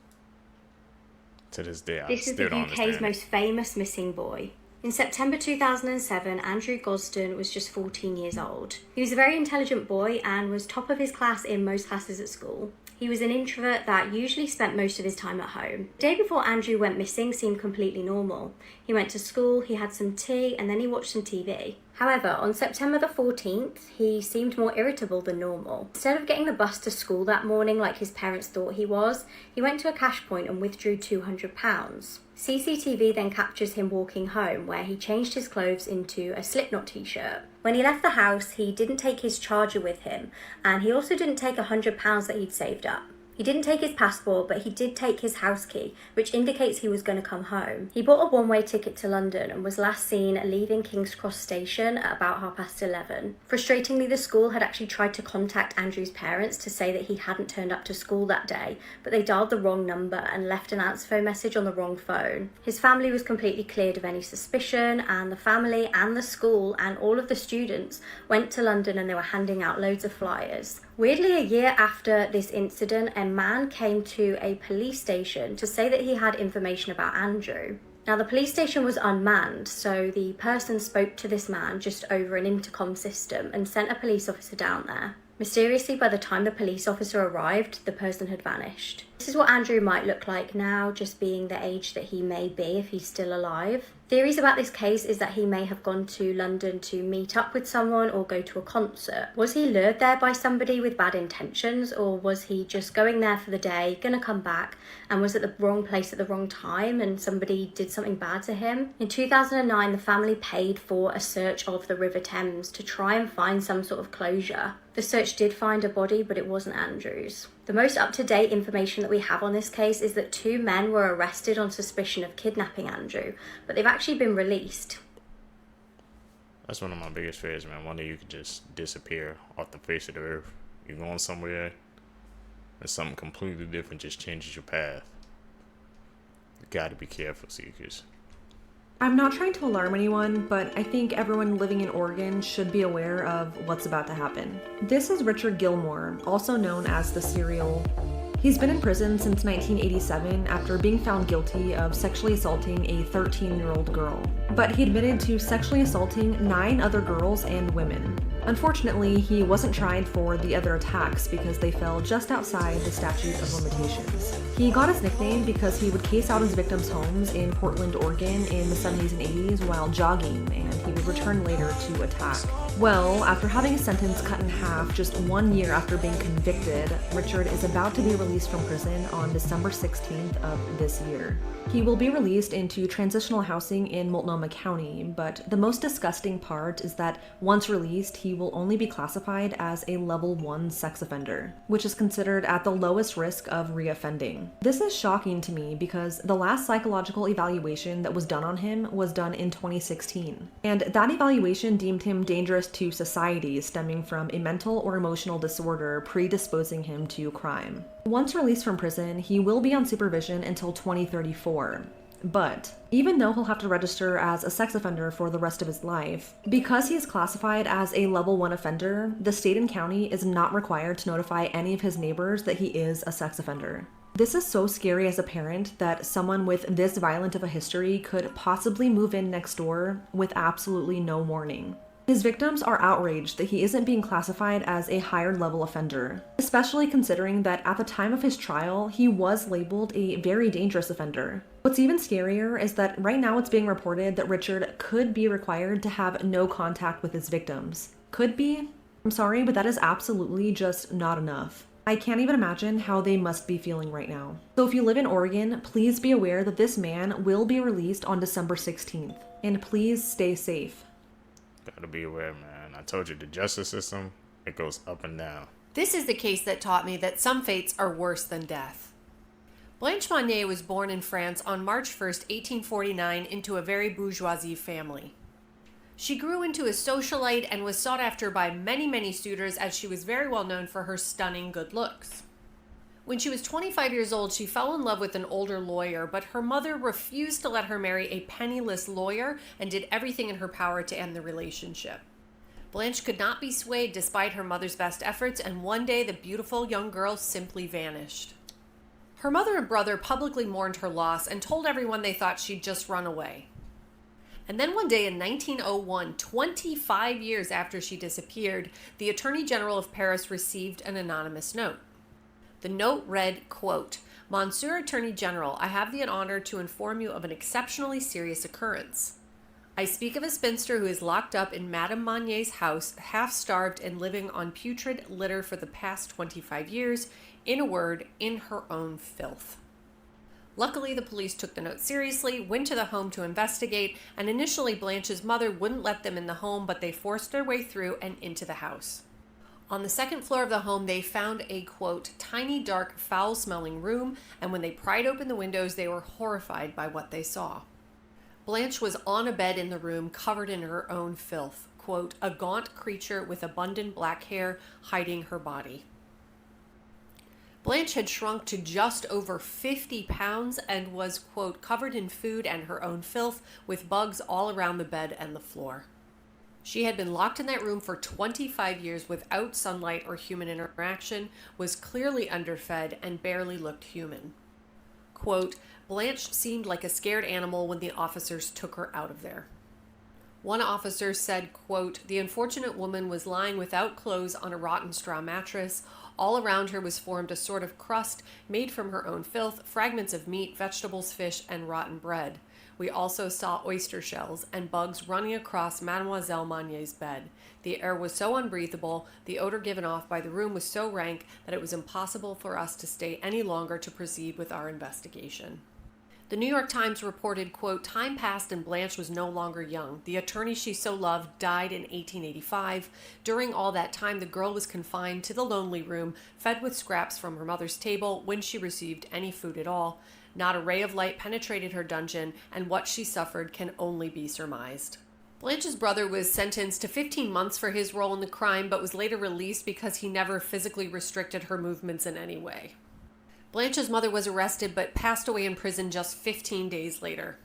To this day, I This is still the don't UK's understand. most famous missing boy. In September 2007, Andrew Gosden was just 14 years old. He was a very intelligent boy and was top of his class in most classes at school. He was an introvert that usually spent most of his time at home. The day before Andrew went missing seemed completely normal. He went to school, he had some tea, and then he watched some TV. However, on September the 14th, he seemed more irritable than normal. Instead of getting the bus to school that morning like his parents thought he was, he went to a cash point and withdrew £200. CCTV then captures him walking home, where he changed his clothes into a Slipknot t-shirt. When he left the house, he didn't take his charger with him, and he also didn't take £100 that he'd saved up. He didn't take his passport, but he did take his house key, which indicates he was going to come home. He bought a one-way ticket to London and was last seen leaving King's Cross station at about 11:30. Frustratingly, the school had actually tried to contact Andrew's parents to say that he hadn't turned up to school that day, but they dialed the wrong number and left an answer phone message on the wrong phone. His family was completely cleared of any suspicion, and the family and the school and all of the students went to London and they were handing out loads of flyers. Weirdly, a year after this incident, a man came to a police station to say that he had information about Andrew. Now, the police station was unmanned, so the person spoke to this man just over an intercom system and sent a police officer down there. Mysteriously, by the time the police officer arrived, the person had vanished. This is what Andrew might look like now, just being the age that he may be if he's still alive. Theories about this case is that he may have gone to London to meet up with someone or go to a concert. Was he lured there by somebody with bad intentions, or was he just going there for the day, gonna come back, and was at the wrong place at the wrong time and somebody did something bad to him? In 2009, the family paid for a search of the River Thames to try and find some sort of closure. The search did find a body, but it wasn't Andrew's. The most up-to-date information that we have on this case is that 2 men were arrested on suspicion of kidnapping Andrew, but they've actually been released. That's one of my biggest fears, man. One day you could just disappear off the face of the earth. You're going somewhere, and something completely different just changes your path. You gotta be careful, Seekers. I'm not trying to alarm anyone, but I think everyone living in Oregon should be aware of what's about to happen. This is Richard Gilmore, also known as the Serial. He's been in prison since 1987 after being found guilty of sexually assaulting a 13-year-old girl. But he admitted to sexually assaulting 9 other girls and women. Unfortunately, he wasn't tried for the other attacks because they fell just outside the statute of limitations. He got his nickname because he would case out his victims' homes in Portland, Oregon in the 70s and 80s while jogging, and he would return later to attack. Well, after having his sentence cut in half just 1 year after being convicted, Richard is about to be released from prison on December 16th of this year. He will be released into transitional housing in Multnomah County, but the most disgusting part is that once released, he will only be classified as a level 1 sex offender, which is considered at the lowest risk of reoffending. This is shocking to me because the last psychological evaluation that was done on him was done in 2016, and that evaluation deemed him dangerous to society stemming from a mental or emotional disorder predisposing him to crime. Once released from prison, he will be on supervision until 2034. But even though he'll have to register as a sex offender for the rest of his life, because he is classified as a level 1 offender, the state and county is not required to notify any of his neighbors that he is a sex offender. This is so scary as a parent that someone with this violent of a history could possibly move in next door with absolutely no warning. His victims are outraged that he isn't being classified as a higher level offender, especially considering that at the time of his trial, he was labeled a very dangerous offender. What's even scarier is that right now it's being reported that Richard could be required to have no contact with his victims. Could be? I'm sorry, but that is absolutely just not enough. I can't even imagine how they must be feeling right now. So if you live in Oregon, please be aware that this man will be released on December 16th, and please stay safe. Gotta be aware, man. I told you, the justice system, it goes up and down. This is the case that taught me that some fates are worse than death. Blanche Monnier was born in France on March 1st, 1849, into a very bourgeoisie family. She grew into a socialite and was sought after by many suitors as she was very well known for her stunning good looks. When she was 25 years old, she fell in love with an older lawyer, but her mother refused to let her marry a penniless lawyer and did everything in her power to end the relationship. Blanche could not be swayed despite her mother's best efforts, and one day the beautiful young girl simply vanished. Her mother and brother publicly mourned her loss and told everyone they thought she'd just run away. And then one day in 1901, 25 years after she disappeared, the Attorney General of Paris received an anonymous note. The note read, quote, "Monsieur Attorney General, I have the honor to inform you of an exceptionally serious occurrence. I speak of a spinster who is locked up in Madame Monnier's house, half-starved and living on putrid litter for the past 25 years, in a word, in her own filth." Luckily, the police took the note seriously, went to the home to investigate, and initially Blanche's mother wouldn't let them in the home, but they forced their way through and into the house. On the second floor of the home, they found a, quote, tiny, dark, foul-smelling room, and when they pried open the windows, they were horrified by what they saw. Blanche was on a bed in the room, covered in her own filth, quote, a gaunt creature with abundant black hair hiding her body. Blanche had shrunk to just over 50 pounds and was, quote, covered in food and her own filth, with bugs all around the bed and the floor. She had been locked in that room for 25 years without sunlight or human interaction, was clearly underfed, and barely looked human. Quote, Blanche seemed like a scared animal when the officers took her out of there. One officer said, quote, the unfortunate woman was lying without clothes on a rotten straw mattress. All around her was formed a sort of crust made from her own filth, fragments of meat, vegetables, fish, and rotten bread. We also saw oyster shells and bugs running across Mademoiselle Monier's bed. The air was so unbreathable, the odor given off by the room was so rank that it was impossible for us to stay any longer to proceed with our investigation. The New York Times reported, quote, time passed and Blanche was no longer young. The attorney she so loved died in 1885. During all that time, the girl was confined to the lonely room, fed with scraps from her mother's table when she received any food at all. Not a ray of light penetrated her dungeon, and what she suffered can only be surmised. Blanche's brother was sentenced to 15 months for his role in the crime, but was later released because he never physically restricted her movements in any way. Blanche's mother was arrested but passed away in prison just 15 days later.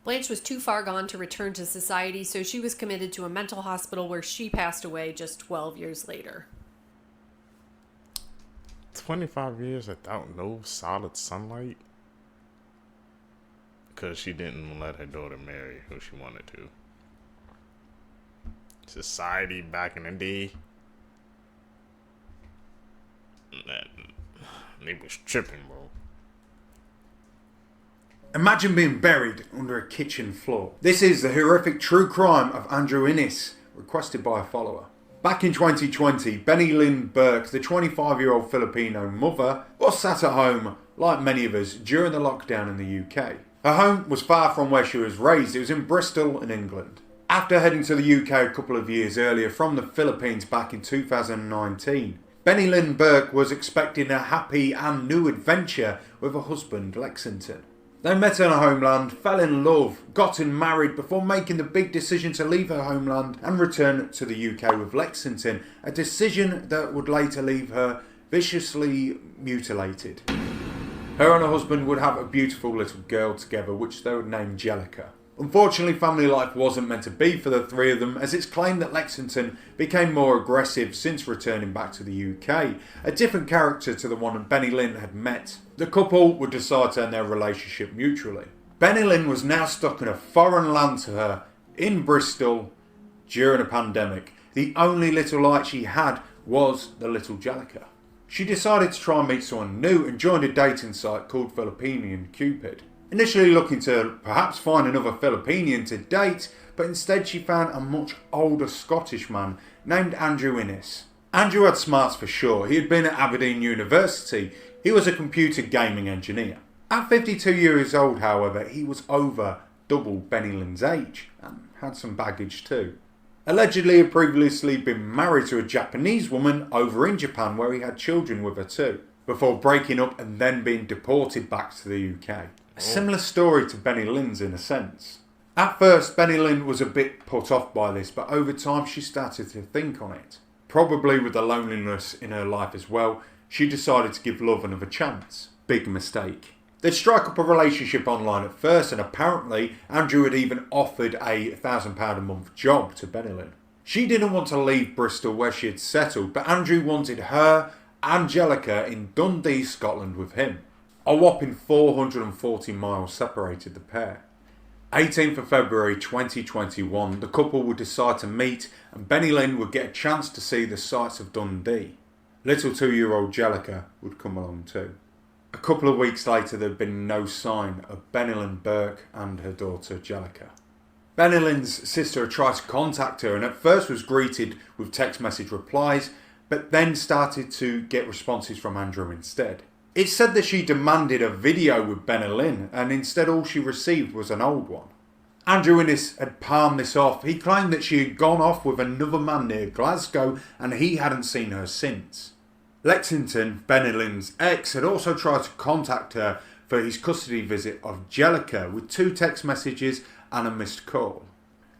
Blanche was too far gone to return to society, so she was committed to a mental hospital where she passed away just 12 years later. 25 years without no solid sunlight? Because she didn't let her daughter marry who she wanted to. Society back in the day, they was tripping, bro. Imagine being buried under a kitchen floor. This is the horrific true crime of Andrew Innes, requested by a follower. Back in 2020, Benny Lynn Burke, the 25-year-old Filipino mother, was sat at home, like many of us, during the lockdown in the UK. Her home was far from where she was raised. It was in Bristol in England. After heading to the UK a couple of years earlier from the Philippines back in 2019, Benny Lynn Burke was expecting a happy and new adventure with her husband, Lexington. They met in her homeland, fell in love, gotten married before making the big decision to leave her homeland and return to the UK with Lexington, a decision that would later leave her viciously mutilated. Her and her husband would have a beautiful little girl together, which they would name Jellica. Unfortunately, family life wasn't meant to be for the three of them, as it's claimed that Lexington became more aggressive since returning back to the UK, a different character to the one that Benny Lynn had met. The couple would decide to end their relationship mutually. Benny Lynn was now stuck in a foreign land to her, in Bristol, during a pandemic. The only little light she had was the little Jellica. She decided to try and meet someone new and joined a dating site called Filipinian Cupid. Initially looking to perhaps find another Filipinian to date, but instead she found a much older Scottish man named Andrew Innes. Andrew had smarts for sure. He had been at Aberdeen University. He was a computer gaming engineer. At 52 years old, however, he was over double Benny Lynn's age and had some baggage too. Allegedly had previously been married to a Japanese woman over in Japan where he had children with her too, before breaking up and then being deported back to the UK. A similar story to Benny Lynn's in a sense. At first, Benny Lynn was a bit put off by this, but over time she started to think on it. Probably with the loneliness in her life as well, she decided to give love another chance. Big mistake. They'd strike up a relationship online at first, and apparently Andrew had even offered a £1,000 a month job to Benny Lynn. She didn't want to leave Bristol where she had settled, but Andrew wanted her and Jellica in Dundee, Scotland with him. A whopping 440 miles separated the pair. 18th of February 2021, the couple would decide to meet and Benny Lynn would get a chance to see the sights of Dundee. Little 2-year-old Jellica would come along too. A couple of weeks later, there had been no sign of Benny Lynn Burke and her daughter Jellica. Benny Lynn's sister had tried to contact her and at first was greeted with text message replies, but then started to get responses from Andrew instead. It's said that she demanded a video with Benny Lynn and instead all she received was an old one. Andrew Innes had palmed this off. He claimed that she had gone off with another man near Glasgow and he hadn't seen her since. Lexington, Benny Lynn's ex, had also tried to contact her for his custody visit of Jellica with 2 text messages and a missed call.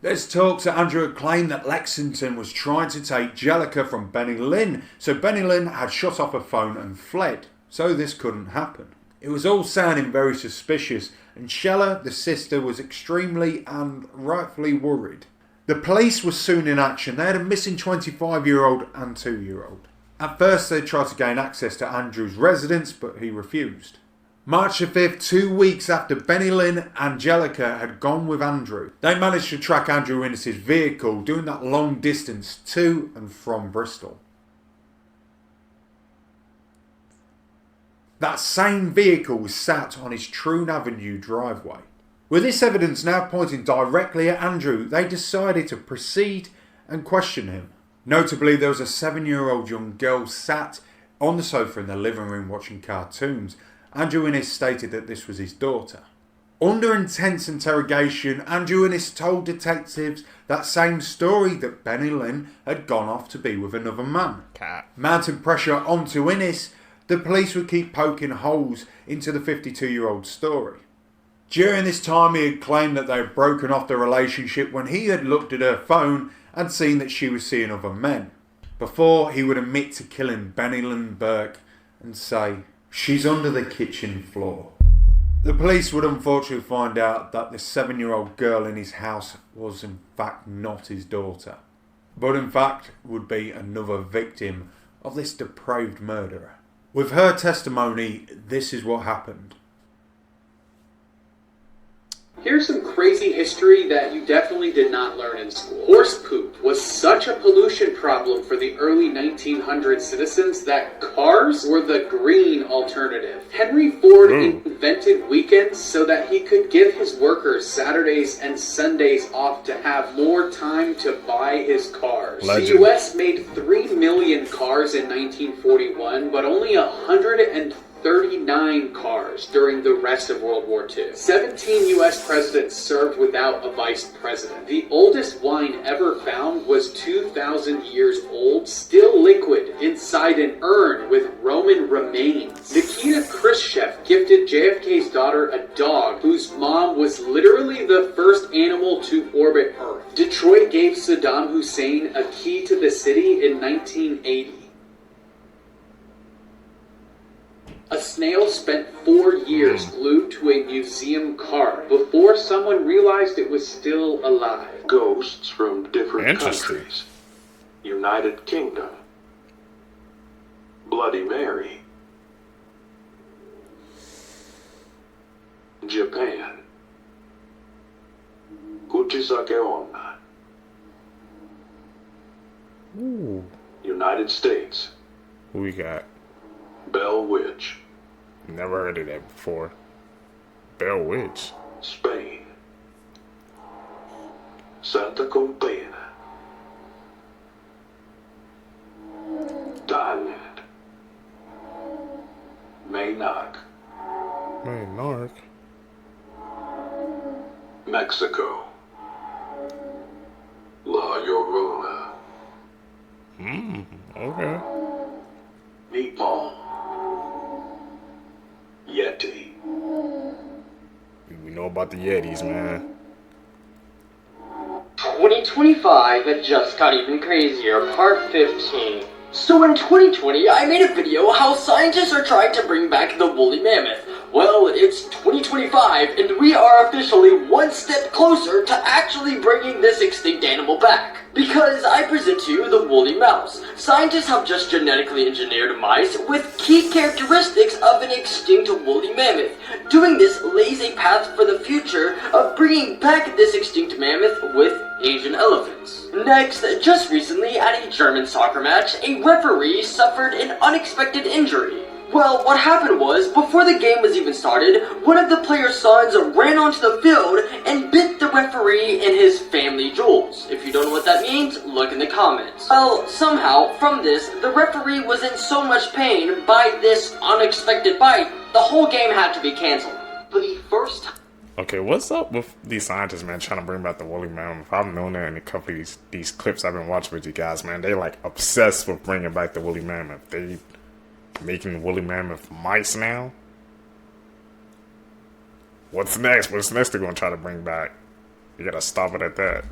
There's talks that Andrew had claimed that Lexington was trying to take Jellica from Benny Lynn, so Benny Lynn had shut off her phone and fled, so this couldn't happen. It was all sounding very suspicious, and Shella, the sister, was extremely and rightfully worried. The police were soon in action. They had a missing 25-year-old and 2-year-old. At first they tried to gain access to Andrew's residence, but he refused. March the 5th, 2 weeks after Benny Lynn and Jellica had gone with Andrew, they managed to track Andrew Innes' vehicle doing that long distance to and from Bristol. That same vehicle was sat on his Troon Avenue driveway. With this evidence now pointing directly at Andrew, they decided to proceed and question him. Notably, there was a 7-year-old young girl sat on the sofa in the living room watching cartoons. Andrew Innes stated that this was his daughter. Under intense interrogation, Andrew Innes told detectives that same story, that Benny Lynn had gone off to be with another man. Mounting pressure onto Innes, the police would keep poking holes into the 52-year-old story. During this time, he had claimed that they had broken off the relationship when he had looked at her phone and seen that she was seeing other men, before he would admit to killing Benny Lynn Burke and say, "She's under the kitchen floor." The police would unfortunately find out that the 7-year-old girl in his house was in fact not his daughter, but in fact would be another victim of this depraved murderer. With her testimony, this is what happened. Here's some crazy history that you definitely did not learn in school. Horse poop was such a pollution problem for the early 1900s citizens that cars were the green alternative. Henry Ford invented weekends so that he could give his workers Saturdays and Sundays off to have more time to buy his cars. Legend. The US made 3 million cars in 1941, but only 139 cars during the rest of World War II. 17 U.S. presidents served without a vice president. The oldest wine ever found was 2,000 years old, still liquid, inside an urn with Roman remains. Nikita Khrushchev gifted JFK's daughter a dog whose mom was literally the first animal to orbit Earth. Detroit gave Saddam Hussein a key to the city in 1980. A snail spent 4 years glued to a museum card before someone realized it was still alive. Ghosts from different countries. United Kingdom. Bloody Mary. Japan. Kuchisake Onna. Ooh. United States. Who we got? Bell Witch. Never heard of that before. Bell Witch. Spain. Santa Compaina. Thailand. Maynard. Maynard. Mexico. La Llorona. Okay. Nepal. Yeti. We know about the Yetis, man. 2025 it just got even crazier, part 15. So in 2020, I made a video how scientists are trying to bring back the woolly mammoth. Well, it's 2025, and we are officially one step closer to actually bringing this extinct animal back. Because I present to you the woolly mouse. Scientists have just genetically engineered mice with key characteristics of an extinct woolly mammoth. Doing this lays a path for the future of bringing back this extinct mammoth with Asian elephants. Next, just recently at a German soccer match, a referee suffered an unexpected injury. Well, what happened was, before the game was even started, one of the player's sons ran onto the field and bit the referee in his family jewels. If you don't know what that means, look in the comments. Well, somehow, from this, the referee was in so much pain by this unexpected bite, the whole game had to be cancelled. For the first time... Okay, what's up with these scientists, man, trying to bring back the woolly mammoth? I've known that in a couple of these clips I've been watching with you guys, man. They like obsessed with bringing back the woolly mammoth. They making woolly mammoth mice now. What's next? What's next they're gonna try to bring back? You gotta stop it at that.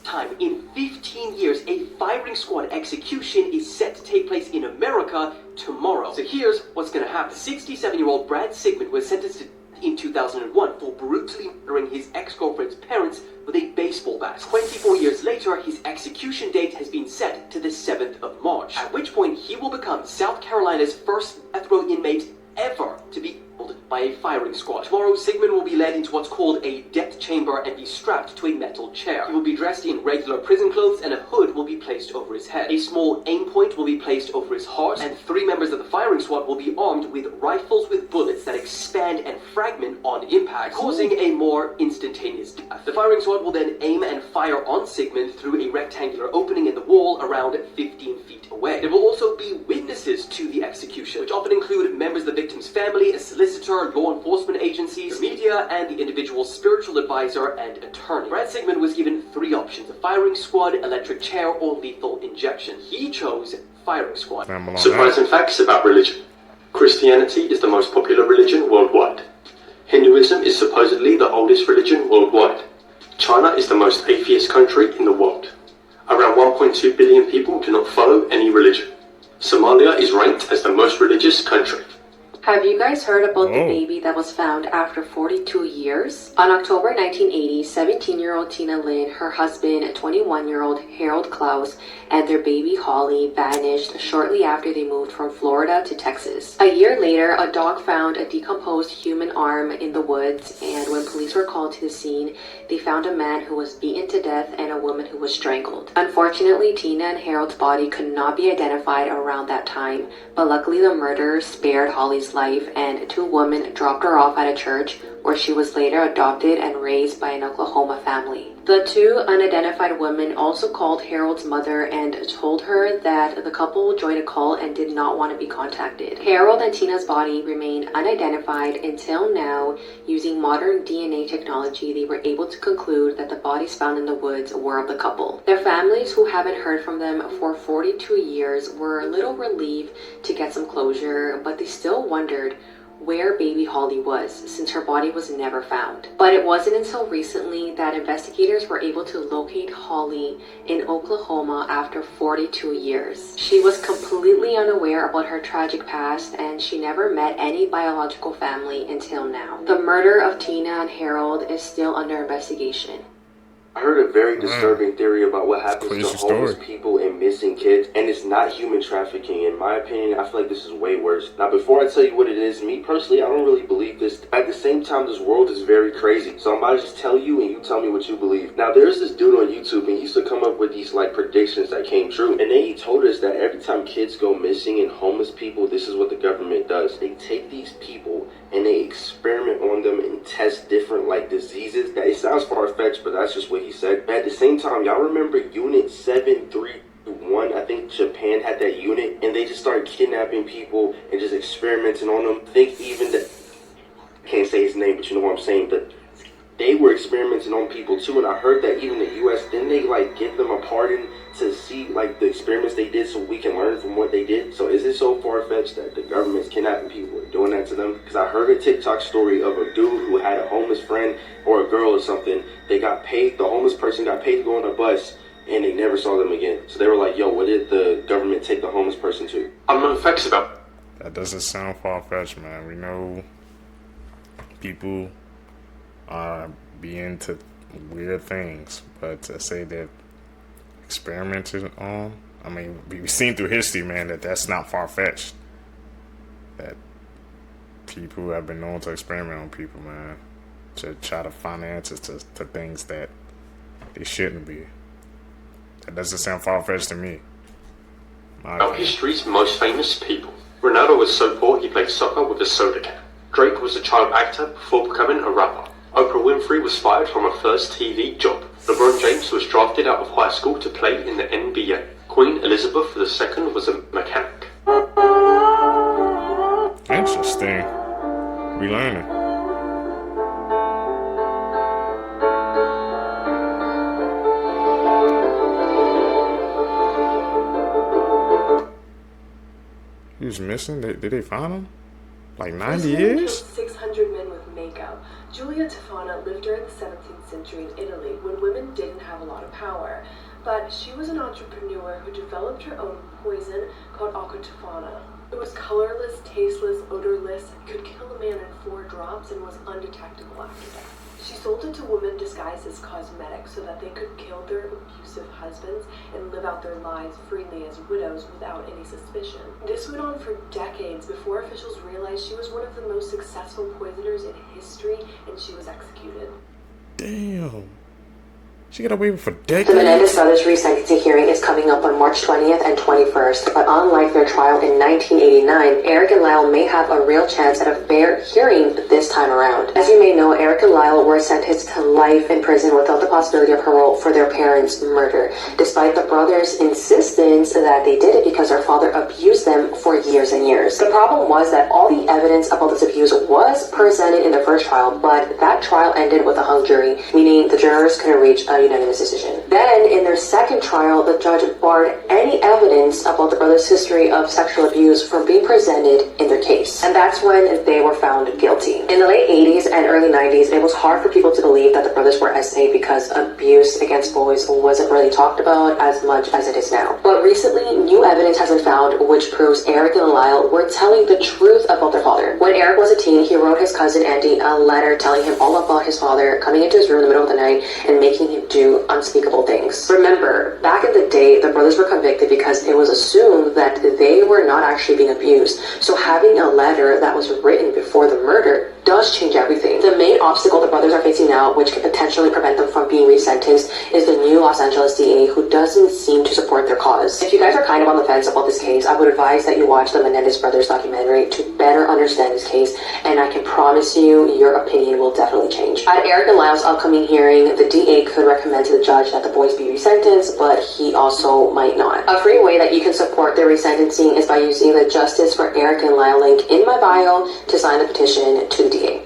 Time in 15 years, a firing squad execution is set to take place in America tomorrow. So here's what's gonna happen. 67-year-old Brad Sigmund was sentenced in 2001 for brutally murdering his ex-girlfriend's parents with a baseball bat. 24 years later, his execution date has been set to the 7th of March, at which point he will become South Carolina's first death row inmate ever to be killed by a firing squad. Tomorrow, Sigmund will be led into what's called a death chamber and be strapped to a metal chair. He will be dressed in regular prison clothes and a hood will be placed over his head. A small aim point will be placed over his heart, and 3 members of the firing squad will be armed with rifles with bullets that expand and fragment on impact, causing a more instantaneous death. The firing squad will then aim and fire on Sigmund through a rectangular opening in the wall around 15 feet away. There will also be witnesses to the execution, which often include members of the victim's family, a solicitor, law enforcement agencies, the media, and the individual's spiritual advisor and attorney. Brad Sigmund was given 3 options: a firing squad, electric chair, or lethal injection. He chose firing squad. Surprising facts about religion. Christianity is the most popular religion worldwide. Hinduism is supposedly the oldest religion worldwide. China is the most atheist country in the world. Around 1.2 billion people do not follow any religion. Somalia is ranked as the most religious country. Have you guys heard about the baby that was found after 42 years? On October 1980, 17-year-old Tina Lynn, her husband, 21-year-old Harold Klaus, and their baby Holly vanished shortly after they moved from Florida to Texas. A year later, a dog found a decomposed human arm in the woods, and when police were called to the scene, they found a man who was beaten to death and a woman who was strangled. Unfortunately, Tina and Harold's body could not be identified around that time, but luckily the murderers spared Holly's life, and 2 women dropped her off at a church where she was later adopted and raised by an Oklahoma family. The 2 unidentified women also called Harold's mother and told her that the couple joined a cult and did not want to be contacted. Harold and Tina's body remained unidentified until now. Using modern DNA technology, they were able to conclude that the bodies found in the woods were of the couple. Their families, who haven't heard from them for 42 years, were a little relieved to get some closure, but they still wondered where baby Holly was, since her body was never found. But it wasn't until recently that investigators were able to locate Holly in Oklahoma after 42 years. She was completely unaware about her tragic past, and she never met any biological family until now. The murder of Tina and Harold is still under investigation. I heard a very disturbing theory about what happens to homeless people and missing kids, and it's not human trafficking. In my opinion, I feel like this is way worse. Now, before I tell you what it is, me personally, I don't really believe this. At the same time, this world is very crazy, so I'm about to just tell you and you tell me what you believe. Now, there's this dude on YouTube, and he used to come up with these like predictions that came true, and then he told us that every time kids go missing and homeless people, this is what the government does. They take these people and they experiment on them and test different like diseases. That it sounds far-fetched, but that's just what he said. But at the same time, y'all remember Unit 731? I think Japan had that unit, and they just started kidnapping people and just experimenting on them. I think even that, I can't say his name, but you know what I'm saying, but they were experimenting on people too, and I heard that even the US, didn't they like give them a pardon to see like the experiments they did so we can learn from what they did? So is it so far-fetched that the government's kidnapping people and doing that to them? Because I heard a TikTok story of a dude who had a homeless friend or a girl or something. They got paid, the homeless person got paid to go on a bus, and they never saw them again. So they were like, yo, what did the government take the homeless person to? Unknown facts about. That doesn't sound far-fetched, man. We know people be into weird things, but to say that experimented on, I mean, we've seen through history, man, that that's not far-fetched. That people have been known to experiment on people, man, to try to find answers to things that they shouldn't be. That doesn't sound far-fetched to me. Our history's most famous people. Ronaldo was so poor he played soccer with a soda can. Drake was a child actor before becoming a rapper. Oprah Winfrey was fired from her first TV job. LeBron James was drafted out of high school to play in the NBA. Queen Elizabeth II was a mechanic. Interesting. We learning. He was missing? Did they find him? Like 90 This woman years? killed 600 men with makeup. Giulia Tofana lived during the 17th century in Italy when women didn't have a lot of power. But she was an entrepreneur who developed her own poison called Acqua Tofana. It was colorless, tasteless, odorless, could kill a man in 4 drops, and was undetectable after death. She sold it to women disguised as cosmetics so that they could kill their abusive husbands and live out their lives freely as widows without any suspicion. This went on for decades before officials realized she was one of the most successful poisoners in history, and she was executed. Damn. She got away for The decades? Menendez brothers' resentencing hearing is coming up on March 20th and 21st, but unlike their trial in 1989, Eric and Lyle may have a real chance at a fair hearing this time around. As you may know, Eric and Lyle were sentenced to life in prison without the possibility of parole for their parents' murder, despite the brothers' insistence that they did it because their father abused them for years and years. The problem was that all the evidence about this abuse was presented in the first trial, but that trial ended with a hung jury, meaning the jurors couldn't reach a unanimous decision. Then, in their second trial, the judge barred any evidence about the brothers' history of sexual abuse from being presented in their case. And that's when they were found guilty. In the late 80s and early 90s, it was hard for people to believe that the brothers were SA because abuse against boys wasn't really talked about as much as it is now. But recently, new evidence has been found which proves Eric and Lyle were telling the truth about their father. When Eric was a teen, he wrote his cousin Andy a letter telling him all about his father coming into his room in the middle of the night and making him do unspeakable things. Remember, back in the day, the brothers were convicted because it was assumed that they were not actually being abused. So having a letter that was written before the murder does change everything. The main obstacle the brothers are facing now, which could potentially prevent them from being resentenced, is the new Los Angeles DA, who doesn't seem to support their cause. If you guys are kind of on the fence about this case, I would advise that you watch the Menendez brothers documentary to better understand this case, and I can promise you your opinion will definitely change. At Eric and Lyle's upcoming hearing, the DA could recommend to the judge that the boys be resentenced, but he also might not. A free way that you can support their resentencing is by using the Justice for Eric and Lyle link in my bio to sign the petition to the DA.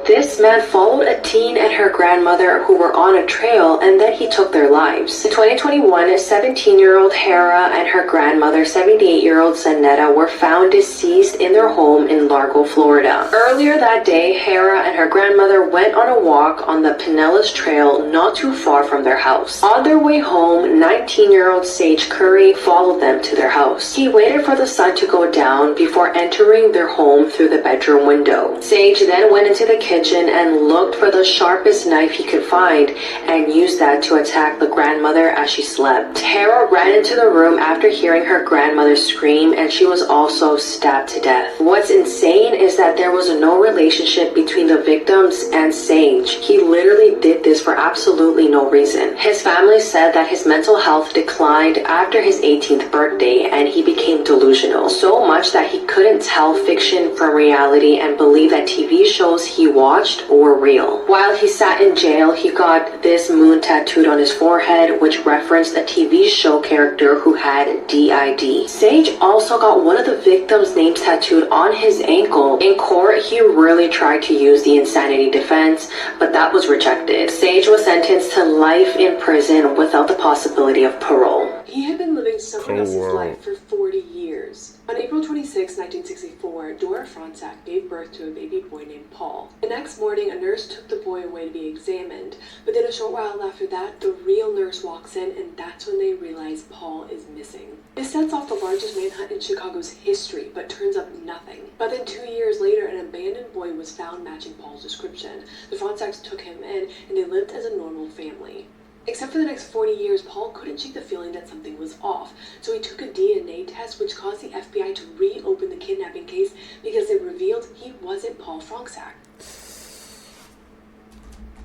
This man followed a teen and her grandmother who were on a trail, and then he took their lives. In 2021, 17-year-old Hera and her grandmother, 78-year-old Zanetta, were found deceased in their home in Largo, Florida. Earlier that day, Hera and her grandmother went on a walk on the Pinellas Trail not too far from their house. On their way home, 19-year-old Sage Curry followed them to their house. He waited for the sun to go down before entering their home through the bedroom window. Sage then went into the kitchen and looked for the sharpest knife he could find and used that to attack the grandmother as she slept. Hera ran into the room after hearing her grandmother scream, and she was also stabbed to death. What's insane is that there was no relationship between the victims and Sage. He literally did this for absolutely no reason. His family said that his mental health declined after his 18th birthday and he became delusional, so much that he couldn't tell fiction from reality and believed that TV shows he watched were real. While he sat in jail, he got this moon tattooed on his forehead, which referenced a TV show character who had DID. Sage also got one of the victims' names tattooed on his ankle. In court, he really tried to use the insanity defense, but that was rejected. Sage was sentenced to life in prison without the possibility of parole. He had been living someone else's life for 40 years. On April 26, 1964, Dora Fronczak gave birth to a baby boy named Paul. The next morning, a nurse took the boy away to be examined, but then a short while after that, the real nurse walks in, and that's when they realize Paul is missing. This sets off the largest manhunt in Chicago's history, but turns up nothing. But then 2 years later, an abandoned boy was found matching Paul's description. The Fronczaks took him in, and they lived as a normal family. Except for the next 40 years, Paul couldn't shake the feeling that something was off, so he took a DNA test, which caused the FBI to reopen the kidnapping case because it revealed he wasn't Paul Fronczak.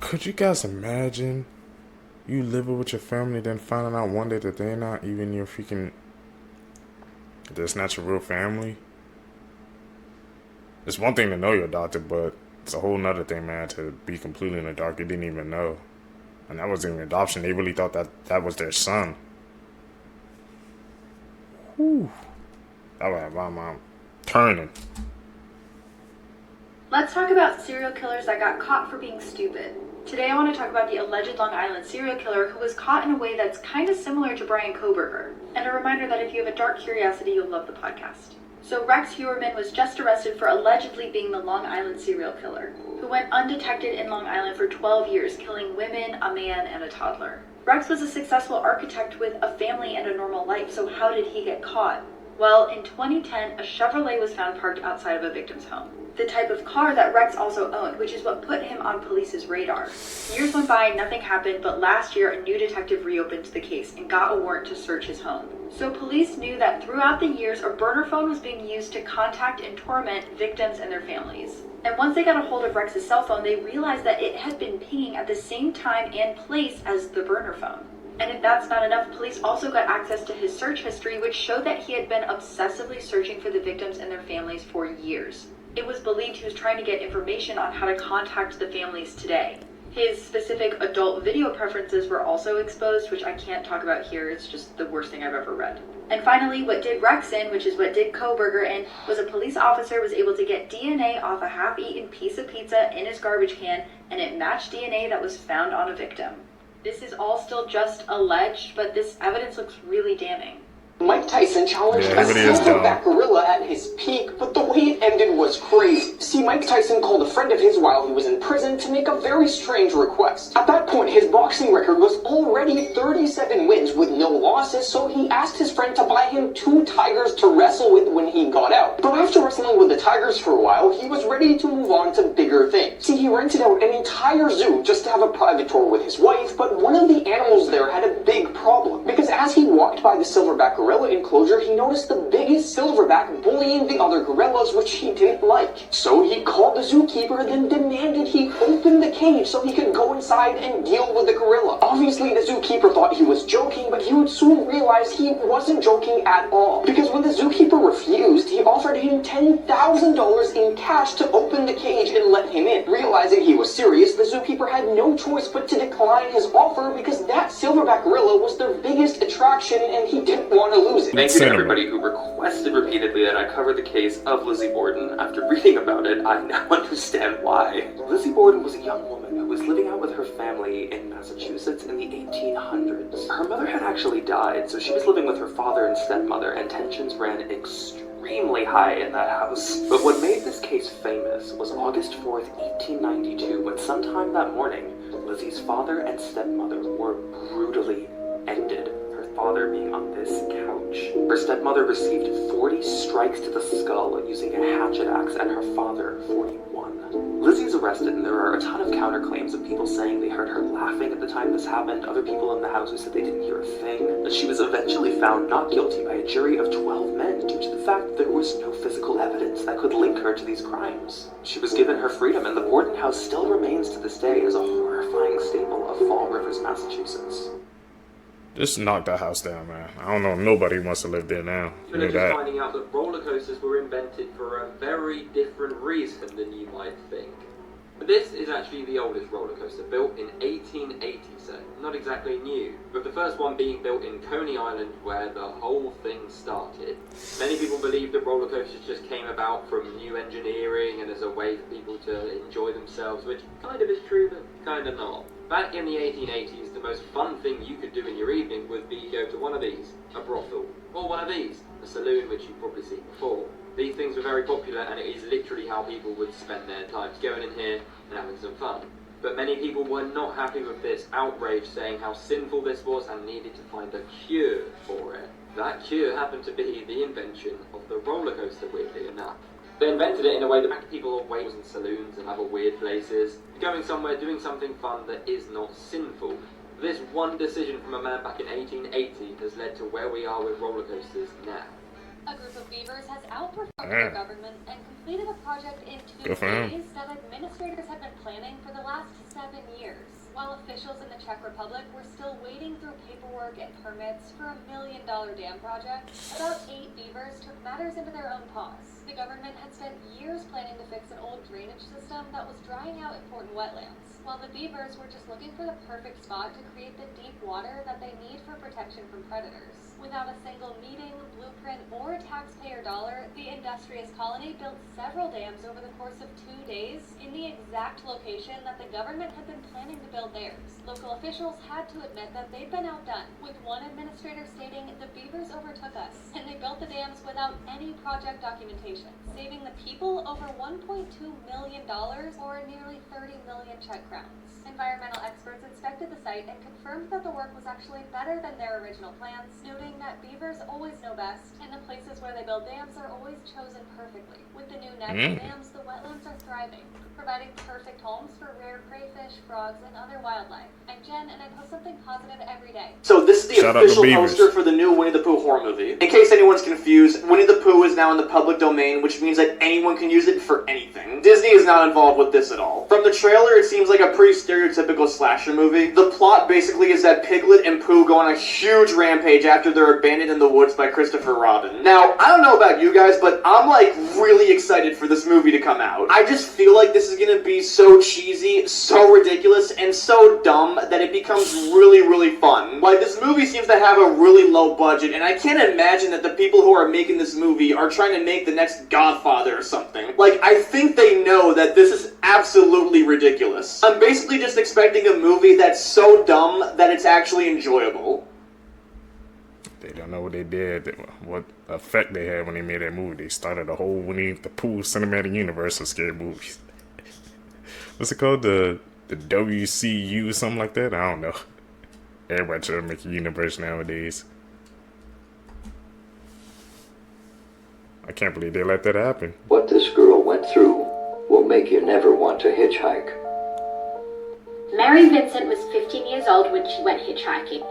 Could you guys imagine you living with your family, then finding out one day that they're not even your freaking... that's not your real family? It's one thing to know your doctor, but it's a whole nother thing, man, to be completely in the dark. You didn't even know. And that wasn't even adoption. They really thought that that was their son. Whew. That would have my mom turning. Let's talk about serial killers that got caught for being stupid. Today I want to talk about the alleged Long Island serial killer who was caught in a way that's kind of similar to Brian Koberger. And a reminder that if you have a dark curiosity, you'll love the podcast. So Rex Heuermann was just arrested for allegedly being the Long Island serial killer, who went undetected in Long Island for 12 years, killing women, a man, and a toddler. Rex was a successful architect with a family and a normal life, so how did he get caught? Well, in 2010, a Chevrolet was found parked outside of a victim's home. The type of car that Rex also owned, which is what put him on police's radar. Years went by, nothing happened, but last year a new detective reopened the case and got a warrant to search his home. So police knew that throughout the years, a burner phone was being used to contact and torment victims and their families. And once they got a hold of Rex's cell phone, they realized that it had been pinging at the same time and place as the burner phone. And if that's not enough, police also got access to his search history, which showed that he had been obsessively searching for the victims and their families for years. It was believed he was trying to get information on how to contact the families today. His specific adult video preferences were also exposed, which I can't talk about here. It's just the worst thing I've ever read. And finally, what did Rex in, which is what did Kohberger in, was a police officer was able to get DNA off a half-eaten piece of pizza in his garbage can, and it matched DNA that was found on a victim. This is all still just alleged, but this evidence looks really damning. Mike Tyson challenged a silverback gorilla at his peak, but the way it ended was crazy. See, Mike Tyson called a friend of his while he was in prison to make a very strange request. At that point, his boxing record was already 37 wins with no losses, so he asked his friend to buy him 2 tigers to wrestle with when he got out. But after wrestling with the tigers for a while, he was ready to move on to bigger things. See, he rented out an entire zoo just to have a private tour with his wife, but one of the animals there had a big problem, because as he walked by the silverback gorilla enclosure, he noticed the biggest silverback bullying the other gorillas, which he didn't like. So he called the zookeeper and then demanded he open the cage so he could go inside and deal with the gorilla. Obviously, the zookeeper thought he was joking, but he would soon realize he wasn't joking at all. Because when the zookeeper refused, he offered him $10,000 in cash to open the cage and let him in. Realizing he was serious, the zookeeper had no choice but to decline his offer because that silverback gorilla was their biggest attraction and he didn't want to lose it. Thank you to everybody who requested repeatedly that I cover the case of Lizzie Borden. After reading about it, I now understand why. Lizzie Borden was a young woman who was living out with her family in Massachusetts in the 1800s. Her mother had actually died, so she was living with her father and stepmother, and tensions ran extremely high in that house. But what made this case famous was August 4th, 1892, when sometime that morning, Lizzie's father and stepmother were brutally ended. Father being on this couch. Her stepmother received 40 strikes to the skull using a hatchet axe, and her father 41. Lizzie's arrested, and there are a ton of counterclaims of people saying they heard her laughing at the time this happened, other people in the house who said they didn't hear a thing. But she was eventually found not guilty by a jury of 12 men due to the fact that there was no physical evidence that could link her to these crimes. She was given her freedom, and the Borden house still remains to this day as a horrifying staple of Fall Rivers, Massachusetts. Just knock that house down, man. I don't know. Nobody wants to live there now. But just finding out that roller coasters were invented for a very different reason than you might think. But this is actually the oldest roller coaster, built in 1880, so not exactly new. With the first one being built in Coney Island, where the whole thing started. Many people believe that roller coasters just came about from new engineering and as a way for people to enjoy themselves, which kind of is true, but kind of not. Back in the 1880s, the most fun thing you could do in your evening would be go to one of these, a brothel, or one of these, a saloon, which you've probably seen before. These things were very popular, and it is literally how people would spend their time, going in here and having some fun. But many people were not happy with this outrage, saying how sinful this was and needed to find a cure for it. That cure happened to be the invention of the roller coaster, weirdly enough. They invented it in a way that back people away in saloons and other weird places, going somewhere doing something fun that is not sinful. This one decision from a man back in 1880 has led to where we are with roller coasters now. A group of beavers has outperformed their government and completed a project in 2 days that administrators have been planning for the last 7 years. While officials in the Czech Republic were still wading through paperwork and permits for a $1 million dam project, about 8 beavers took matters into their own paws. The government had spent years planning to fix an old drainage system that was drying out important wetlands, while the beavers were just looking for the perfect spot to create the deep water that they need for protection from predators. Without a single meeting, blueprint, or taxpayer dollar, the industrious colony built several dams over the course of 2 days in the exact location that the government had been planning to build build theirs. Local officials had to admit that they'd been outdone, with one administrator stating, "The beavers overtook us, and they built the dams without any project documentation, saving the people over $1.2 million or nearly 30 million Czech crowns." Environmental experts inspected the site and confirmed that the work was actually better than their original plans, noting that beavers always know best, and the places where they build dams are always chosen perfectly. With the new natural dams, the wetlands are thriving, providing perfect homes for rare crayfish, frogs, and other wildlife. I'm Jen, and I post something positive every day. So this is the official poster for the new Winnie the Pooh horror movie. In case anyone's confused, Winnie the Pooh is now in the public domain, which means that anyone can use it for anything. Disney is not involved with this at all. From the trailer, it seems like a pretty stereotypical slasher movie. The plot basically is that Piglet and Pooh go on a huge rampage after they're abandoned in the woods by Christopher Robin. Now, I don't know about you guys, but I'm like really excited for this movie to come out. I just feel like this is gonna be so cheesy, so ridiculous, and so dumb that it becomes really, really fun. Like, this movie seems to have a really low budget, and I can't imagine that the people who are making this movie are trying to make the next Godfather or something. Like, I think they know that this is absolutely ridiculous. I'm basically just expecting a movie that's so dumb that it's actually enjoyable. They don't know what they did, what effect they had when they made that movie. They started a whole Winnie the Pooh cinematic universe of scary movies. What's it called? The WCU, something like that? I don't know. Everybody trying to make a universe nowadays. I can't believe they let that happen. What this girl went through will make you never want to hitchhike. Mary Vincent was 15 years old when she went hitchhiking.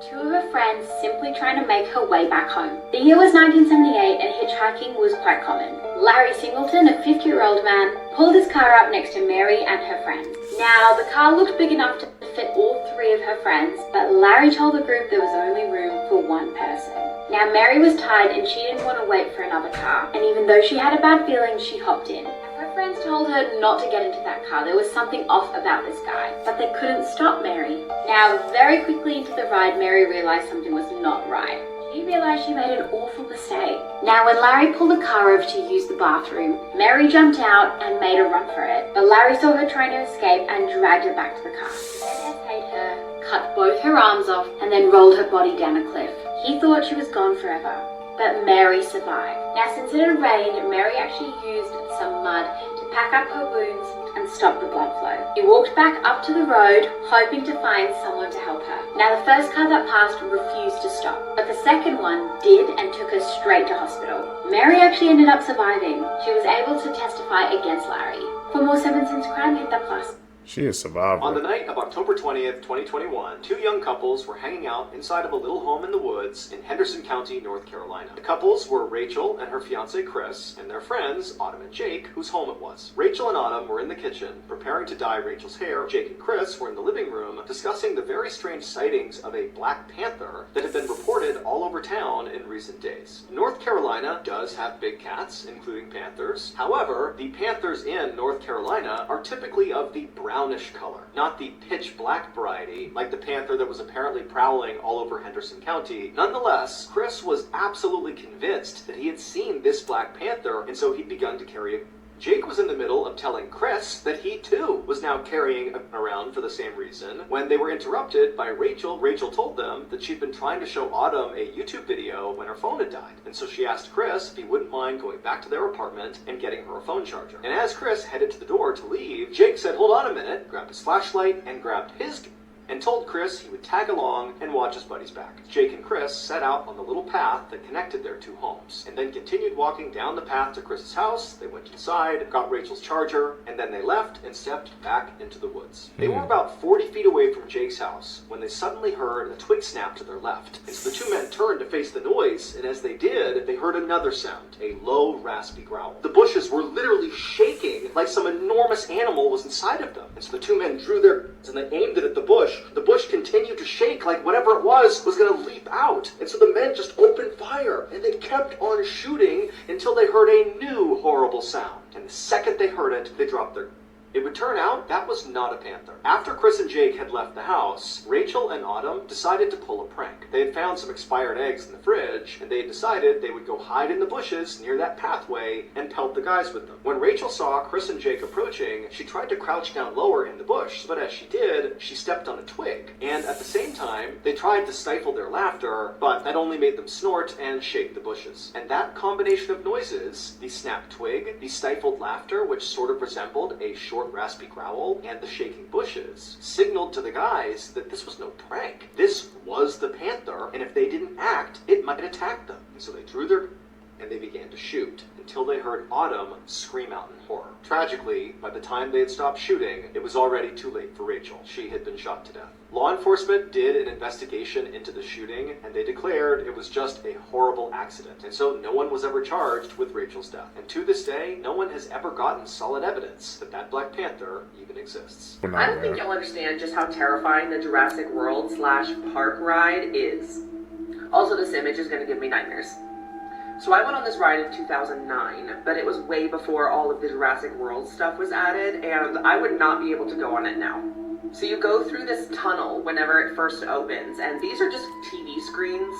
She was with two of her friends simply trying to make her way back home. The year was 1978 and hitchhiking was quite common. Larry Singleton, a 50-year-old man, pulled his car up next to Mary and her friends. Now, the car looked big enough to fit all three of her friends, but Larry told the group there was only room for one person. Now, Mary was tired and she didn't want to wait for another car, and even though she had a bad feeling, she hopped in. Her friends told her not to get into that car. There was something off about this guy, but they couldn't stop Mary. Now, very quickly into the ride, Mary realized something was not right. She realized she made an awful mistake. Now, when Larry pulled the car over to use the bathroom, Mary jumped out and made a run for it. But Larry saw her trying to escape and dragged her back to the car. Then hit her, cut both her arms off, and then rolled her body down a cliff. He thought she was gone forever, but Mary survived. Now, since it had rained, Mary actually used some mud to pack up her wounds and stop the blood flow. He walked back up to the road, hoping to find someone to help her. Now, the first car that passed refused to stop, but the second one did and took her straight to hospital. Mary actually ended up surviving. She was able to testify against Larry. For more 7 Cents Crime, hit that plus. She is survivor. On the night of October 20th, 2021, two young couples were hanging out inside of a little home in the woods in Henderson County, North Carolina. The couples were Rachel and her fiancé Chris, and their friends, Autumn and Jake, whose home it was. Rachel and Autumn were in the kitchen, preparing to dye Rachel's hair. Jake and Chris were in the living room, discussing the very strange sightings of a black panther that have been reported all over town in recent days. North Carolina does have big cats, including panthers. However, the panthers in North Carolina are typically of the brownish color, not the pitch black variety like the panther that was apparently prowling all over Henderson County. Nonetheless, Chris was absolutely convinced that he had seen this black panther, and so he'd begun to carry it. Jake was in the middle of telling Chris that he too was now carrying around for the same reason when they were interrupted by Rachel. Rachel told them that she'd been trying to show Autumn a YouTube video when her phone had died, and so she asked Chris if he wouldn't mind going back to their apartment and getting her a phone charger. And as Chris headed to the door to leave, Jake said, "Hold on a minute," grabbed his flashlight and grabbed his and told Chris he would tag along and watch his buddy's back. Jake and Chris set out on the little path that connected their two homes, and then continued walking down the path to Chris's house. They went inside, got Rachel's charger, and then they left and stepped back into the woods. They were about 40 feet away from Jake's house when they suddenly heard a twig snap to their left. And so the two men turned to face the noise, and as they did, they heard another sound, a low, raspy growl. The bushes were literally shaking like some enormous animal was inside of them. And so the two men drew their guns and they aimed it at the bush. The bush continued to shake like whatever it was going to leap out. And so the men just opened fire, and they kept on shooting until they heard a new horrible sound. And the second they heard it, they dropped their... It would turn out that was not a panther. After Chris and Jake had left the house, Rachel and Autumn decided to pull a prank. They had found some expired eggs in the fridge, and they had decided they would go hide in the bushes near that pathway and pelt the guys with them. When Rachel saw Chris and Jake approaching, she tried to crouch down lower in the bush, but as she did, she stepped on a twig. And at the same time, they tried to stifle their laughter, but that only made them snort and shake the bushes. And that combination of noises, the snapped twig, the stifled laughter, which sort of resembled a short raspy growl, and the shaking bushes, signaled to the guys that this was no prank. This was the panther, and if they didn't act, it might attack them. And so they drew their and they began to shoot, until they heard Autumn scream out in horror. Tragically, by the time they had stopped shooting, it was already too late for Rachel. She had been shot to death. Law enforcement did an investigation into the shooting, and they declared it was just a horrible accident, and so no one was ever charged with Rachel's death. And to this day, no one has ever gotten solid evidence that that Black Panther even exists. I don't think you'll understand just how terrifying the Jurassic World / park ride is. Also, this image is going to give me nightmares. So I went on this ride in 2009, but it was way before all of the Jurassic World stuff was added, and I would not be able to go on it now. So you go through this tunnel whenever it first opens, and these are just TV screens.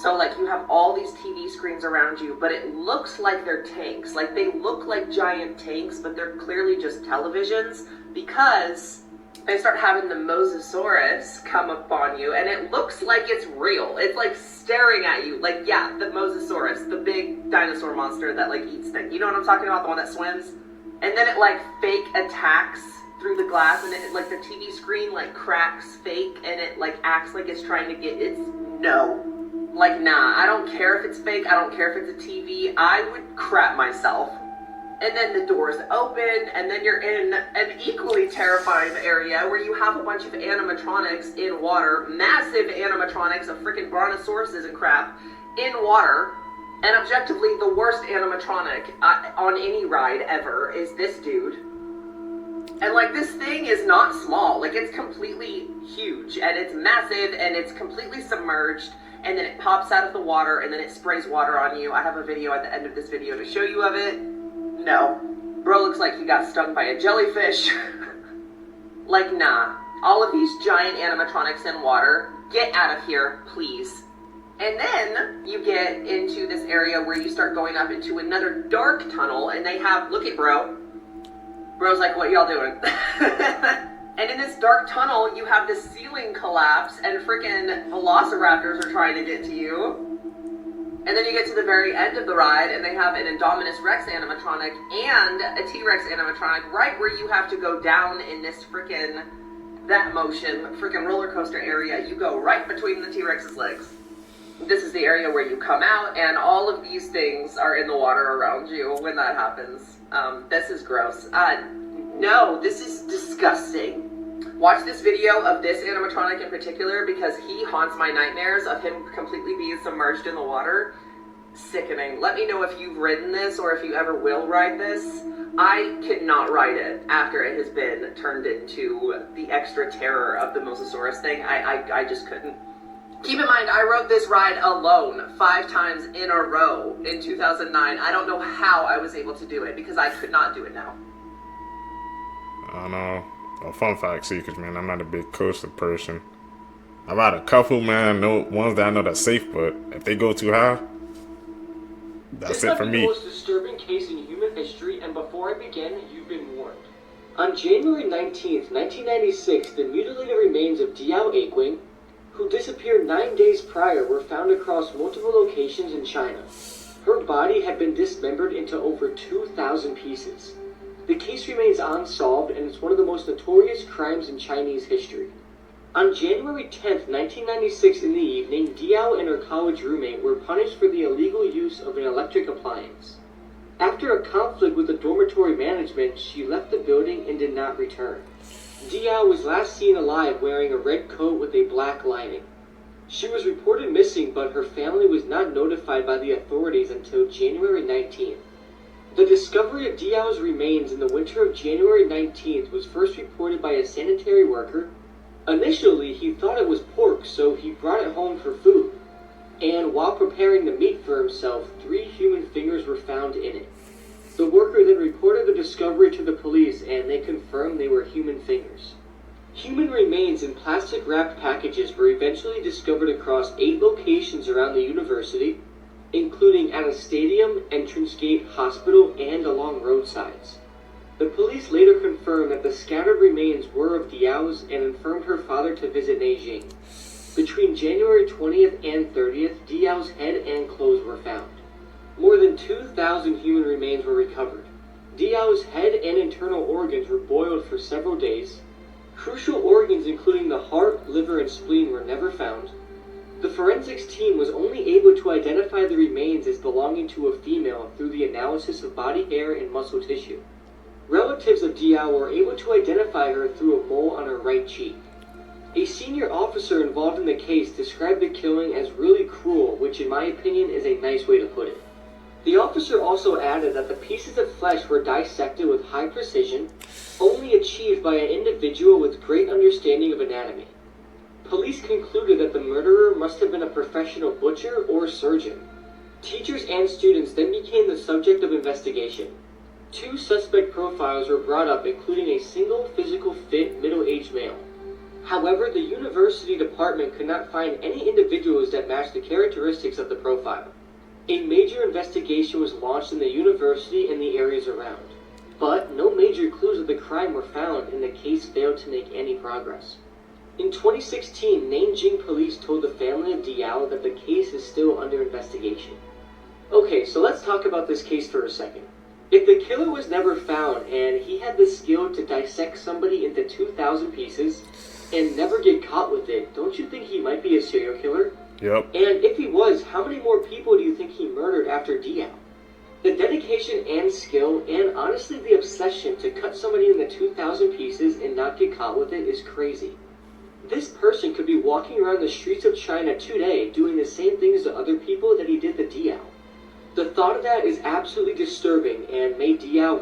So like you have all these TV screens around you, but it looks like they're tanks. Like they look like giant tanks, but they're clearly just televisions because they start having the Mosasaurus come up on you, and it looks like it's real. It's like staring at you. Like, yeah, the Mosasaurus, the big dinosaur monster that like eats things. You know what I'm talking about? The one that swims? And then it like fake attacks through the glass, and it like the TV screen like cracks fake, and it like acts like it's trying to get its no. Like, nah, I don't care if it's fake. I don't care if it's a TV. I would crap myself. And then the doors open, and then you're in an equally terrifying area where you have a bunch of animatronics in water, massive animatronics of freaking brontosauruses and crap in water. And objectively, the worst animatronic on any ride ever is this dude. And like, this thing is not small. Like, it's completely huge, and it's massive, and it's completely submerged, and then it pops out of the water, and then it sprays water on you. I have a video at the end of this video to show you of it. No. Bro looks like he got stung by a jellyfish. Like, nah. All of these giant animatronics in water, get out of here, please. And then you get into this area where you start going up into another dark tunnel, and they have, look at bro. Bro's like, what y'all doing? And in this dark tunnel, you have this ceiling collapse, and freaking velociraptors are trying to get to you. And then you get to the very end of the ride, and they have an Indominus Rex animatronic and a T-Rex animatronic right where you have to go down in this freaking, that motion, freaking roller coaster area. You go right between the T-Rex's legs. This is the area where you come out, and all of these things are in the water around you when that happens. This is gross. No, this is disgusting. Watch this video of this animatronic in particular because he haunts my nightmares of him completely being submerged in the water. Sickening. Let me know if you've ridden this or if you ever will ride this. I cannot ride it after it has been turned into the extra terror of the Mosasaurus thing. I just couldn't. Keep in mind, I rode this ride alone 5 times in a row in 2009. I don't know how I was able to do it because I could not do it now. I don't know. Well, fun fact, secrets, man. I'm not a big coaster person. I ride a couple, man. No ones that I know that's safe, but if they go too high, that's it for me. This is the most disturbing case in human history, and before I begin, you've been warned. On January 19th, 1996, the mutilated remains of Diao Aquing, who disappeared 9 days prior, were found across multiple locations in China. Her body had been dismembered into over 2,000 pieces. The case remains unsolved, and it's one of the most notorious crimes in Chinese history. On January 10th, 1996 in the evening, Diao and her college roommate were punished for the illegal use of an electric appliance. After a conflict with the dormitory management, she left the building and did not return. Diao was last seen alive wearing a red coat with a black lining. She was reported missing, but her family was not notified by the authorities until January 19th. The discovery of Diao's remains in the winter of January 19th was first reported by a sanitary worker. Initially, he thought it was pork, so he brought it home for food. And while preparing the meat for himself, 3 human fingers were found in it. The worker then reported the discovery to the police, and they confirmed they were human fingers. Human remains in plastic-wrapped packages were eventually discovered across 8 locations around the university, including at a stadium, entrance gate, hospital, and along roadsides. The police later confirmed that the scattered remains were of Diao's and informed her father to visit Nanjing. Between January 20th and 30th, Diao's head and clothes were found. More than 2,000 human remains were recovered. Diao's head and internal organs were boiled for several days. Crucial organs including the heart, liver, and spleen were never found. The forensics team was only able to identify the remains as belonging to a female through the analysis of body hair and muscle tissue. Relatives of Diao were able to identify her through a mole on her right cheek. A senior officer involved in the case described the killing as really cruel, which in my opinion is a nice way to put it. The officer also added that the pieces of flesh were dissected with high precision, only achieved by an individual with great understanding of anatomy. Police concluded that the murderer must have been a professional butcher or surgeon. Teachers and students then became the subject of investigation. 2 suspect profiles were brought up, including a single physical fit middle-aged male. However, the university department could not find any individuals that matched the characteristics of the profile. A major investigation was launched in the university and the areas around, but no major clues of the crime were found and the case failed to make any progress. In 2016, Nanjing police told the family of Diao that the case is still under investigation. Okay, so let's talk about this case for a second. If the killer was never found and he had the skill to dissect somebody into 2,000 pieces and never get caught with it, don't you think he might be a serial killer? Yep. And if he was, how many more people do you think he murdered after Diao? The dedication and skill, and honestly the obsession to cut somebody into 2,000 pieces and not get caught with it is crazy. This person could be walking around the streets of China today doing the same things to other people that he did to Diao. The thought of that is absolutely disturbing and made Diao